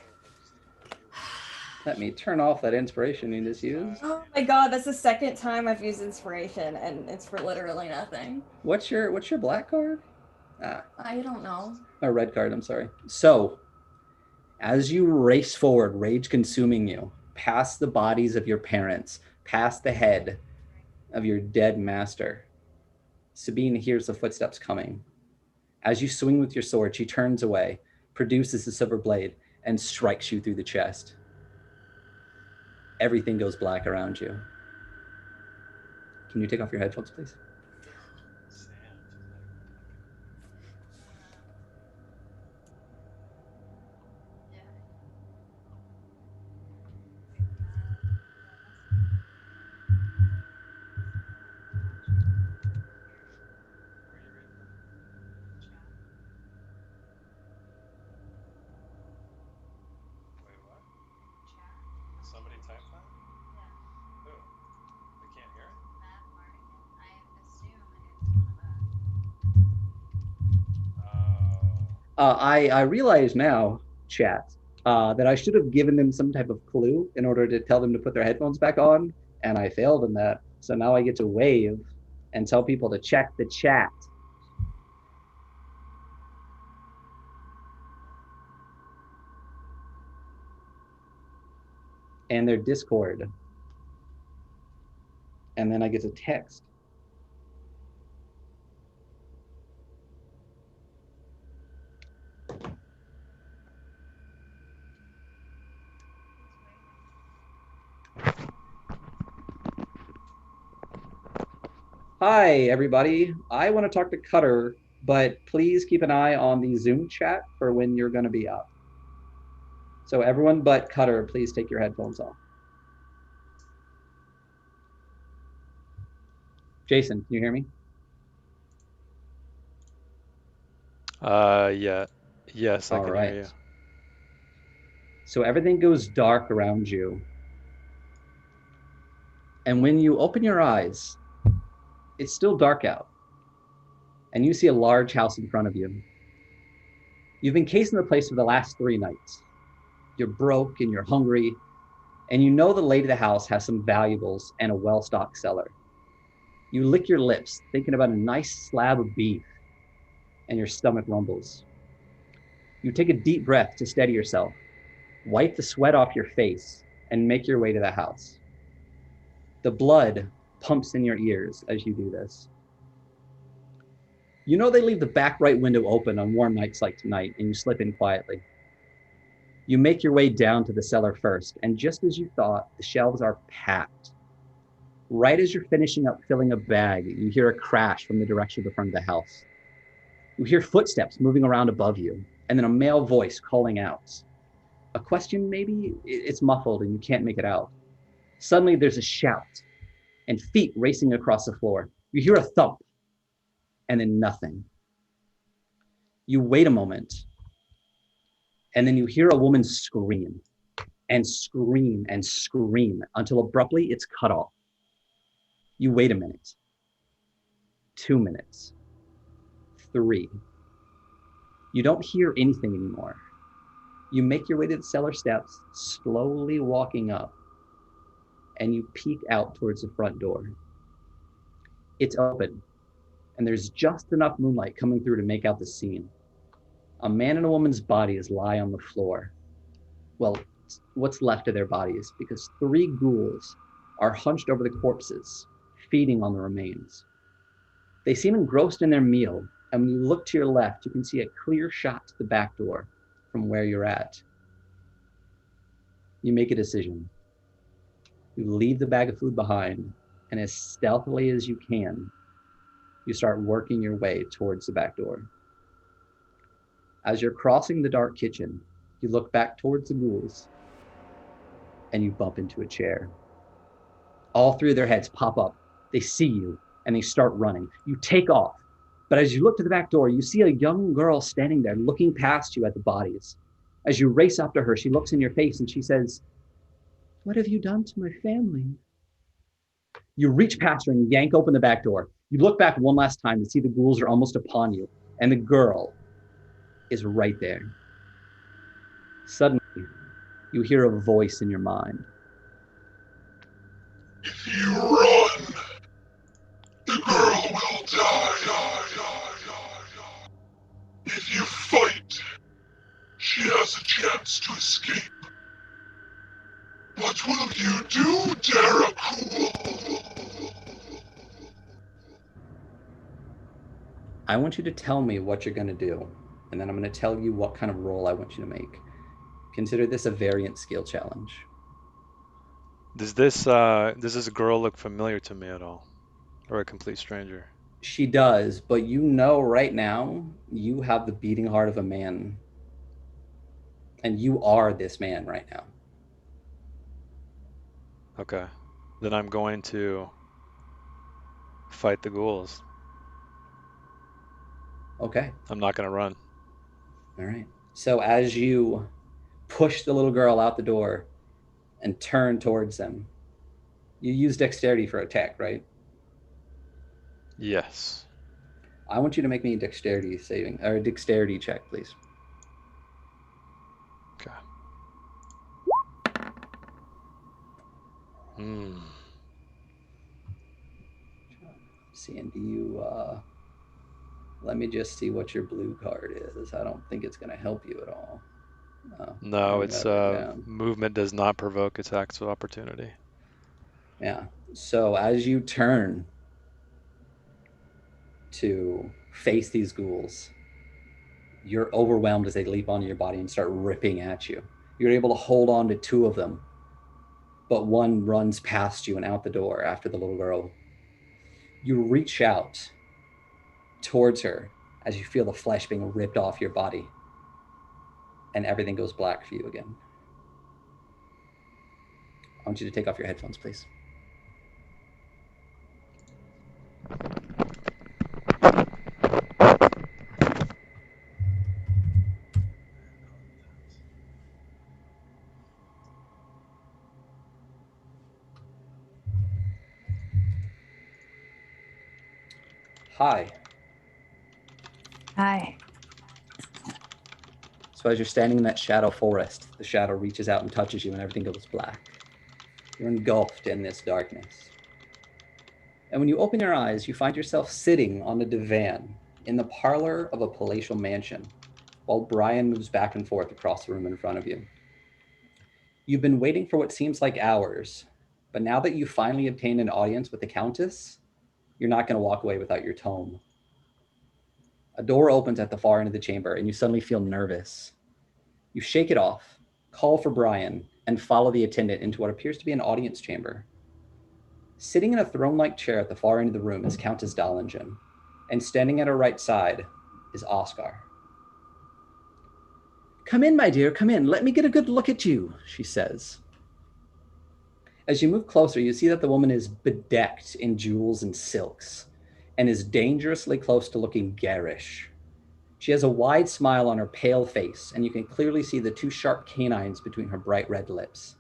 Let me turn off that inspiration you just used. Oh my god, that's the second time I've used inspiration, and it's for literally nothing. What's your black card? I don't know. A red card, I'm sorry. So, as you race forward, rage consuming you, past the bodies of your parents, past the head of your dead master, Sabine hears the footsteps coming. As you swing with your sword, she turns away, produces the silver blade, and strikes you through the chest. Everything goes black around you. Can you take off your headphones, please? Somebody type that? Who? We can't hear it? I realize now, chat, that I should have given them some type of clue in order to tell them to put their headphones back on, and I failed in that. So now I get to wave and tell people to check the chat. And their Discord. And then I get to text. Hi, everybody. I want to talk to Cutter, but please keep an eye on the Zoom chat for when you're going to be up. So everyone but Cutter, please take your headphones off. Jason, can you hear me? Yeah. Yes, I All can right. hear you. So everything goes dark around you. And when you open your eyes, it's still dark out. And you see a large house in front of you. You've been casing the place for the last 3 nights. You're broke and you're hungry, and you know the lady of the house has some valuables and a well-stocked cellar. You lick your lips, thinking about a nice slab of beef, and your stomach rumbles. You take a deep breath to steady yourself, wipe the sweat off your face, and make your way to the house. The blood pumps in your ears as you do this. You know they leave the back right window open on warm nights like tonight, and you slip in quietly. You make your way down to the cellar first, and just as you thought, the shelves are packed. Right as you're finishing up filling a bag, you hear a crash from the direction of the front of the house. You hear footsteps moving around above you, and then a male voice calling out. A question maybe? It's muffled and you can't make it out. Suddenly there's a shout and feet racing across the floor. You hear a thump and then nothing. You wait a moment and then you hear a woman scream and scream and scream until abruptly it's cut off. You wait a minute, 2 minutes, 3. You don't hear anything anymore. You make your way to the cellar steps, slowly walking up, and you peek out towards the front door. It's open, and there's just enough moonlight coming through to make out the scene. A man and a woman's bodies lie on the floor. Well, what's left of their bodies, because 3 ghouls are hunched over the corpses, feeding on the remains. They seem engrossed in their meal, and when you look to your left, you can see a clear shot to the back door from where you're at. You make a decision. You leave the bag of food behind, and as stealthily as you can, you start working your way towards the back door. As you're crossing the dark kitchen, you look back towards the ghouls, and you bump into a chair. All 3 of their heads pop up. They see you, and they start running. You take off, but as you look to the back door, you see a young girl standing there looking past you at the bodies. As you race up to her, she looks in your face and she says, "What have you done to my family?" You reach past her and yank open the back door. You look back one last time to see the ghouls are almost upon you, and the girl is right there. Suddenly, you hear a voice in your mind. If you run, the girl will die. If you fight, she has a chance to escape. What will you do, Daracool? I want you to tell me what you're going to do, and then I'm going to tell you what kind of roll I want you to make. Consider this a variant skill challenge. Does this girl look familiar to me at all, or a complete stranger? She does, but you know right now you have the beating heart of a man, and you are this man right now. Okay, then I'm going to fight the ghouls. Okay. I'm not going to run. All right. So as you push the little girl out the door and turn towards them, you use dexterity for attack, right? Yes. I want you to make me a dexterity check, please. Okay. Seeing, do you let me just see what your blue card is. I don't think it's going to help you at all. No, it's movement does not provoke attacks of opportunity. Yeah. So as you turn to face these ghouls, you're overwhelmed as they leap onto your body and start ripping at you. You're able to hold on to 2 of them, but one runs past you and out the door after the little girl. You reach out towards her as you feel the flesh being ripped off your body, and everything goes black for you again. I want you to take off your headphones, please. Hi. Hi. So as you're standing in that shadow forest, the shadow reaches out and touches you and everything goes black. You're engulfed in this darkness. And when you open your eyes, you find yourself sitting on a divan in the parlor of a palatial mansion while Brian moves back and forth across the room in front of you. You've been waiting for what seems like hours, but now that you finally obtained an audience with the Countess, you're not going to walk away without your tome. A door opens at the far end of the chamber and you suddenly feel nervous. You shake it off, call for Brian, and follow the attendant into what appears to be an audience chamber. Sitting in a throne-like chair at the far end of the room is Countess Dallingen, and standing at her right side is Oscar. "Come in, my dear, come in. Let me get a good look at you," she says. As you move closer, you see that the woman is bedecked in jewels and silks and is dangerously close to looking garish. She has a wide smile on her pale face, and you can clearly see the 2 sharp canines between her bright red lips.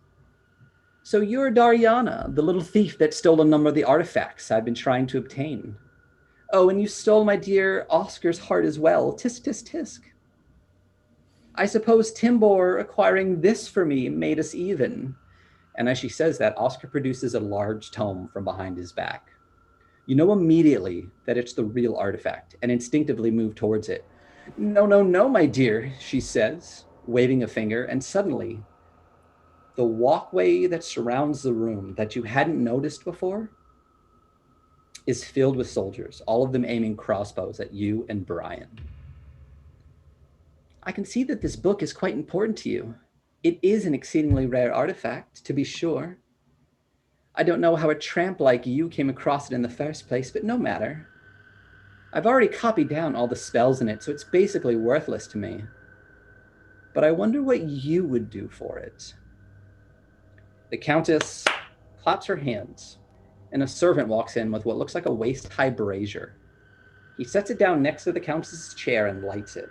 So you're Dariana, the little thief that stole a number of the artifacts I've been trying to obtain. Oh, and you stole my dear Oscar's heart as well. Tisk, tisk, tisk. I suppose Timbor acquiring this for me made us even. And as she says that, Oscar produces a large tome from behind his back. You know immediately that it's the real artifact and instinctively move towards it. No, no, no, my dear, she says, waving a finger, and suddenly the walkway that surrounds the room that you hadn't noticed before is filled with soldiers, all of them aiming crossbows at you and Brian. I can see that this book is quite important to you. It is an exceedingly rare artifact, to be sure. I don't know how a tramp like you came across it in the first place, but no matter. I've already copied down all the spells in it, so it's basically worthless to me. But I wonder what you would do for it. The Countess claps her hands, and a servant walks in with what looks like a waist-high brazier. He sets it down next to the Countess's chair and lights it.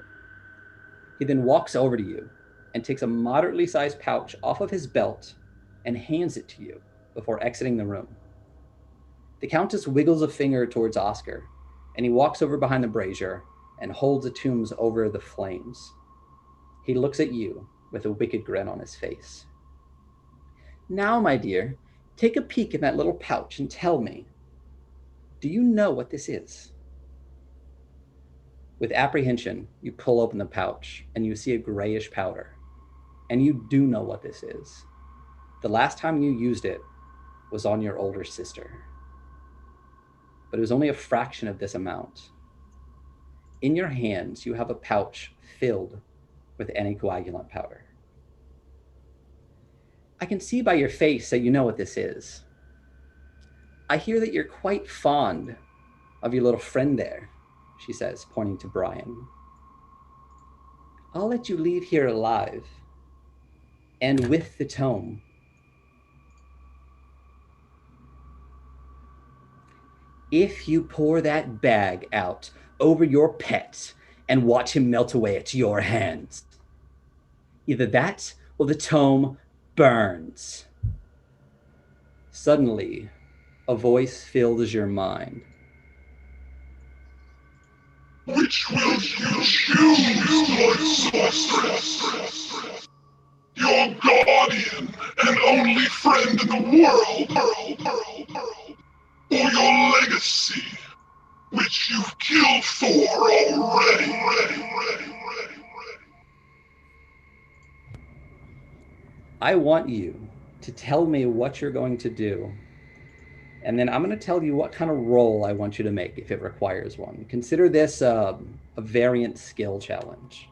He then walks over to you and takes a moderately sized pouch off of his belt and hands it to you before exiting the room. The Countess wiggles a finger towards Oscar, and he walks over behind the brazier and holds the tombs over the flames. He looks at you with a wicked grin on his face. Now, my dear, take a peek in that little pouch and tell me, do you know what this is? With apprehension, you pull open the pouch and you see a grayish powder. And you do know what this is. The last time you used it was on your older sister. But it was only a fraction of this amount. In your hands, you have a pouch filled with anticoagulant powder. I can see by your face that you know what this is. I hear that you're quite fond of your little friend there, she says, pointing to Brian. I'll let you leave here alive and with the tome. If you pour that bag out over your pet and watch him melt away at your hands, either that or the tome burns. Suddenly, a voice fills your mind. Which will you choose, Lord Sorceress? Your guardian and only friend in the world, or your legacy, which you've killed for already. I want you to tell me what you're going to do. And then I'm going to tell you what kind of roll I want you to make if it requires one. Consider this a variant skill challenge.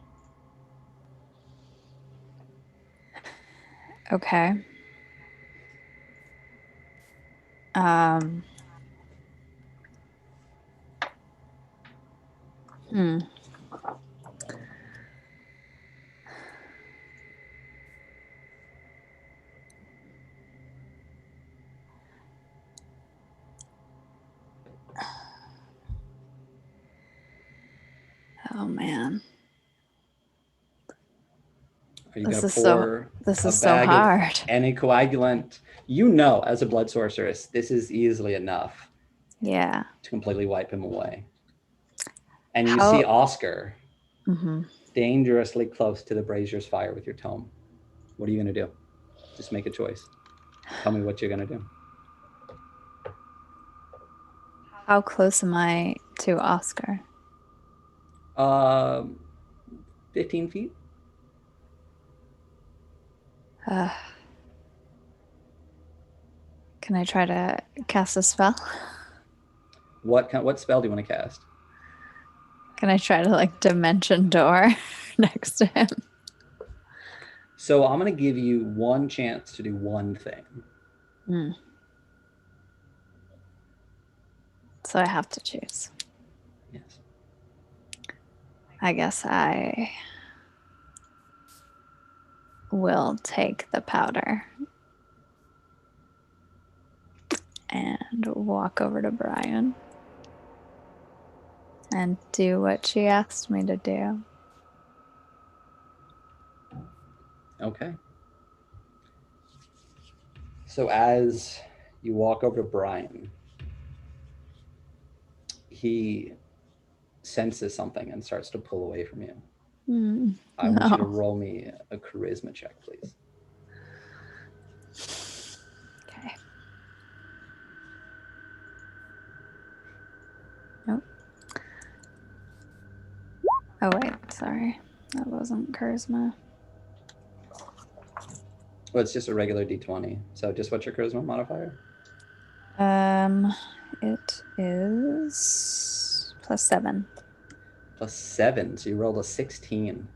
Okay. Oh man. Are you going to pour this is a so bag hard. of anticoagulant? You know, as a blood sorceress, this is easily enough. Yeah. To completely wipe him away. And you see Oscar dangerously close to the brazier's fire with your tome. What are you going to do? Just make a choice. Tell me what you're going to do. How close am I to Oscar? 15 feet. Can I try to cast a spell? What spell do you want to cast? Can I try to like dimension door next to him? So I'm going to give you one chance to do one thing. So I have to choose. Yes. I guess I will take the powder. and walk over to Brian and do what she asked me to do. Okay. So as you walk over to Brian, he senses something and starts to pull away from you. I want you to roll me a charisma check, please. Okay. Nope. Oh wait, sorry. That wasn't charisma. Well, it's just a regular d20. So just what's your charisma modifier? It is +7. +7. So you rolled a 16.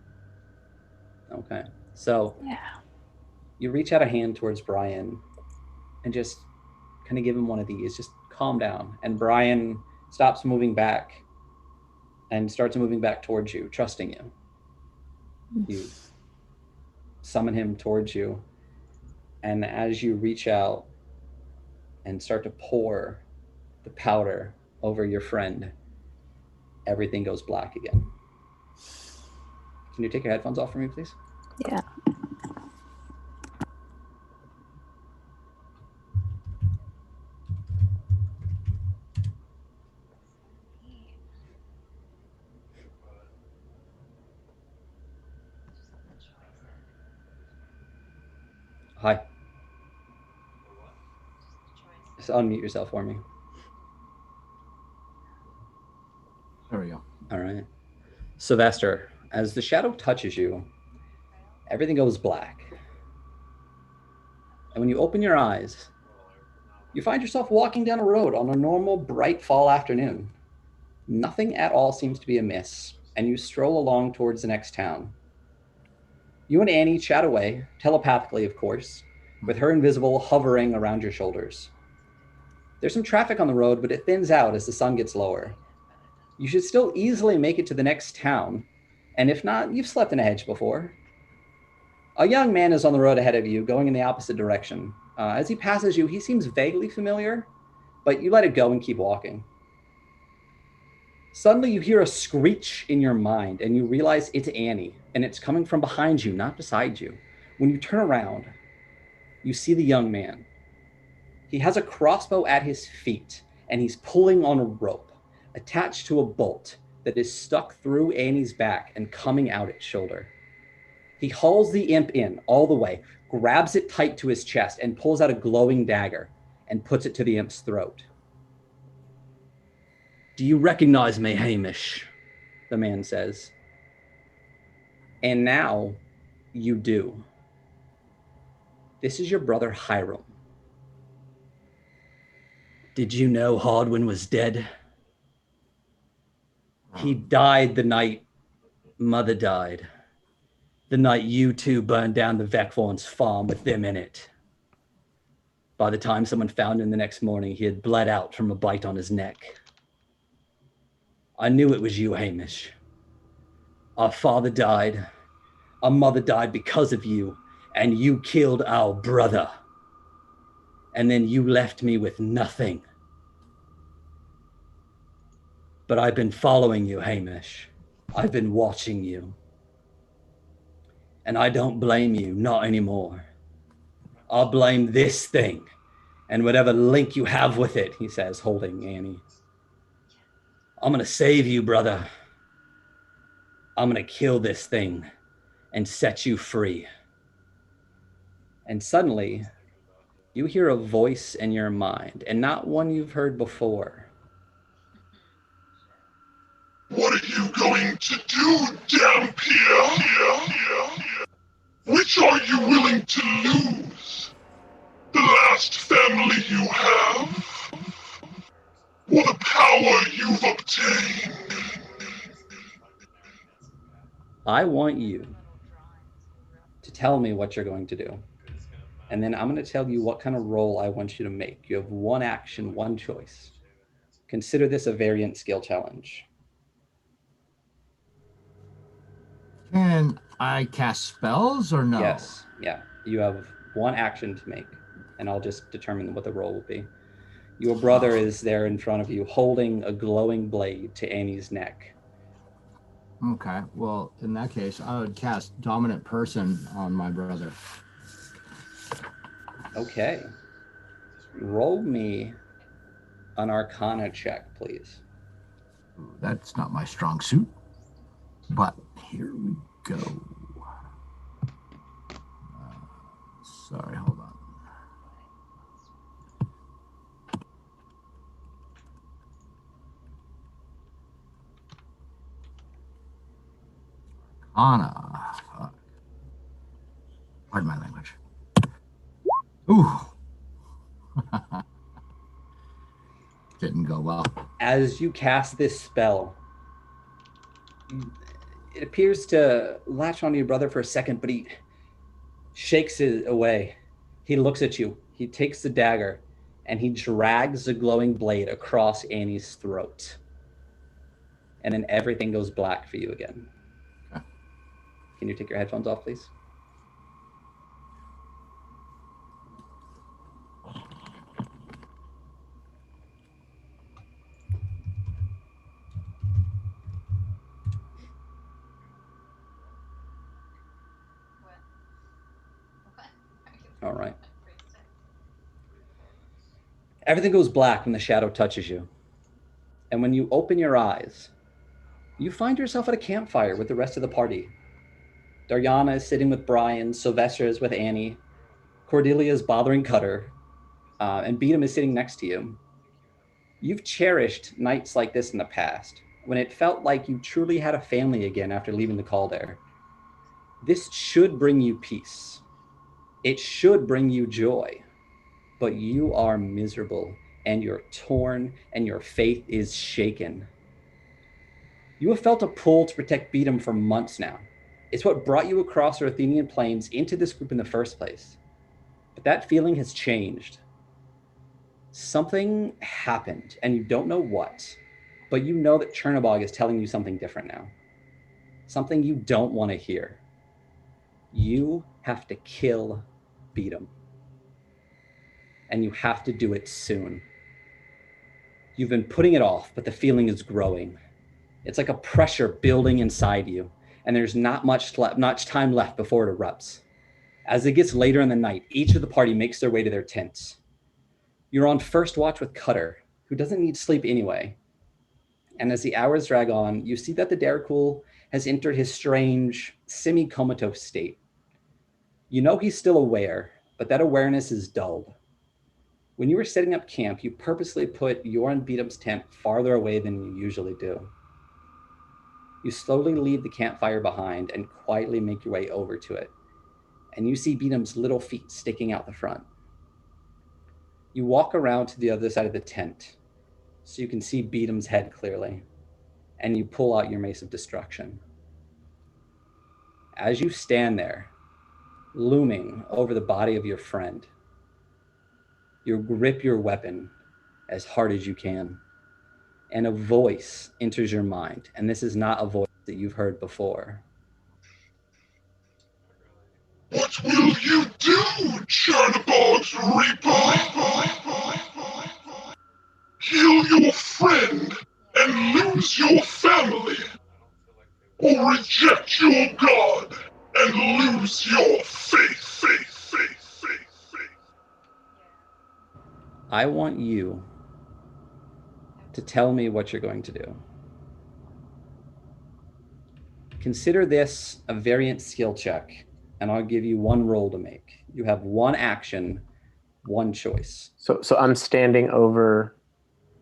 Okay. So yeah, you reach out a hand towards Brian and just kind of give him one of these. Just calm down. And Brian stops moving back and starts moving back towards you, trusting you. You summon him towards you. And as you reach out and start to pour the powder over your friend, everything goes black again. Can you take your headphones off for me, please? Yeah. Hi. Just unmute yourself for me. There we go. All right. Sylvester, as the shadow touches you, everything goes black. And when you open your eyes, you find yourself walking down a road on a normal, bright fall afternoon. Nothing at all seems to be amiss, and you stroll along towards the next town. You and Annie chat away, telepathically, of course, with her invisible hovering around your shoulders. There's some traffic on the road, but it thins out as the sun gets lower. You should still easily make it to the next town, and if not, you've slept in a hedge before. A young man is on the road ahead of you, going in the opposite direction. As he passes you, he seems vaguely familiar, but you let it go and keep walking. Suddenly, you hear a screech in your mind, and you realize it's Annie, and it's coming from behind you, not beside you. When you turn around, you see the young man. He has a crossbow at his feet, and he's pulling on a rope attached to a bolt that is stuck through Annie's back and coming out its shoulder. He hauls the imp in all the way, grabs it tight to his chest, and pulls out a glowing dagger and puts it to the imp's throat. "Do you recognize me, Hamish?" the man says. And now you do. This is your brother Hiram. Did you know Hardwin was dead? He died the night Mother died. The night you two burned down the Vekvorn's farm with them in it. By the time someone found him the next morning, he had bled out from a bite on his neck. I knew it was you, Hamish. Our father died. Our mother died because of you, and you killed our brother. And then you left me with nothing. But I've been following you, Hamish. I've been watching you. And I don't blame you, not anymore. I'll blame this thing and whatever link you have with it, he says, holding Annie. I'm going to save you, brother. I'm going to kill this thing and set you free. And suddenly, you hear a voice in your mind, and not one you've heard before. What are you going to do, Dampier? Which are you willing to lose? The last family you have? Or the power you've obtained? I want you to tell me what you're going to do. And then I'm going to tell you what kind of roll I want you to make. You have one action, one choice. Consider this a variant skill challenge. Can I cast spells or no? Yes, yeah. You have one action to make, and I'll just determine what the roll will be. Your brother is there in front of you, holding a glowing blade to Annie's neck. Okay, well, in that case, I would cast Dominant Person on my brother. Okay. Roll me an Arcana check, please. That's not my strong suit, but here we go. Sorry, hold on. Arcana. Fuck. Pardon my language. Ooh. Didn't go well. As you cast this spell, it appears to latch onto your brother for a second, but he shakes it away. He looks at you. He takes the dagger and he drags the glowing blade across Annie's throat. And then everything goes black for you again. Okay. Can you take your headphones off, please? All right. Everything goes black when the shadow touches you. And when you open your eyes, you find yourself at a campfire with the rest of the party. Daryana is sitting with Brian, Sylvester is with Annie, Cordelia is bothering Cutter, and Beatum is sitting next to you. You've cherished nights like this in the past, when it felt like you truly had a family again after leaving the Calder. This should bring you peace. It should bring you joy. But you are miserable, and you're torn, and your faith is shaken. You have felt a pull to protect Beatum for months now. It's what brought you across the Athenian plains into this group in the first place. But that feeling has changed. Something happened, and you don't know what, but you know that Chernobog is telling you something different now. Something you don't want to hear. You have to kill Beatum. And you have to do it soon. You've been putting it off, but the feeling is growing. It's like a pressure building inside you, and there's not much time left before it erupts. As it gets later in the night, each of the party makes their way to their tents. You're on first watch with Cutter, who doesn't need sleep anyway. And as the hours drag on, you see that the Darkul has entered his strange, semi-comatose state. You know he's still aware, but that awareness is dulled. When you were setting up camp, you purposely put your and Beatum's tent farther away than you usually do. You slowly leave the campfire behind and quietly make your way over to it. And you see Beatum's little feet sticking out the front. You walk around to the other side of the tent so you can see Beatum's head clearly, and you pull out your Mace of Destruction. As you stand there, looming over the body of your friend, you grip your weapon as hard as you can, and a voice enters your mind, and this is not a voice that you've heard before. What will you do, Chernobog's Reaper? Kill your friend and lose your family? Or reject your God and lose your faith? I want you to tell me what you're going to do. Consider this a variant skill check, and I'll give you one roll to make. You have one action, one choice. So I'm standing over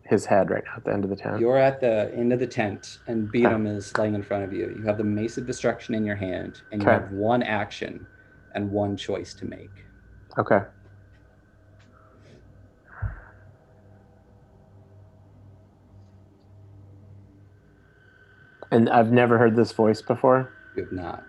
his head right now at the end of the tent. You're at the end of the tent, and Beatum is laying in front of you. You have the Mace of Destruction in your hand, and you have one action and one choice to make. Okay. And I've never heard this voice before? You have not.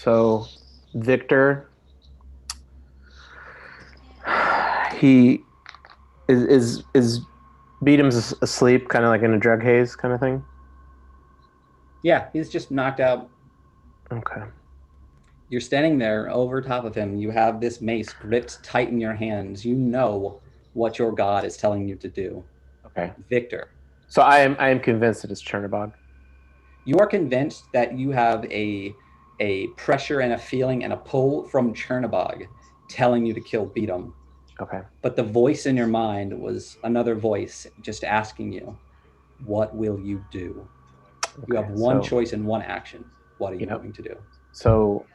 So Victor, he is Beadham's asleep, kind of like in a drug haze kind of thing? Yeah, he's just knocked out. Okay. You're standing there over top of him. You have this mace gripped tight in your hands. You know what your god is telling you to do. Okay. Victor. So I am convinced that it's Chernobog. You are convinced that you have a pressure and a feeling and a pull from Chernobog telling you to kill Beatum. Okay. But the voice in your mind was another voice just asking you, what will you do? Okay, you have one choice and one action. What are you going to do? So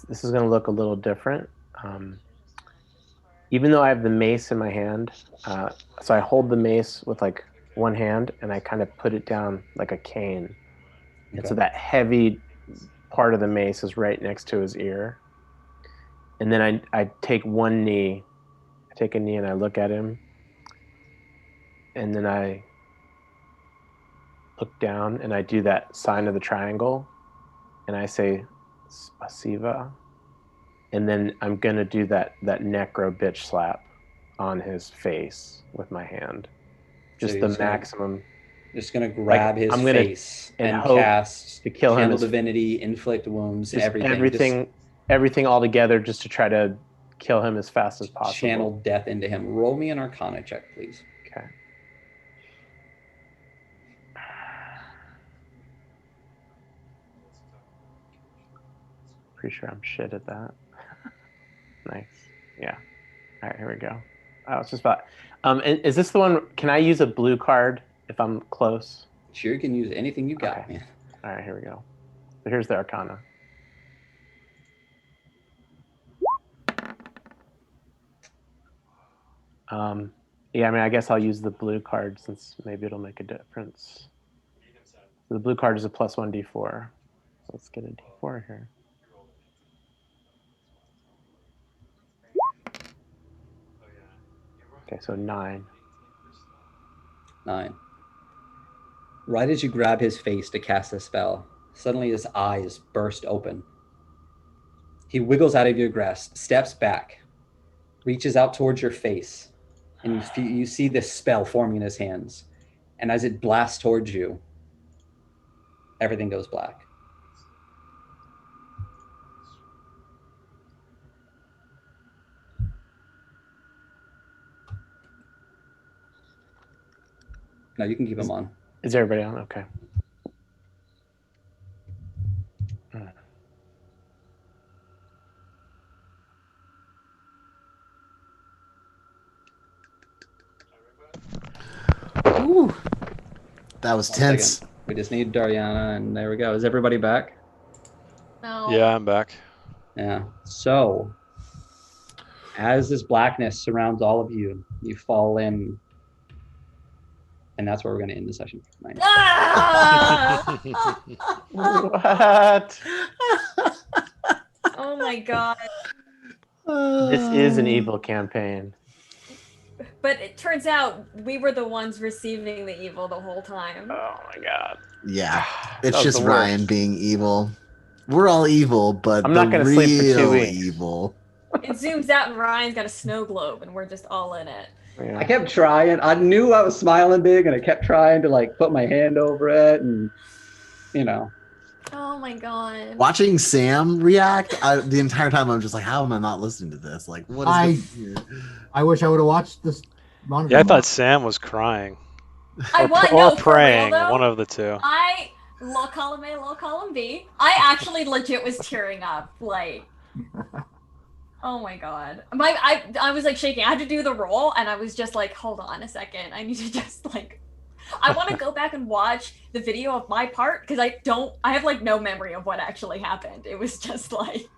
this is going to look a little different. Even though I have the mace in my hand, so I hold the mace with like one hand and I kind of put it down like a cane. Okay. And so that heavy part of the mace is right next to his ear. And then I take one knee. I take a knee and I look at him. And then I look down and I do that sign of the triangle. And I say, Spasiva. And then I'm going to do that necro bitch slap on his face with my hand. Just the maximum. Just going to grab his face and cast to kill him. Channel divinity, inflict wounds, everything. Everything all together just to try to kill him as fast as possible. Channel death into him. Roll me an Arcana check, please. Okay. Pretty sure I'm shit at that. Nice. Yeah. All right, here we go. Oh, it's just about. Is this the one? Can I use a blue card if I'm close? Sure, you can use anything you got, man. All right, here we go. So here's the Arcana. Yeah, I mean, I guess I'll use the blue card since maybe it'll make a difference. So the blue card is a +1 d4. Let's get a d4 here. Okay, so 9. 9. Right as you grab his face to cast the spell, suddenly his eyes burst open. He wiggles out of your grasp, steps back, reaches out towards your face, and you see this spell forming in his hands. And as it blasts towards you, everything goes black. No, you can keep him on. Is everybody on? Okay. Ooh, that was tense. We just need Dariana, and there we go. Is everybody back? No. Yeah, I'm back. Yeah. So, as this blackness surrounds all of you, you fall in. And that's where we're going to end the session for tonight. Ah! What? Oh my god. This is an evil campaign. But it turns out we were the ones receiving the evil the whole time. Oh my god. Yeah, it's just Ryan being evil. We're all evil, but I'm not going to sleep for 2 weeks. Evil. It zooms out and Ryan's got a snow globe and we're just all in it. Yeah. I kept trying. I knew I was smiling big, and I kept trying to like put my hand over it, and you know. Oh my god. Watching Sam react the entire time, I'm just like, how am I not listening to this? Like, what is I wish I would have watched this. Yeah, I thought Sam was crying. Or praying, real, though, one of the two. Low column A, low column B. I actually legit was tearing up, like. Oh my god. I was like shaking. I had to do the roll and I was just like, hold on a second. I need to just like, I want to go back and watch the video of my part because I have like no memory of what actually happened. It was just like,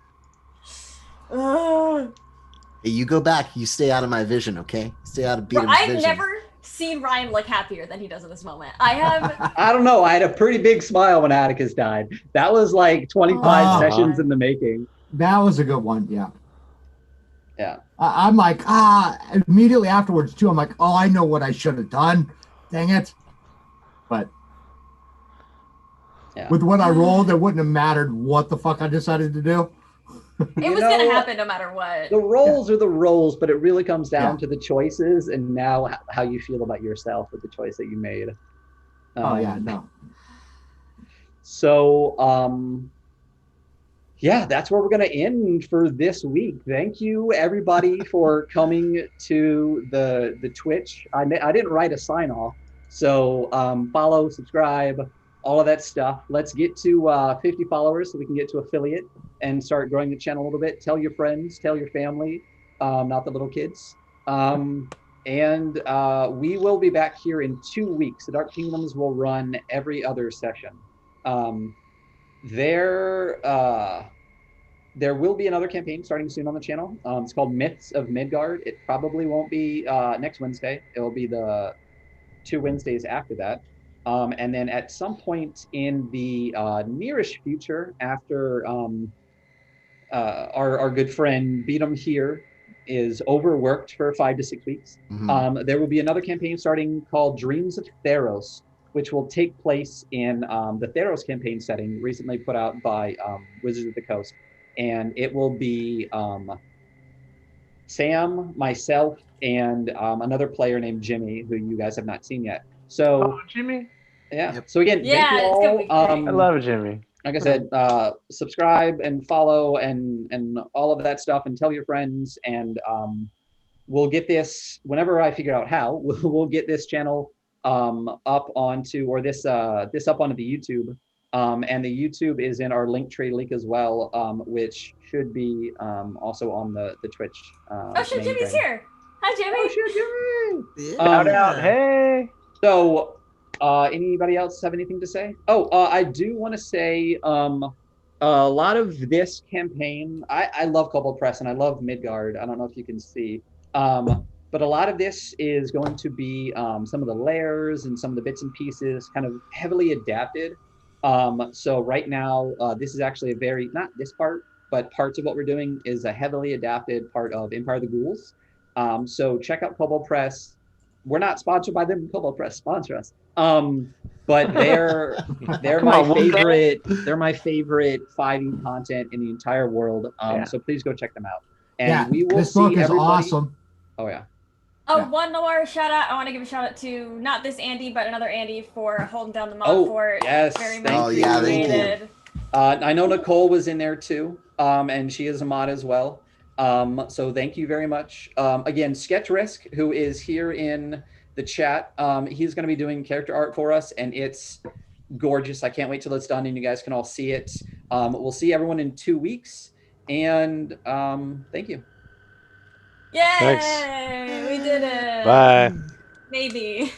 Hey, you go back. You stay out of my vision, okay? Stay out of Beatum's vision. I've never seen Ryan look happier than he does in this moment. I have. I don't know. I had a pretty big smile when Atticus died. That was like 25 sessions in the making. That was a good one. Yeah. Yeah. I'm like, immediately afterwards too. I'm like, oh, I know what I should have done. Dang it. But yeah, With what I rolled, it wouldn't have mattered what the fuck I decided to do. It was going to happen no matter what. The rolls are the rolls, but it really comes down to the choices and now how you feel about yourself with the choice that you made. No. So, yeah, that's where we're going to end for this week. Thank you, everybody, for coming to the Twitch. I didn't write a sign off, so follow, subscribe, all of that stuff. Let's get to 50 followers so we can get to affiliate and start growing the channel a little bit. Tell your friends, tell your family, not the little kids. And we will be back here in 2 weeks. The Dark Kingdoms will run every other session. There will be another campaign starting soon on the channel. It's called Myths of Midgard. It probably won't be next Wednesday. It will be the 2 Wednesdays after that. And then at some point in the nearish future, after our good friend Beatum here is overworked for 5 to 6 weeks, there will be another campaign starting called Dreams of Theros, which will take place in the Theros campaign setting recently put out by Wizards of the Coast. And it will be Sam, myself, and another player named Jimmy, who you guys have not seen yet. So, Jimmy. Yeah. Yep. So again, thank you all. I love Jimmy. Like I said, subscribe and follow and all of that stuff, and tell your friends. And we'll get this whenever I figure out how. We'll get this channel up onto this up onto the YouTube. And the YouTube is in our Linktree link as well, which should be also on the Twitch. Oh shit, Jimmy's here! Hi, Jimmy. Oh shit, Jimmy! Shout out! Hey. So. Anybody else have anything to say? I do want to say a lot of this campaign, I love Kobold Press and I love Midgard. I don't know if you can see, but a lot of this is going to be some of the layers and some of the bits and pieces kind of heavily adapted. So right now, this is actually not this part, but parts of what we're doing is a heavily adapted part of Empire of the Ghouls. So check out Kobold Press. We're not sponsored by them. Kobold Press sponsor us. But they're my favorite. They're my favorite 5e content in the entire world. So please go check them out. And we will this see book is everybody. awesome. Oh yeah. Oh, one more shout out. I want to give a shout out to not this Andy, but another Andy for holding down the mod fort. Yes, very much thank you. appreciated. I know Nicole was in there too, and she is a mod as well. So thank you very much. Again, Sketch Risk, who is here in the chat, he's going to be doing character art for us, and it's gorgeous. I can't wait till it's done and you guys can all see it. We'll see everyone in 2 weeks, and thank you. Yay! Thanks. We did it. Bye. Maybe.